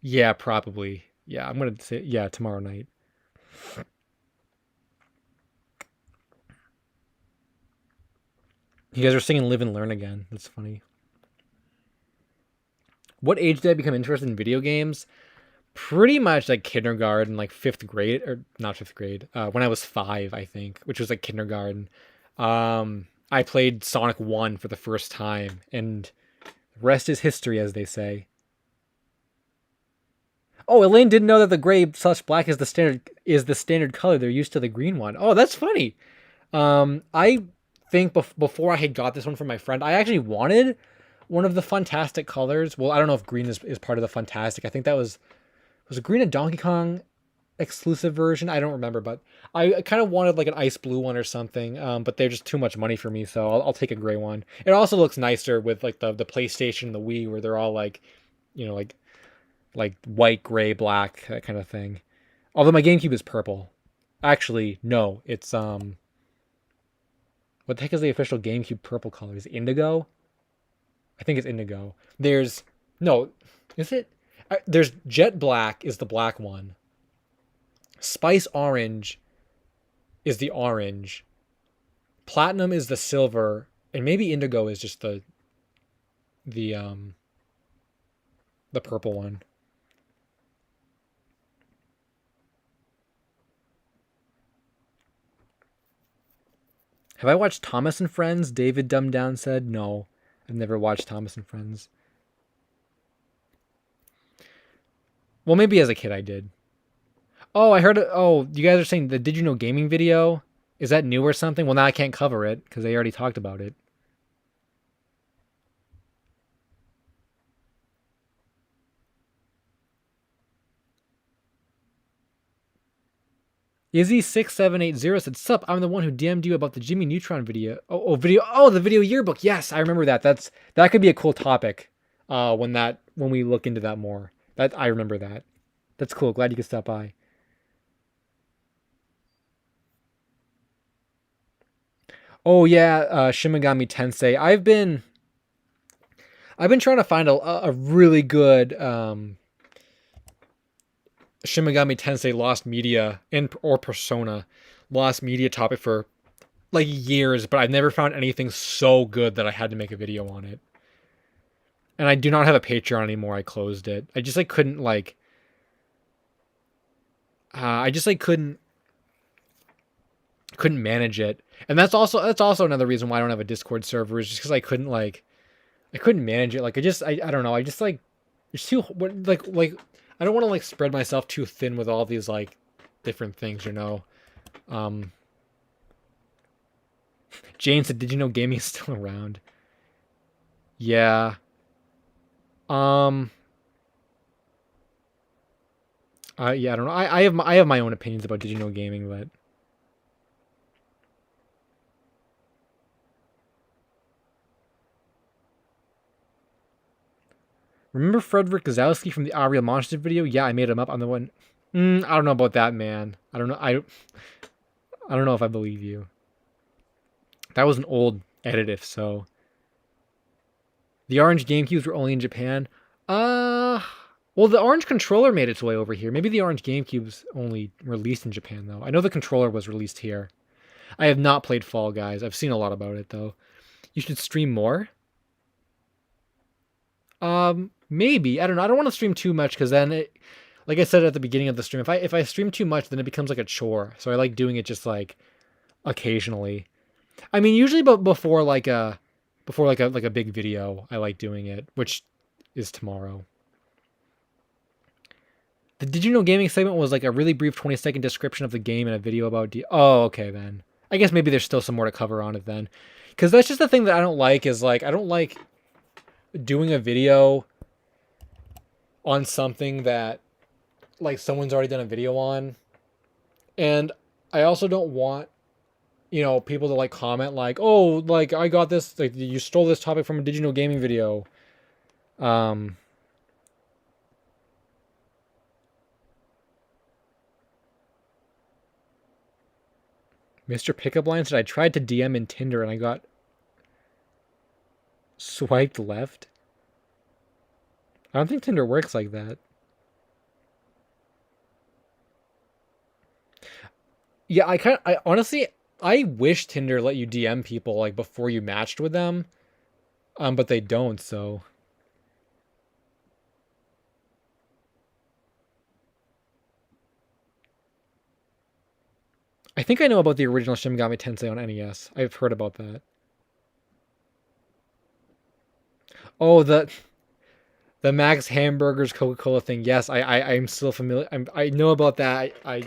Yeah, probably. Yeah, I'm gonna say yeah tomorrow night. You guys are singing "Live and Learn" again. That's funny. What age did I become interested in video games? Pretty much like kindergarten, like fifth grade, or not fifth grade. When I was 5, I think, which was like kindergarten. I played Sonic 1 for the first time, and the rest is history, as they say. Oh, Elaine didn't know that the gray/black is the standard color. They're used to the green one. Oh, that's funny. I think before I had got this one from my friend, I actually wanted one of the fantastic colors. Well, I don't know if green is part of the fantastic. I think that was green a Donkey Kong exclusive version. I don't remember, but I kind of wanted like an ice blue one or something. But they're just too much money for me, so I'll take a gray one. It also looks nicer with like the PlayStation and the Wii, where they're all like, you know, like white, gray, black, that kind of thing. Although my GameCube is purple. Actually, no, it's what the heck is the official GameCube purple color? Is it indigo? I think it's indigo. There's no, is it? There's jet black is the black one. Spice orange is the orange. Platinum is the silver, and maybe indigo is just the um the purple one. Have I watched Thomas and Friends? David Dumbed Down said no. I've never watched Thomas and Friends. Well, maybe as a kid I did. Oh, I heard. Oh, you guys are saying the Did You Know Gaming video? Is that new or something? Well, now I can't cover it because they already talked about it. Izzy6780 said, "Sup, I'm the one who DM'd you about the Jimmy Neutron video." Video. Oh, the video yearbook. Yes, I remember that. That could be a cool topic. When we look into that more. That I remember that. That's cool. Glad you could stop by. Oh yeah, Shimigami Tensei. I've been trying to find a really good Shimigami Tensei Lost Media or Persona Lost Media topic for like years, but I've never found anything so good that I had to make a video on it. And I do not have a Patreon anymore. I closed it. I just like couldn't like. I just like couldn't manage it, and that's also another reason why I don't have a Discord server is just because I couldn't manage it. Like I don't know. I just like it's too like I don't want to like spread myself too thin with all these like different things, you know. Um, Jane said, "Did you know gaming is still around?" Yeah. Um. Yeah. I don't know. I have my own opinions about Did You Know Gaming, but remember Frederick Gazowski from the Ariel Monster video? Yeah, I made him up. I'm the one. I don't know about that, man. I don't know. I don't know if I believe you. That was an old edit, if so. The orange GameCubes were only in Japan. Uh, well, the orange controller made its way over here. Maybe the orange GameCube's only released in Japan, though. I know the controller was released here. I have not played Fall Guys. I've seen a lot about it, though. You should stream more. Maybe. I don't know. I don't want to stream too much because then like I said at the beginning of the stream, if I stream too much, then it becomes like a chore. So I like doing it just like occasionally. I mean, usually, but before like a big video, I like doing it, which is tomorrow. The Did You Know Gaming segment was like a really brief 20-second description of the game and a video about Oh, okay then. I guess maybe there's still some more to cover on it then. Because that's just the thing that I don't like is like, I don't like doing a video on something that like someone's already done a video on. And I also don't want, people to like comment like, oh, like I got this, like you stole this topic from a Did You Know Gaming video. Um, Mr. Pickup Line said I tried to DM in Tinder and I got swiped left. I don't think Tinder works like that. Yeah, I honestly I wish Tinder let you DM people like before you matched with them. But they don't, so I think I know about the original Shin Megami Tensei on NES. I've heard about that. Oh, the Max Hamburgers Coca-Cola thing. Yes, I'm still familiar. I know about that. I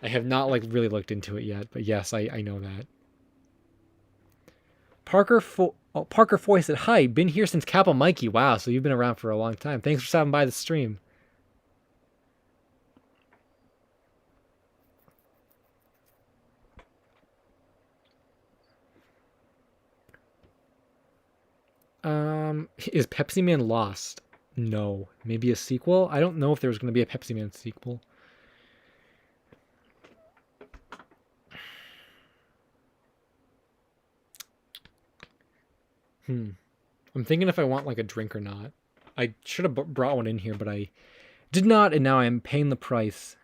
have not like really looked into it yet, but yes, I know that. Parker Foy said, "Hi, been here since Kappa Mikey. Wow, so you've been around for a long time. Thanks for stopping by the stream." Is Pepsi Man lost? No. Maybe a sequel? I don't know if there's going to be a Pepsi Man sequel. I'm thinking if I want like a drink or not. I should have brought one in here, but I did not, and now I'm paying the price.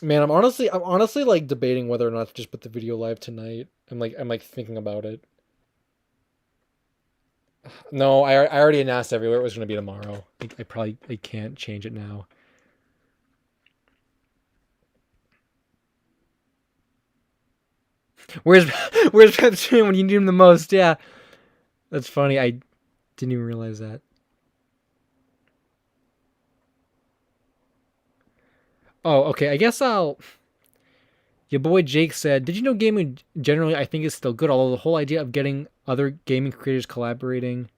Man, I'm honestly like debating whether or not to just put the video live tonight. I'm like thinking about it. No, I already announced everywhere it was going to be tomorrow. I can't change it now. Where's where's Pepsi when you need him the most? Yeah, that's funny. I didn't even realize that. Oh, okay. I guess I'll. Your boy Jake said, "Did you know gaming generally I think is still good, although the whole idea of getting other gaming creators collaborating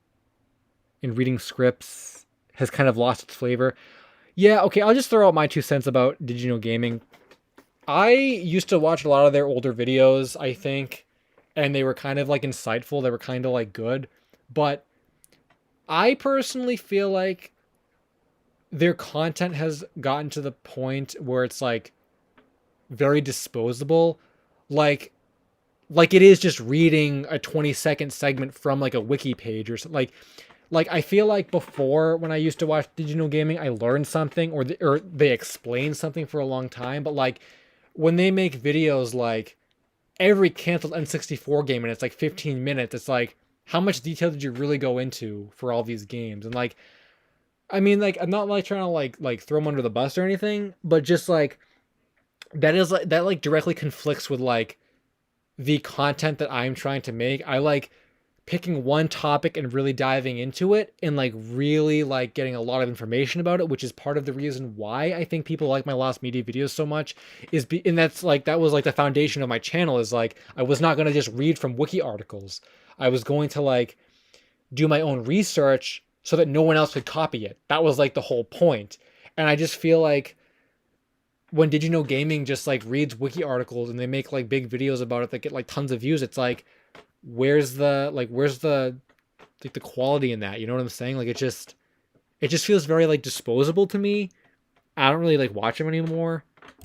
and reading scripts has kind of lost its flavor." Yeah, okay, I'll just throw out my 2 cents about Did You Know Gaming. I used to watch a lot of their older videos, I think, and they were kind of like insightful, they were kind of like good, but I personally feel like their content has gotten to the point where it's like very disposable. Like it is just reading a 20-second segment from like a wiki page or something. Like I feel like before when I used to watch Did You Know Gaming, I learned something or they explained something for a long time. But like when they make videos like every canceled N64 game and it's like 15 minutes, it's like how much detail did you really go into for all these games? And like I mean like I'm not like trying to like throw them under the bus or anything, but just like that like directly conflicts with like the content that I'm trying to make. I like picking one topic and really diving into it and like really like getting a lot of information about it, which is part of the reason why I think people like my Lost Media videos so much and that's like that was like the foundation of my channel is like I was not going to just read from wiki articles. I was going to like do my own research so that no one else could copy it. That was like the whole point. And I just feel like when Did You Know Gaming just like reads wiki articles and they make like big videos about it that get like tons of views, it's like where's the like the quality in that? You know what I'm saying? Like it just feels very like disposable to me. I don't really like watch them anymore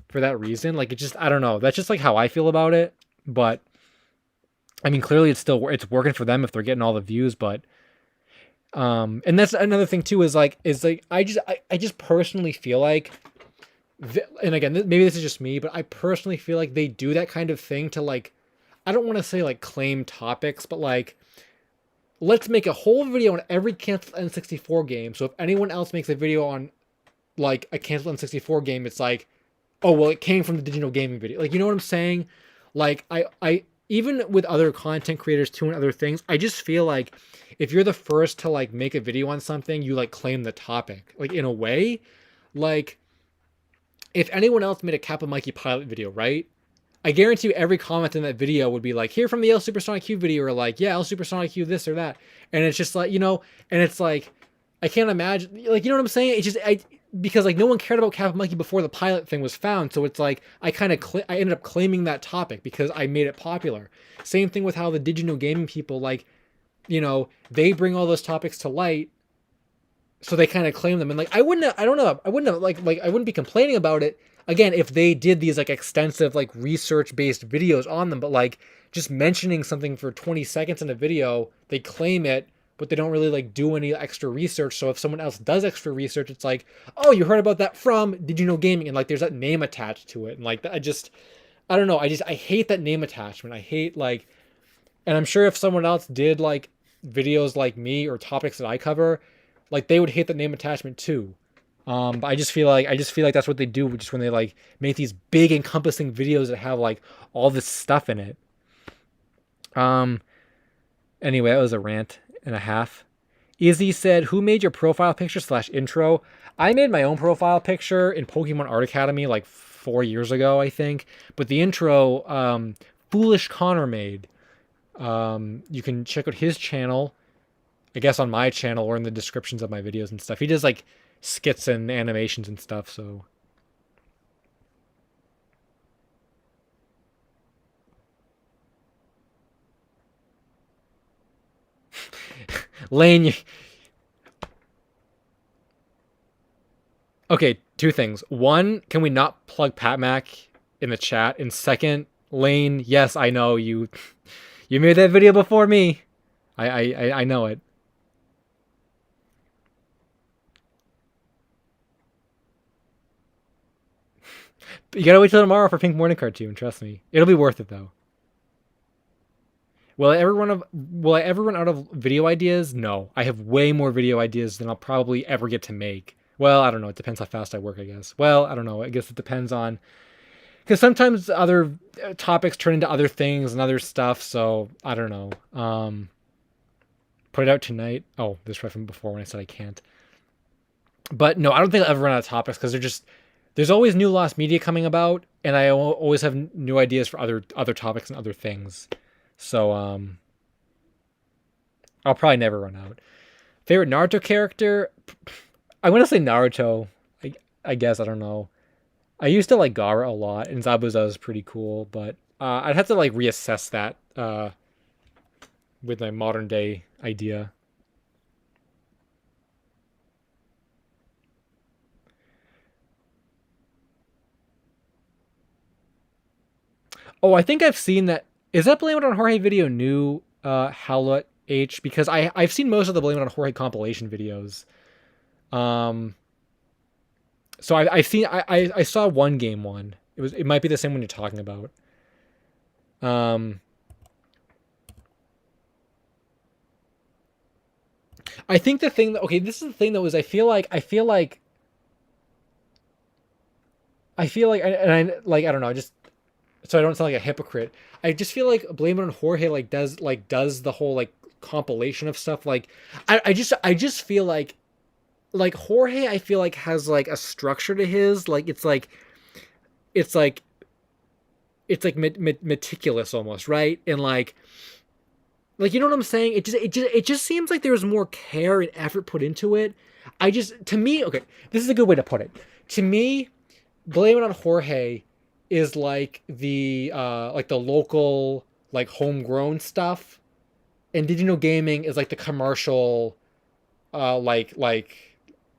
for that reason. Like it just I don't know. That's just like how I feel about it. But I mean clearly it's working for them if they're getting all the views, but and that's another thing too is I just personally feel like and again maybe this is just me, but I personally feel like they do that kind of thing to like I don't want to say like claim topics, but like let's make a whole video on every canceled N64 game. So if anyone else makes a video on like a canceled N64 game, it's like, oh well, it came from the Did You Know Gaming video. Like you know what I'm saying? Like even with other content creators too and other things, I just feel like if you're the first to like make a video on something, you like claim the topic. Like in a way, like if anyone else made a Kappa Mikey pilot video, right? I guarantee you every comment in that video would be like, here from the L Supersonic Q video, or like, yeah, L Supersonic Q this or that. And it's just like, and it's like, I can't imagine, like, you know what I'm saying? It's just, because like no one cared about Kappa Monkey before the pilot thing was found. So it's like, I ended up claiming that topic because I made it popular. Same thing with how the Did You Know Gaming people, like, they bring all those topics to light. So they kind of claim them. And like, I wouldn't I wouldn't be complaining about it again if they did these like extensive like research based videos on them, but like just mentioning something for 20 seconds in a video, they claim it, but they don't really like do any extra research. So if someone else does extra research, it's like, oh, you heard about that from Did You Know Gaming? And like there's that name attached to it. And like I don't know, I hate that name attachment. I hate like, and I'm sure if someone else did like videos like me or topics that I cover, like they would hate the name attachment too. But I just feel like that's what they do, just when they like make these big encompassing videos that have like all this stuff in it. Anyway, that was a rant and a half. Izzy said, "Who made your profile picture / intro?" I made my own profile picture in Pokemon Art Academy like 4 years ago, I think. But the intro, Foolish Connor made. You can check out his channel, I guess on my channel or in the descriptions of my videos and stuff. He does like skits and animations and stuff, so. Lane, okay, two things. One, can we not plug Pat Mac in the chat? And second, Lane, yes, I know you you made that video before me. I know it. You gotta wait till tomorrow for Pink Morning Cartoon, trust me. It'll be worth it though. Will I ever run out of video ideas? No. I have way more video ideas than I'll probably ever get to make. Well, I don't know. It depends how fast I work, I guess. Well, I don't know. I guess it depends on, because sometimes other topics turn into other things and other stuff. So I don't know. Put it out tonight. Oh, this right from before when I said I can't. But no, I don't think I'll ever run out of topics because there's always new lost media coming about, and I always have new ideas for other topics and other things. So I'll probably never run out. Favorite Naruto character? I'm gonna say Naruto. I guess, I don't know. I used to like Gaara a lot, and Zabuza is pretty cool, but I'd have to like reassess that with my modern day idea. Oh, I think I've seen that. Is that Blame It on Jorge video new, Howlett H? Because I've seen most of the Blame It on Jorge compilation videos. Um, so I've seen I saw one game one. It might be the same one you're talking about. Um, I think the thing that, okay, this is the thing that was, I don't know, just so I don't sound like a hypocrite. I just feel like Blame It on Jorge does the whole like compilation of stuff. Like I just feel like Jorge, I feel like has like a structure to his, like it's like meticulous almost, right? And like you know what I'm saying? It just seems like there's more care and effort put into it. To me, okay, this is a good way to put it. To me, Blame It on Jorge is like the local like homegrown stuff, and Did You Know Gaming is like the commercial, uh like like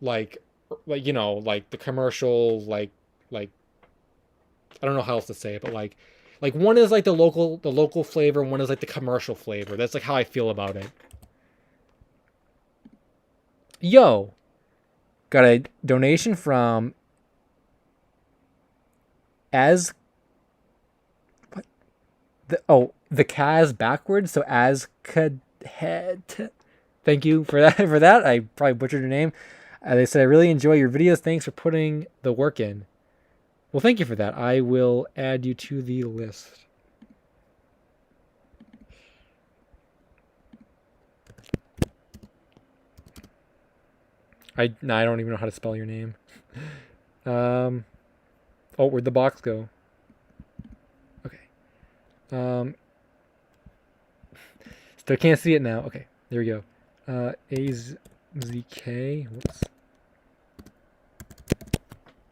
like like the commercial, like I don't know how else to say it, but like one is like the local flavor, and one is like the commercial flavor. That's like how I feel about it. Yo, got a donation from as the Kaz backwards, so as Cadet. Thank you for that. For that, I probably butchered your name. They said, I really enjoy your videos. Thanks for putting the work in. Well, thank you for that. I will add you to the list. I don't even know how to spell your name. Um. Oh, where'd the box go? Okay. Um. Still can't see it now. Okay. There we go. AZK. Whoops.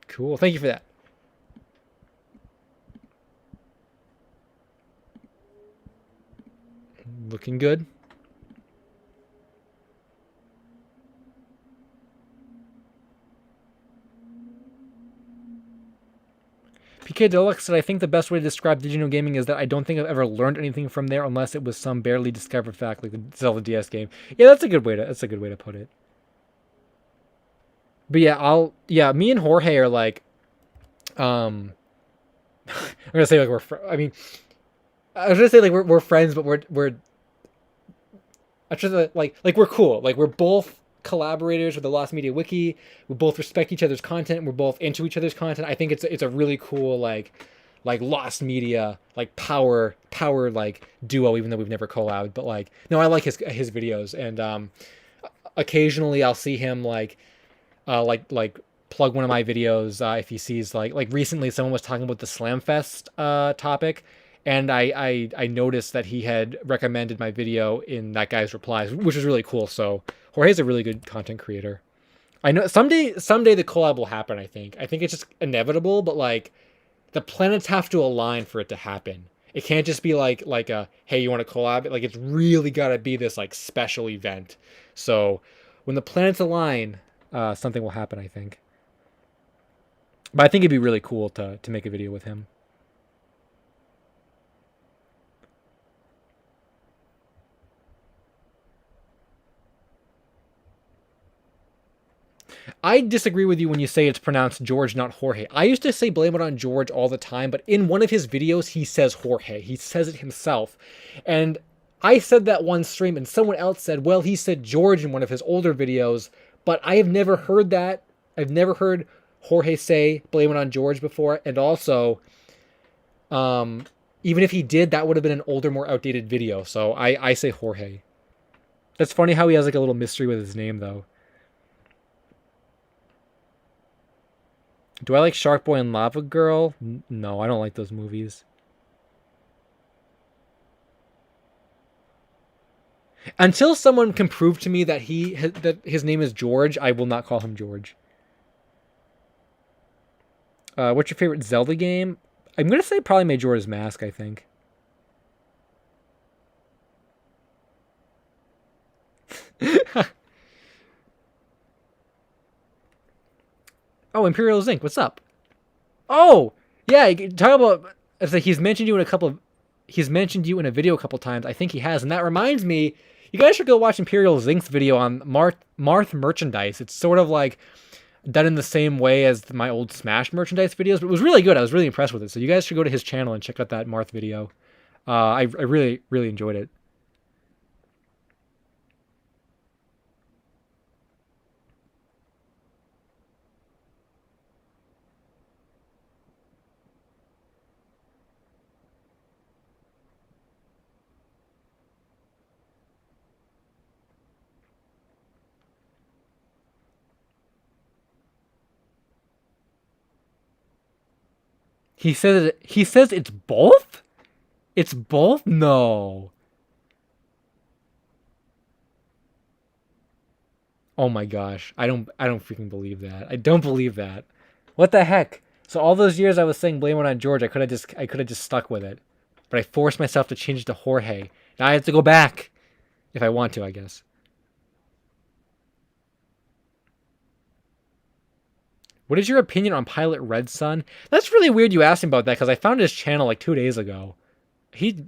Cool. Thank you for that. Looking good. PK Deluxe said, I think the best way to describe digital gaming is that I don't think I've ever learned anything from there unless it was some barely discovered fact like the Zelda DS game. Yeah, that's a good way to put it. But yeah, me and Jorge are like um I'm gonna say like I mean I was gonna say like we're friends, but we're I just like we're cool. Like we're both collaborators with the Lost Media Wiki. We both respect each other's content. We're both into each other's content. I think it's a really cool like Lost Media like power like duo. Even though we've never collabed, but like no, I like his videos, and occasionally I'll see him like plug one of my videos if he sees like recently someone was talking about the Slamfest topic, and I noticed that he had recommended my video in that guy's replies, which is really cool. So Jorge's a really good content creator. I know someday the collab will happen. I think it's just inevitable, but like the planets have to align for it to happen. It can't just be like a hey, you want to collab? Like it's really got to be this like special event. So when the planets align, something will happen. I think. But I think it'd be really cool to make a video with him. I disagree with you when you say it's pronounced George, not Jorge. I used to say blame it on George all the time, but in one of his videos, he says Jorge. He says it himself. And I said that one stream, and someone else said, well, he said George in one of his older videos, but I have never heard that. I've never heard Jorge say blame it on George before. And also, um, even if he did, that would have been an older, more outdated video. So I say Jorge. That's funny how he has like a little mystery with his name, though. Do I like Shark Boy and Lava Girl? No, I don't like those movies. Until someone can prove to me that that his name is George, I will not call him George. What's your favorite Zelda game? I'm gonna say probably Majora's Mask. I think. Oh, Imperial Zinc. What's up? Oh, yeah. Talk about. It's like he's mentioned you in a couple of. He's mentioned you in a video a couple times. I think he has, and that reminds me. You guys should go watch Imperial Zinc's video on Marth merchandise. It's sort of like done in the same way as my old Smash merchandise videos, but it was really good. I was really impressed with it. So you guys should go to his channel and check out that Marth video. I really really enjoyed it. He says it's both. It's both. No. Oh my gosh. I don't freaking believe that. I don't believe that. What the heck? So all those years I was saying blame it on George, I could have just stuck with it. But I forced myself to change it to Jorge. Now I have to go back if I want to, I guess. What is your opinion on Pilot Red Sun? That's really weird you asked him about that because I found his channel like 2 days ago. He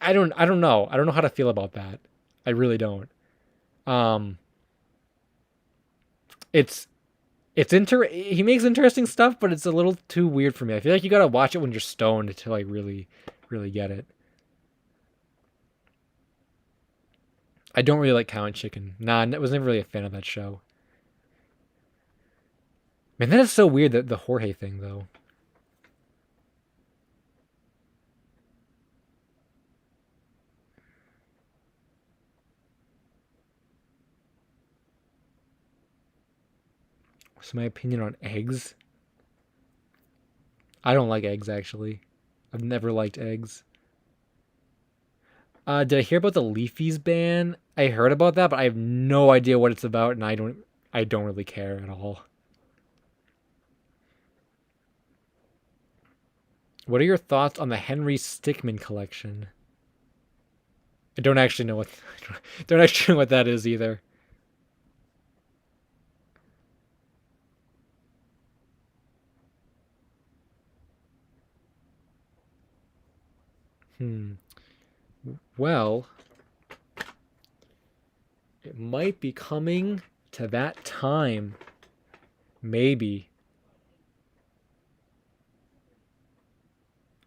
I don't know. I don't know how to feel about that. I really don't. Um it's he makes interesting stuff, but it's a little too weird for me. I feel like you gotta watch it when you're stoned to like really get it. I don't really like Cow and Chicken. Nah, I was never really a fan of that show. Man, that is so weird that the Jorge thing though. So my opinion on eggs. I don't like eggs actually. I've never liked eggs. Did I hear about the Leafies ban? I heard about that, but I have no idea what it's about, and I don't really care at all. What are your thoughts on the Henry Stickmin collection? I don't actually know what don't actually know what that is either. Hmm. Well, it might be coming to that time. Maybe.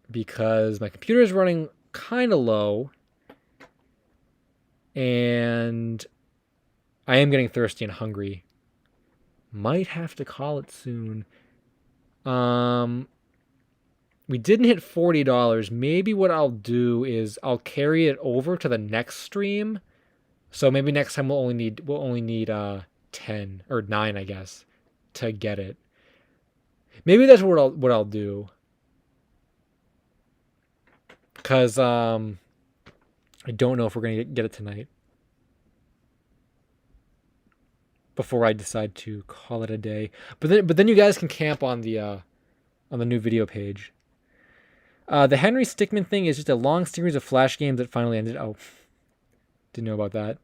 Because my computer is running kind of low and I am getting thirsty and hungry. Might have to call it soon. Um we didn't hit $40. Maybe what I'll do is I'll carry it over to the next stream. So maybe next time we'll only need 10 or 9, I guess, to get it. Maybe that's what I'll do. Cuz I don't know if we're going to get it tonight before I decide to call it a day. But then you guys can camp on the new video page. The Henry Stickmin thing is just a long series of Flash games that finally ended. Oh, didn't know about that.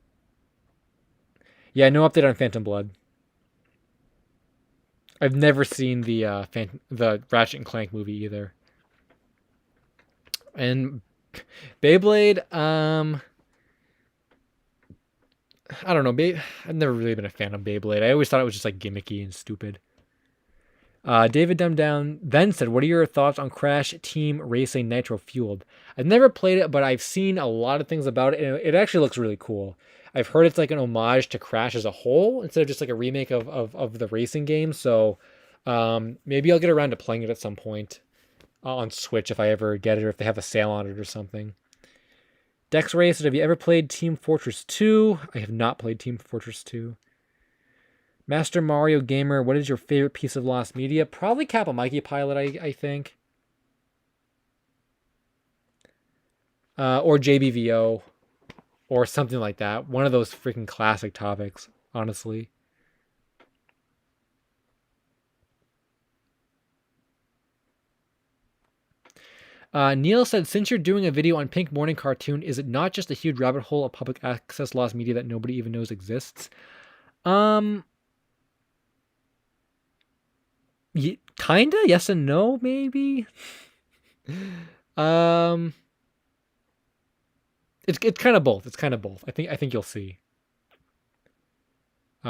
Yeah, no update on Phantom Blood. I've never seen the Ratchet and Clank movie either. And Beyblade, I don't know. I've never really been a fan of Beyblade. I always thought it was just like gimmicky and stupid. David Dumbdown then said, "What are your thoughts on Crash Team Racing Nitro Fueled?" I've never played it, but I've seen a lot of things about it, and it actually looks really cool. I've heard it's like an homage to Crash as a whole instead of just like a remake of the racing game. So maybe I'll get around to playing it at some point on Switch if I ever get it or if they have a sale on it or something. Dex Ray said, "Have you ever played Team Fortress 2?" I have not played Team Fortress 2. Master Mario Gamer, what is your favorite piece of lost media? Probably Kappa Mikey Pilot, I think. Or JBVO. Or something like that. One of those freaking classic topics, honestly. Neil said, since you're doing a video on Pink Morning Cartoon, is it not just a huge rabbit hole of public access lost media that nobody even knows exists? Kinda, yes and no, maybe. um, it's kind of both. It's kind of both. I think you'll see.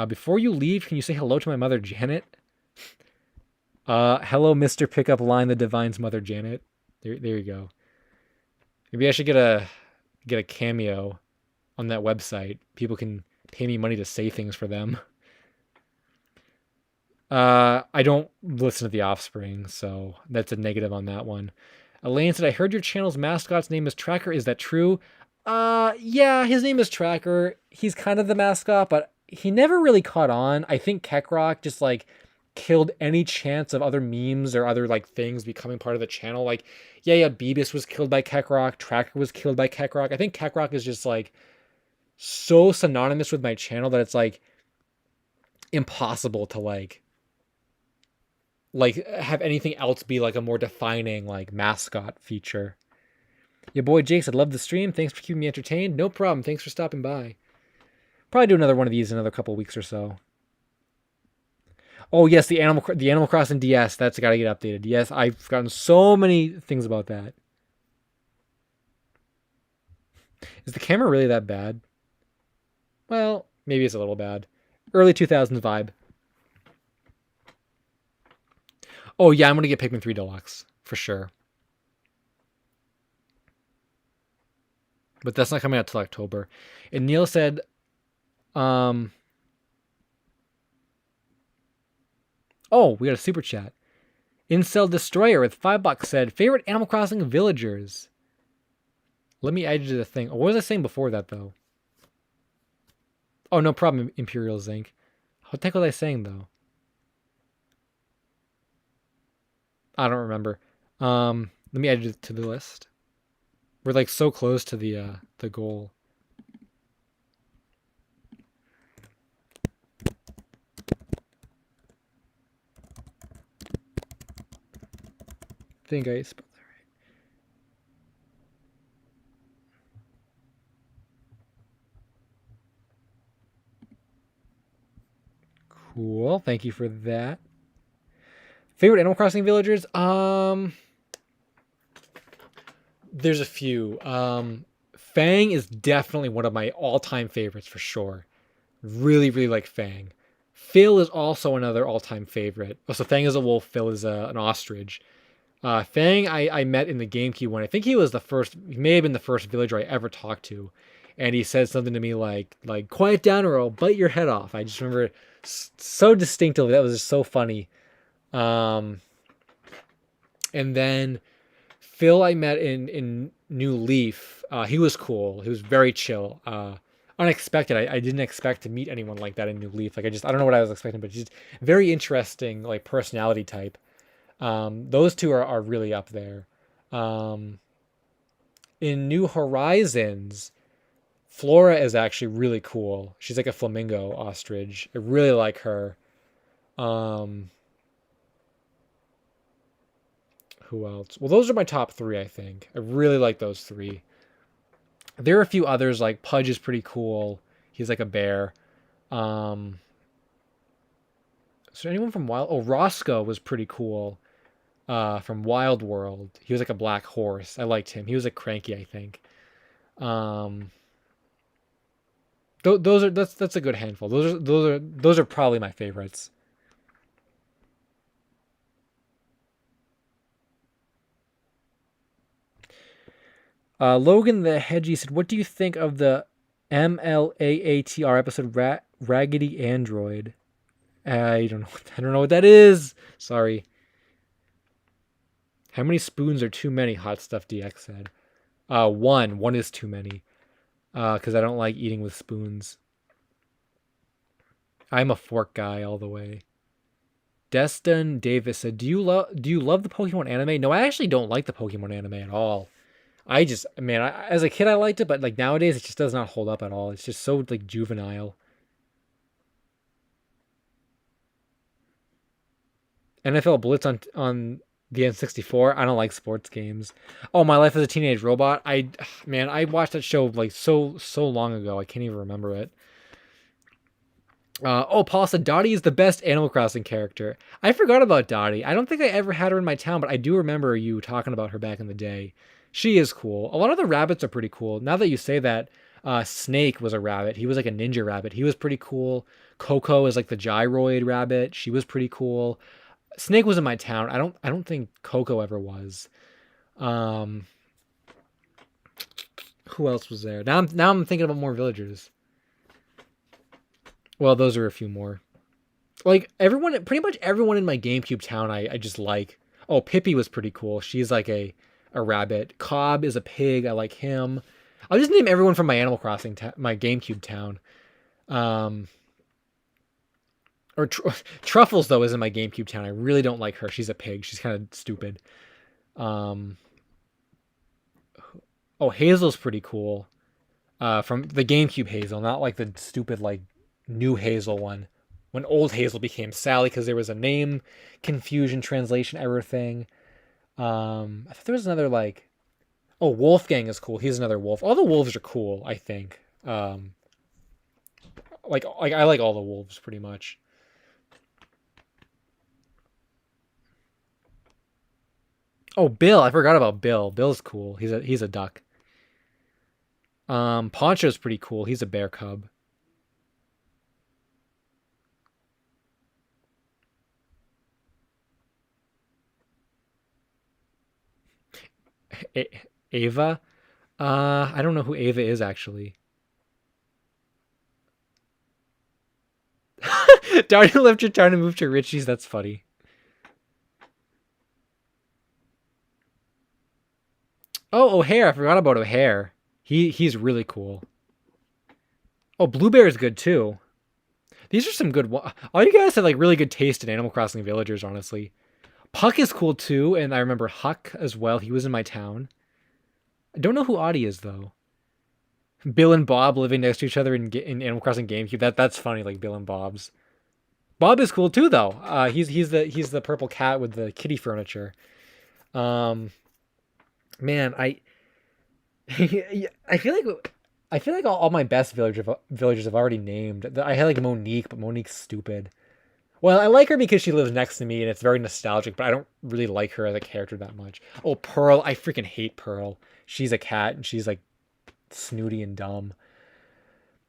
Before you leave, can you say hello to my mother, Janet? Hello, Mr. Pickup Line, the Divine's mother, Janet. There you go. Maybe I should get a cameo on that website. People can pay me money to say things for them. I don't listen to The Offspring, so that's a negative on that one. Elaine said, I heard your channel's mascot's name is Tracker. Is that true? Yeah, his name is Tracker. He's kind of the mascot, but he never really caught on. I think Keckrock just like killed any chance of other memes or other like things becoming part of the channel. Like, yeah, Beavis was killed by Keckrock. Tracker was killed by Keckrock. I think Keckrock is just like so synonymous with my channel that it's like impossible to like have anything else be like a more defining like mascot feature. Your boy Jake said, love the stream. Thanks for keeping me entertained. No problem. Thanks for stopping by. Probably do another one of these in another couple weeks or so. Oh yes, the Animal Crossing DS. That's got to get updated. Yes, I've forgotten so many things about that. Is the camera really that bad? Well, maybe it's a little bad. Early 2000s vibe. Oh yeah, I'm gonna get Pikmin 3 Deluxe for sure. But that's not coming out till October. And Neil said, oh, we got a super chat. Incel Destroyer with $5 said, favorite Animal Crossing villagers. Let me add you to the thing. Oh, what was I saying before that, though? Oh, no problem, Imperial Zinc. What the heck was I saying, though? I don't remember. Let me add it to the list. We're like so close to the goal. I think I spelled that right. Cool. Thank you for that. Favorite Animal Crossing villagers? There's a few. Fang is definitely one of my all-time favorites for sure. Really, really like Fang. Phil is also another all-time favorite. Oh, so Fang is a wolf. Phil is an ostrich. Fang, I met in the GameCube one. I think he was the first. He may have been the first villager I ever talked to, and he said something to me like "Quiet down, or I'll bite your head off." I just remember so distinctively. That was just so funny. Um, and then Phil, I met in New Leaf. He was cool. He was very chill. Unexpected. I didn't expect to meet anyone like that in New Leaf. Like I don't know what I was expecting, but just very interesting like personality type. Those two are really up there. Um, in New Horizons, Flora is actually really cool. She's like a flamingo ostrich. I really like her. Um, who else? Well, those are my top three, I think. I really like those three. There are a few others, like Pudge is pretty cool. He's like a bear. Um, is there anyone from Wild? Oh, Roscoe was pretty cool. From Wild World. He was like a black horse. I liked him. He was like cranky, I think. Um, those are that's a good handful. Those are probably my favorites. Logan the Hedgie said, "What do you think of the MLAATR episode Raggedy Android?" I don't know. I don't know what that is. Sorry. How many spoons are too many? Hot Stuff DX said. One. One is too many. Because I don't like eating with spoons. I'm a fork guy all the way. Destin Davis said, "Do you love the Pokemon anime?" No, I actually don't like the Pokemon anime at all. I just, man, as a kid I liked it, but like nowadays it just does not hold up at all. It's just so like juvenile. NFL Blitz on the N64. I don't like sports games. Oh, My Life as a Teenage Robot. Man, I watched that show like so long ago. I can't even remember it. Paul said Dottie is the best Animal Crossing character. I forgot about Dottie. I don't think I ever had her in my town, but I do remember you talking about her back in the day. She is cool. A lot of the rabbits are pretty cool. Now that you say that, Snake was a rabbit. He was like a ninja rabbit. He was pretty cool. Coco is like the gyroid rabbit. She was pretty cool. Snake was in my town. I don't think Coco ever was. Um, who else was there? Now I'm thinking about more villagers. Well, those are a few more. Like everyone, pretty much everyone in my GameCube town, I just like. Oh, Pippi was pretty cool. She's like a rabbit. Cobb is a pig. I like him. I'll just name everyone from my Animal Crossing, my GameCube town. Um, or Truffles though is in my GameCube town. I really don't like her. She's a pig. She's kind of stupid. Um, oh, Hazel's pretty cool. From the GameCube Hazel, not like the stupid like new Hazel one. When old Hazel became Sally because there was a name confusion translation error thing. I thought there was another like, oh, Wolfgang is cool. He's another wolf. All the wolves are cool, I think. Like I like all the wolves pretty much. Oh, Bill, I forgot about Bill. Bill's cool. He's a duck. Poncho's pretty cool. He's a bear cub. A- Ava. I don't know who Ava is actually. Darnie left your town to move to Richie's. That's funny. Oh, O'Hare. I forgot about O'Hare. He's really cool. Oh, Bluebear is good too. These are some good. All you guys have like really good taste in Animal Crossing villagers, honestly. Puck is cool too, and I remember Huck as well. He was in my town. I don't know who Audie is though. Bill and Bob living next to each other in Animal Crossing GameCube. That's funny, like Bill and Bob's. Bob is cool too though. He's the purple cat with the kitty furniture. Um, man, I feel like all my best villagers have already named. I had like Monique, but Monique's stupid. Well, I like her because she lives next to me and it's very nostalgic, but I don't really like her as a character that much. Oh, Pearl, I freaking hate Pearl. She's a cat and she's like snooty and dumb.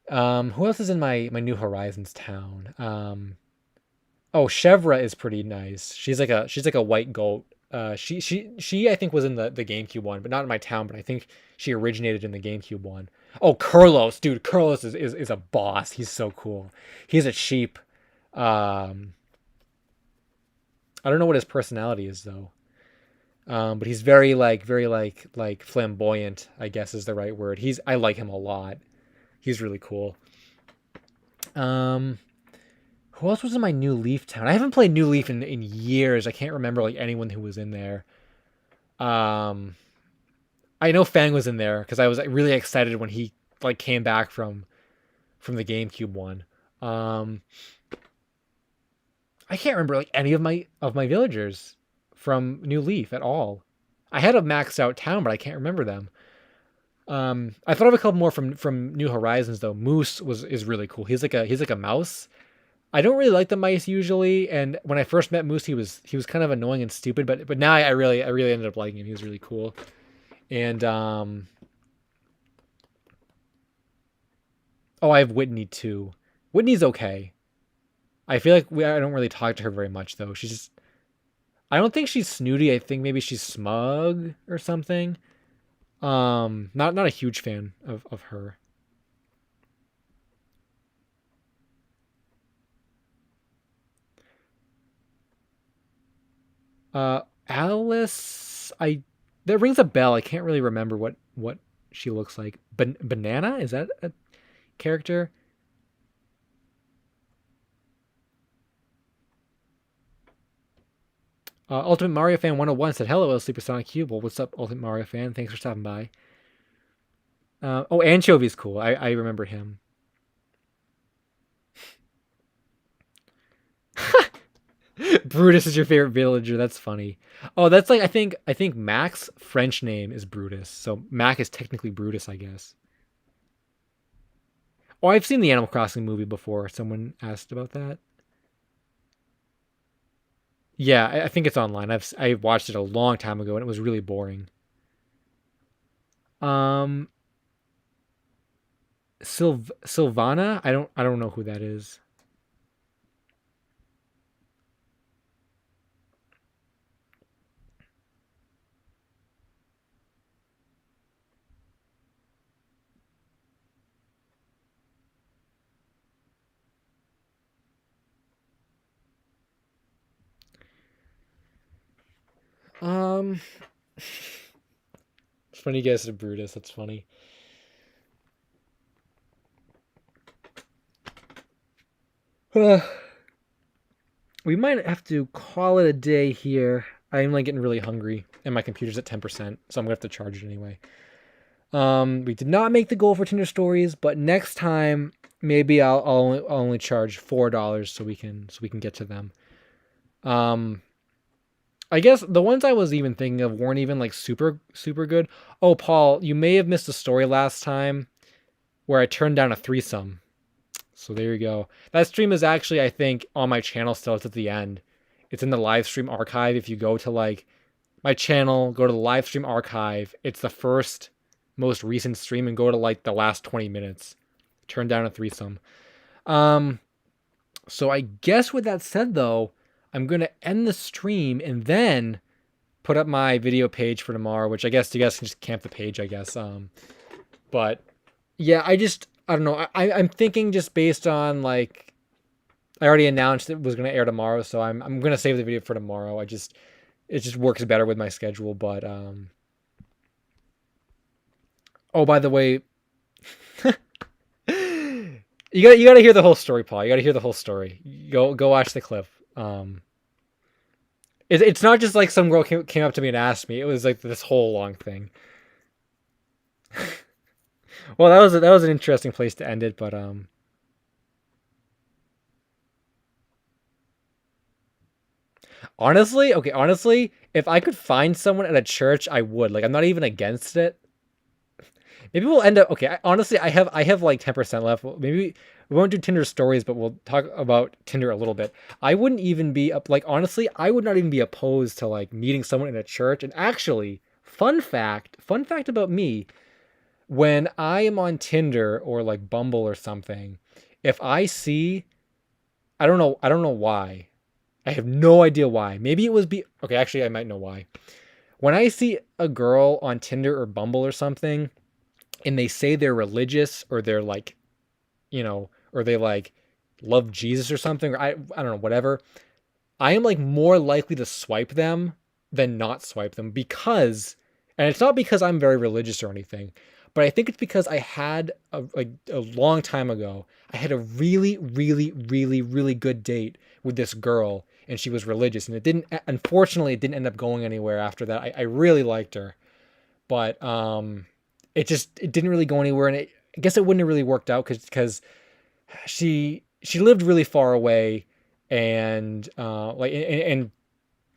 Who else is in my New Horizons town? Oh, Chevra is pretty nice. She's like a white goat. She I think was in the GameCube one, but not in my town. But I think she originated in the GameCube one. Oh, Carlos, dude, Carlos is a boss. He's so cool. He's a sheep. Um, I don't know what his personality is though. But he's very like flamboyant, I guess is the right word. I like him a lot. He's really cool. Um, who else was in my New Leaf town? I haven't played New Leaf in years. I can't remember like anyone who was in there. Um, I know Fang was in there because I was like, really excited when he like came back from the GameCube one. Um, I can't remember like any of my villagers from New Leaf at all. I had a maxed out town, but I can't remember them. I thought of a couple more from New Horizons though. Moose is really cool. He's like a mouse. I don't really like the mice usually, and when I first met Moose, he was kind of annoying and stupid, but now I really ended up liking him. He was really cool. And oh, I have Whitney too. Whitney's okay. I feel like I don't really talk to her very much though. I don't think she's snooty. I think maybe she's smug or something. Not a huge fan of her. Alice, I that rings a bell. I can't really remember what she looks like. Banana, is that a character? Ultimate Mario Fan 101 said, "Hello, Supersonic Cube. Well, what's up, Ultimate Mario Fan? Thanks for stopping by." Oh, Anchovy's cool. I remember him. Brutus is your favorite villager. That's funny. Oh, that's like I think Mac's French name is Brutus, so Mac is technically Brutus, I guess. Oh, I've seen the Animal Crossing movie before. Someone asked about that. Yeah, I think it's online. I watched it a long time ago and it was really boring. Um, Sylvana, I don't know who that is. Um, it's funny you guys said Brutus. That's funny. We might have to call it a day here. I'm like getting really hungry, and my computer's at 10%, so I'm gonna have to charge it anyway. We did not make the goal for Tinder stories, but next time maybe I'll only charge $4 so we can get to them. Um, I guess the ones I was even thinking of weren't even like super super good. Oh, Paul, you may have missed a story last time where I turned down a threesome. So there you go. That stream is actually, I think, on my channel still. It's at the end. It's in the live stream archive. If you go to like my channel, go to the live stream archive. It's the first most recent stream and go to like the last 20 minutes. Turn down a threesome. Um, so I guess with that said though, I'm gonna end the stream and then put up my video page for tomorrow, which I guess you guys can just camp the page, I guess. But yeah, I don't know. I'm thinking just based on like I already announced it was gonna air tomorrow, so I'm gonna save the video for tomorrow. It just works better with my schedule. But oh, by the way, you gotta hear the whole story, Paul. You gotta hear the whole story. Go watch the clip. It's not just like some girl came up to me and asked me. It was like this whole long thing. Well, that was an interesting place to end it, but honestly, okay, honestly, if I could find someone at a church, I would. Like, I'm not even against it. Maybe we'll end up okay. Honestly, I have like 10% left. Maybe we won't do Tinder stories, but we'll talk about Tinder a little bit. I wouldn't even be up like honestly, I would not even be opposed to like meeting someone in a church. And actually, fun fact about me, when I am on Tinder or like Bumble or something, if I see, I don't know why. I have no idea why. Maybe it was be okay, actually I might know why. When I see a girl on Tinder or Bumble or something and they say they're religious or they're like, or they like love Jesus or something, or I don't know, whatever, I am like more likely to swipe them than not swipe them because, and it's not because I'm very religious or anything, but I think it's because I had a long time ago, I had a really, really, really, really good date with this girl and she was religious and unfortunately, it didn't end up going anywhere after that. I really liked her, but it didn't really go anywhere. And I guess it wouldn't have really worked out because she lived really far away and and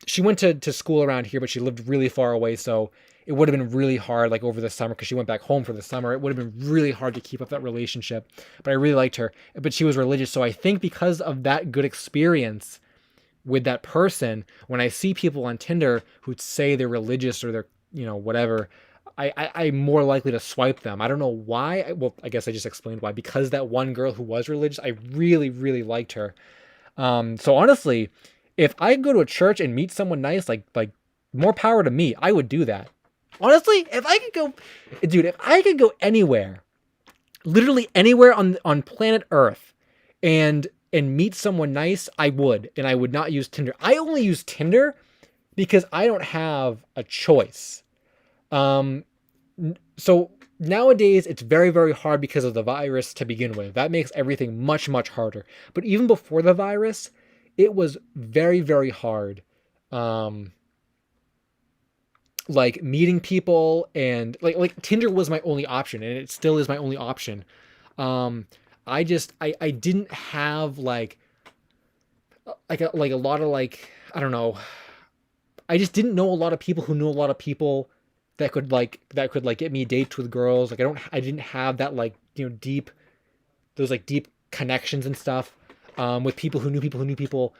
she went to school around here, but she lived really far away. So it would have been really hard, like over the summer, because she went back home for the summer. It would have been really hard to keep up that relationship. But I really liked her. But she was religious. So I think because of that good experience with that person, when I see people on Tinder who say they're religious or they're, whatever, I'm more likely to swipe them. I don't know why. Well, I guess I just explained why. Because that one girl who was religious, I really, really liked her. So honestly, if I could go to a church and meet someone nice, like more power to me. I would do that. Honestly, if I could go anywhere, literally anywhere on planet Earth, and meet someone nice, I would, and I would not use Tinder. I only use Tinder because I don't have a choice. Um, so nowadays it's very, very hard because of the virus to begin with. That makes everything much, much harder. But even before the virus, it was very, very hard. Um, like meeting people and like Tinder was my only option and it still is my only option. Um, I didn't have like a lot of like I don't know. I just didn't know a lot of people who knew a lot of people that could get me dates with girls. Like I didn't have that like deep those like deep connections and stuff with people who knew people who knew people.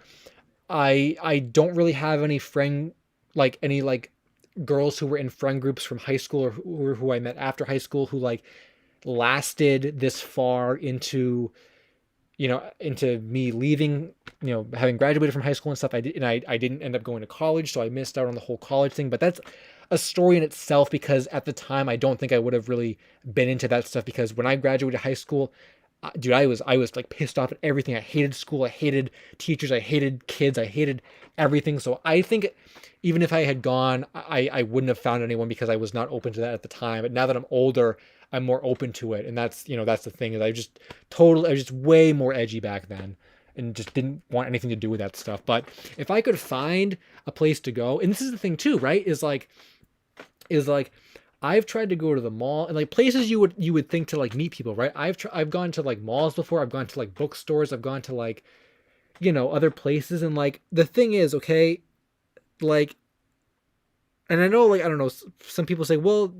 I don't really have any like girls who were in friend groups from high school or who I met after high school who like lasted this far into me leaving, having graduated from high school and stuff. I didn't end up going to college, so I missed out on the whole college thing. But that's a story in itself because at the time I don't think I would have really been into that stuff because when I graduated high school, dude, I was like pissed off at everything. I hated school. I hated teachers. I hated kids. I hated everything. So I think even if I had gone, I wouldn't have found anyone because I was not open to that at the time. But now that I'm older, I'm more open to it, and that's the thing is I was just way more edgy back then, and just didn't want anything to do with that stuff. But if I could find a place to go, and this is the thing too, right? Is like I've tried to go to the mall and like places you would think to like meet people, right? I've gone to like malls before. I've gone to like bookstores. I've gone to like other places, and like the thing is, okay, like, and I know like I don't know, some people say, well,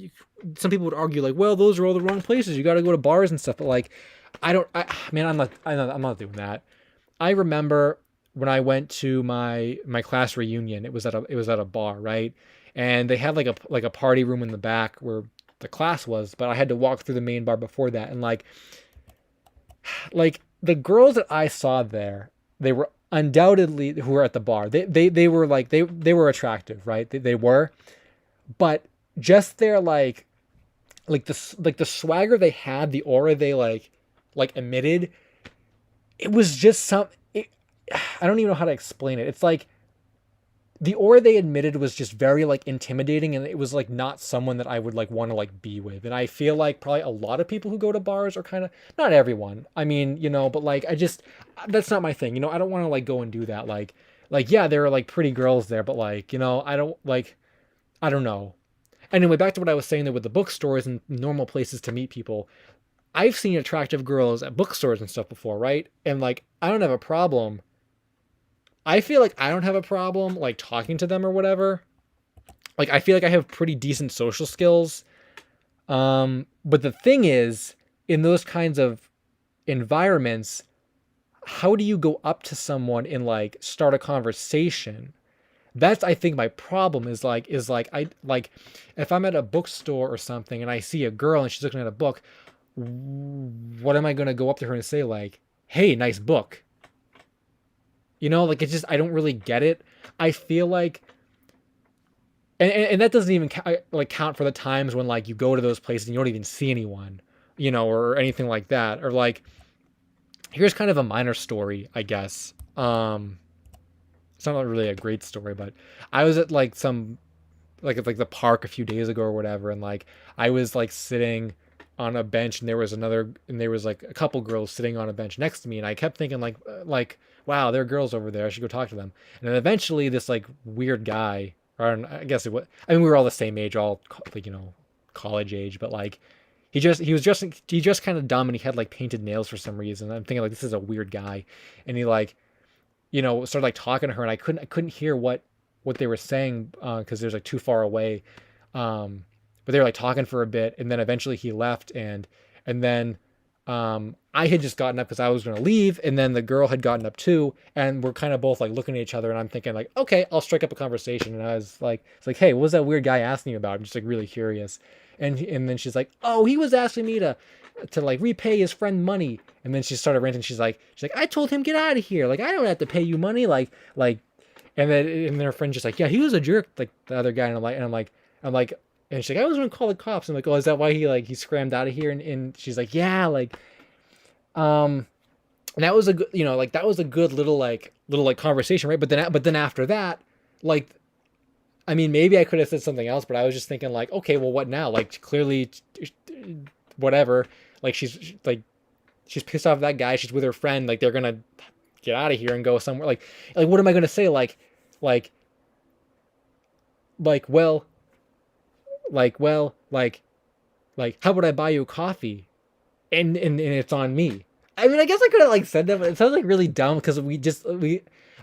some people would argue like, well, those are all the wrong places. You got to go to bars and stuff. But like, I don't, I man, I'm not doing that. I remember when I went to my class reunion, it was at a bar, right? And they had like a party room in the back where the class was, but I had to walk through the main bar before that. And like the girls that I saw there, they were undoubtedly who were at the bar. They were like they were attractive, right? They were, but just their like the swagger they had, the aura they like emitted, it was just I don't even know how to explain it. It's like the aura they admitted was just very like intimidating, and it was like not someone that I would like want to like be with. And I feel like probably a lot of people who go to bars are kind of, not everyone, I mean, but like I just, that's not my thing. I don't want to like go and do that. Like Like, yeah, there are like pretty girls there, but like, I don't know. Anyway, back to what I was saying there with the bookstores and normal places to meet people. I've seen attractive girls at bookstores and stuff before, right? And like, I don't have a problem. I feel like I don't have a problem like talking to them or whatever. Like, I feel like I have pretty decent social skills. But the thing is, in those kinds of environments, how do you go up to someone and like start a conversation? That's, I think, my problem is like I like if I'm at a bookstore or something and I see a girl and she's looking at a book, what am I gonna go up to her and say like, "Hey, nice book"? Like it's just I don't really get it. I feel like, and that doesn't even like count for the times when like you go to those places and you don't even see anyone, or anything like that. Or like, here's kind of a minor story, I guess. It's not really a great story, but I was at like some like the park a few days ago or whatever, and like I was like sitting on a bench, and there was like a couple girls sitting on a bench next to me, and I kept thinking like wow, there are girls over there, I should go talk to them. And then eventually this like weird guy, or I guess it was, I mean, we were all the same age, all like, college age, but like he just kind of dumb, and he had like painted nails for some reason. I'm thinking like this is a weird guy, and he like, started like talking to her, and I couldn't hear what they were saying, because there's like too far away. But they were like talking for a bit, and then eventually he left, and then I had just gotten up because I was going to leave, and then the girl had gotten up too, and we're kind of both like looking at each other, and I'm thinking like, okay, I'll strike up a conversation. And I was like, it's like, hey, what was that weird guy asking you about? I'm just like really curious. And then she's like, oh, he was asking me to like repay his friend money. And then she started ranting. She's like, I told him get out of here. Like, I don't have to pay you money. Like, and then her friend just like, yeah, he was a jerk, like the other guy. And I'm like, and she's like, I was gonna call the cops. I'm like, oh, is that why he scrammed out of here? And she's like, yeah, like, and that was a good, like that was a good little conversation, right? But then after that, like, I mean, maybe I could have said something else, but I was just thinking like, okay, well, what now? Like, clearly, whatever. Like, she's pissed off at that guy. She's with her friend. Like, they're gonna get out of here and go somewhere. Like, what am I gonna say? Like, like, well, like, how about I buy you a coffee? And it's on me. I mean, I guess I could have like said that, but it sounds like really dumb because we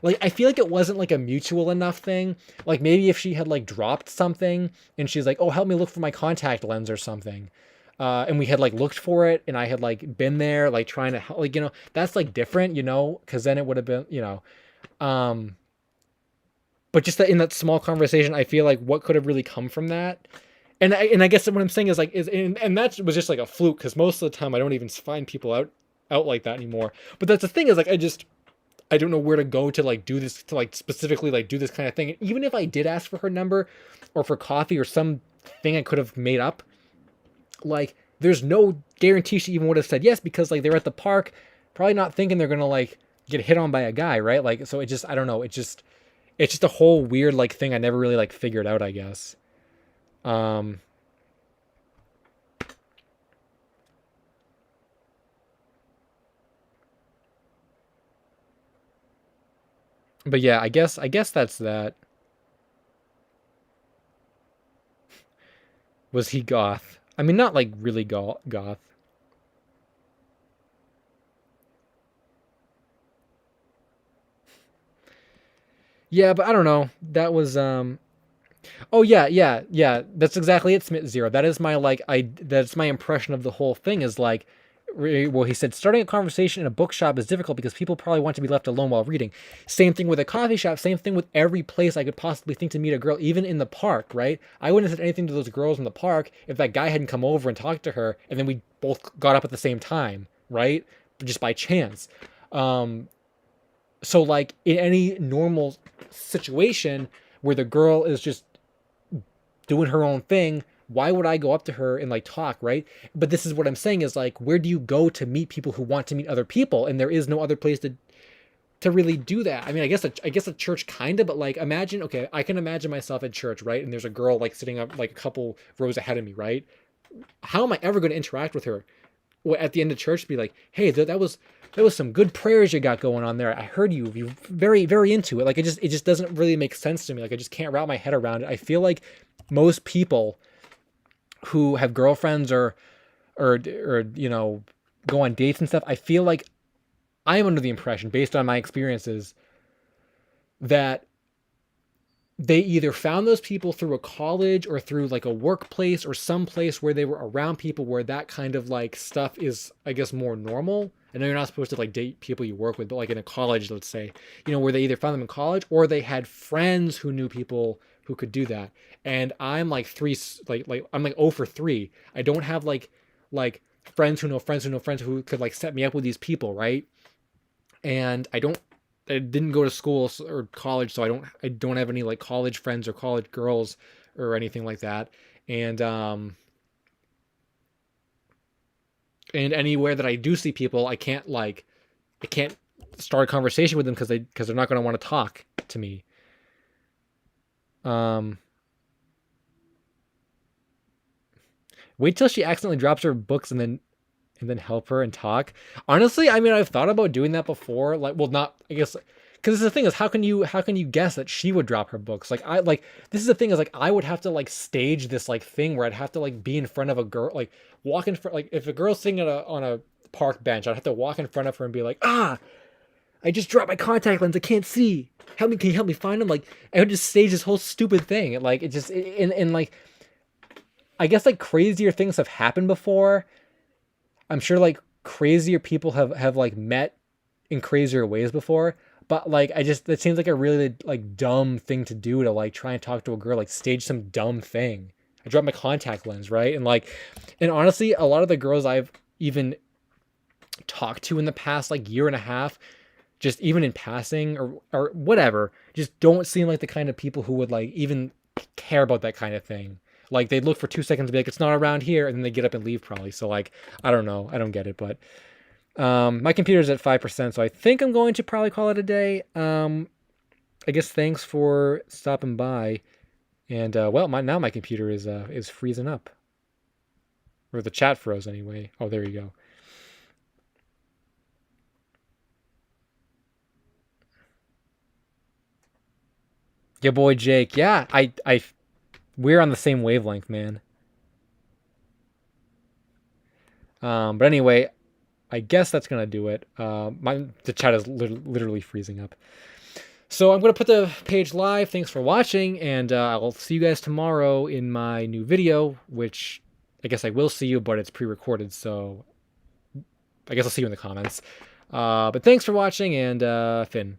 like, I feel like it wasn't like a mutual enough thing. Like, maybe if she had like dropped something and she's like, oh, help me look for my contact lens or something. And we had like looked for it, and I had like been there like trying to help, like, that's like different, because then it would have been, um but just that in that small conversation, I feel like what could have really come from that. And I guess what I'm saying is like, and that was just like a fluke, because most of the time I don't even find people out like that anymore. But that's the thing, is like, I don't know where to go to like do this, to like specifically like do this kind of thing. And even if I did ask for her number or for coffee or some thing I could have made up, like, there's no guarantee she even would have said yes, because like they're at the park, probably not thinking they're gonna like get hit on by a guy, right? Like, so I don't know, it's just a whole weird like thing I never really like figured out, I guess. Um, but yeah, I guess that's that. Was he goth? I mean, not like really goth. Yeah, but I don't know. That was oh yeah, yeah, yeah. That's exactly it, Smith Zero. That is my like I that's my impression of the whole thing, is like, well, he said starting a conversation in a bookshop is difficult because people probably want to be left alone while reading. Same thing with a coffee shop, same thing with every place I could possibly think to meet a girl, even in the park, right? I wouldn't have said anything to those girls in the park if that guy hadn't come over and talked to her, and then we both got up at the same time, right? Just by chance. Um, so like in any normal situation where the girl is just doing her own thing, why would I go up to her and like talk, right? But this is what I'm saying, is like, where do you go to meet people who want to meet other people? And there is no other place to really do that. I mean, I guess a church kind of, but like, imagine, okay, I can imagine myself at church, right? And there's a girl like sitting up like a couple rows ahead of me, right? How am I ever going to interact with her? at the end of church be like, hey, that was some good prayers you got going on there. I heard you very, very into it. Like it just doesn't really make sense to me. Like I just can't wrap my head around it. I feel like most people who have girlfriends or you know, go on dates and stuff, I feel like I am under the impression, based on my experiences, that they either found those people through a college or through like a workplace or some place where they were around people where that kind of like stuff is, I guess, more normal. I know you're not supposed to like date people you work with, but like in a college, let's say, you know, where they either found them in college or they had friends who knew people who could do that. And I'm like I'm like 0 for 3. I don't have like friends who know friends who know friends who could like set me up with these people, right? And I didn't go to school or college, so I don't have any like college friends or college girls or anything like that. And anywhere that I do see people, I can't start a conversation with them because they're not going to want to talk to me. Um, Wait till she accidentally drops her books and then help her and talk. Honestly, I mean, I've thought about doing that before. Like, well, not I guess because the thing is, how can you guess that she would drop her books? Like this is the thing is like I would have to like stage this like thing where I'd have to like be in front of a girl, like walk in front, like if a girl's sitting on a park bench, I'd have to walk in front of her and be like, I just dropped my contact lens, I can't see. Help me, can you help me find them? Like I would just stage this whole stupid thing. Like it just and like I guess like crazier things have happened before. I'm sure like crazier people have like met in crazier ways before, but like I just that seems like a really like dumb thing to do to like try and talk to a girl, like stage some dumb thing. I dropped my contact lens, right? And honestly, a lot of the girls I've even talked to in the past like year and a half, just even in passing or whatever, just don't seem like the kind of people who would like even care about that kind of thing. Like they'd look for 2 seconds and be like, it's not around here, and then they get up and leave probably. So like, I don't know, I don't get it, but my computer's at 5%, so I think I'm going to probably call it a day. I guess thanks for stopping by, and well, my computer is freezing up, or the chat froze anyway. Oh, there you go. Your boy Jake, yeah, we're on the same wavelength, man. But anyway, I guess that's gonna do it. The chat is literally freezing up. So I'm gonna put the page live. Thanks for watching, and I'll see you guys tomorrow in my new video, which I guess I will see you, but it's pre-recorded, so I guess I'll see you in the comments. But thanks for watching, and Finn.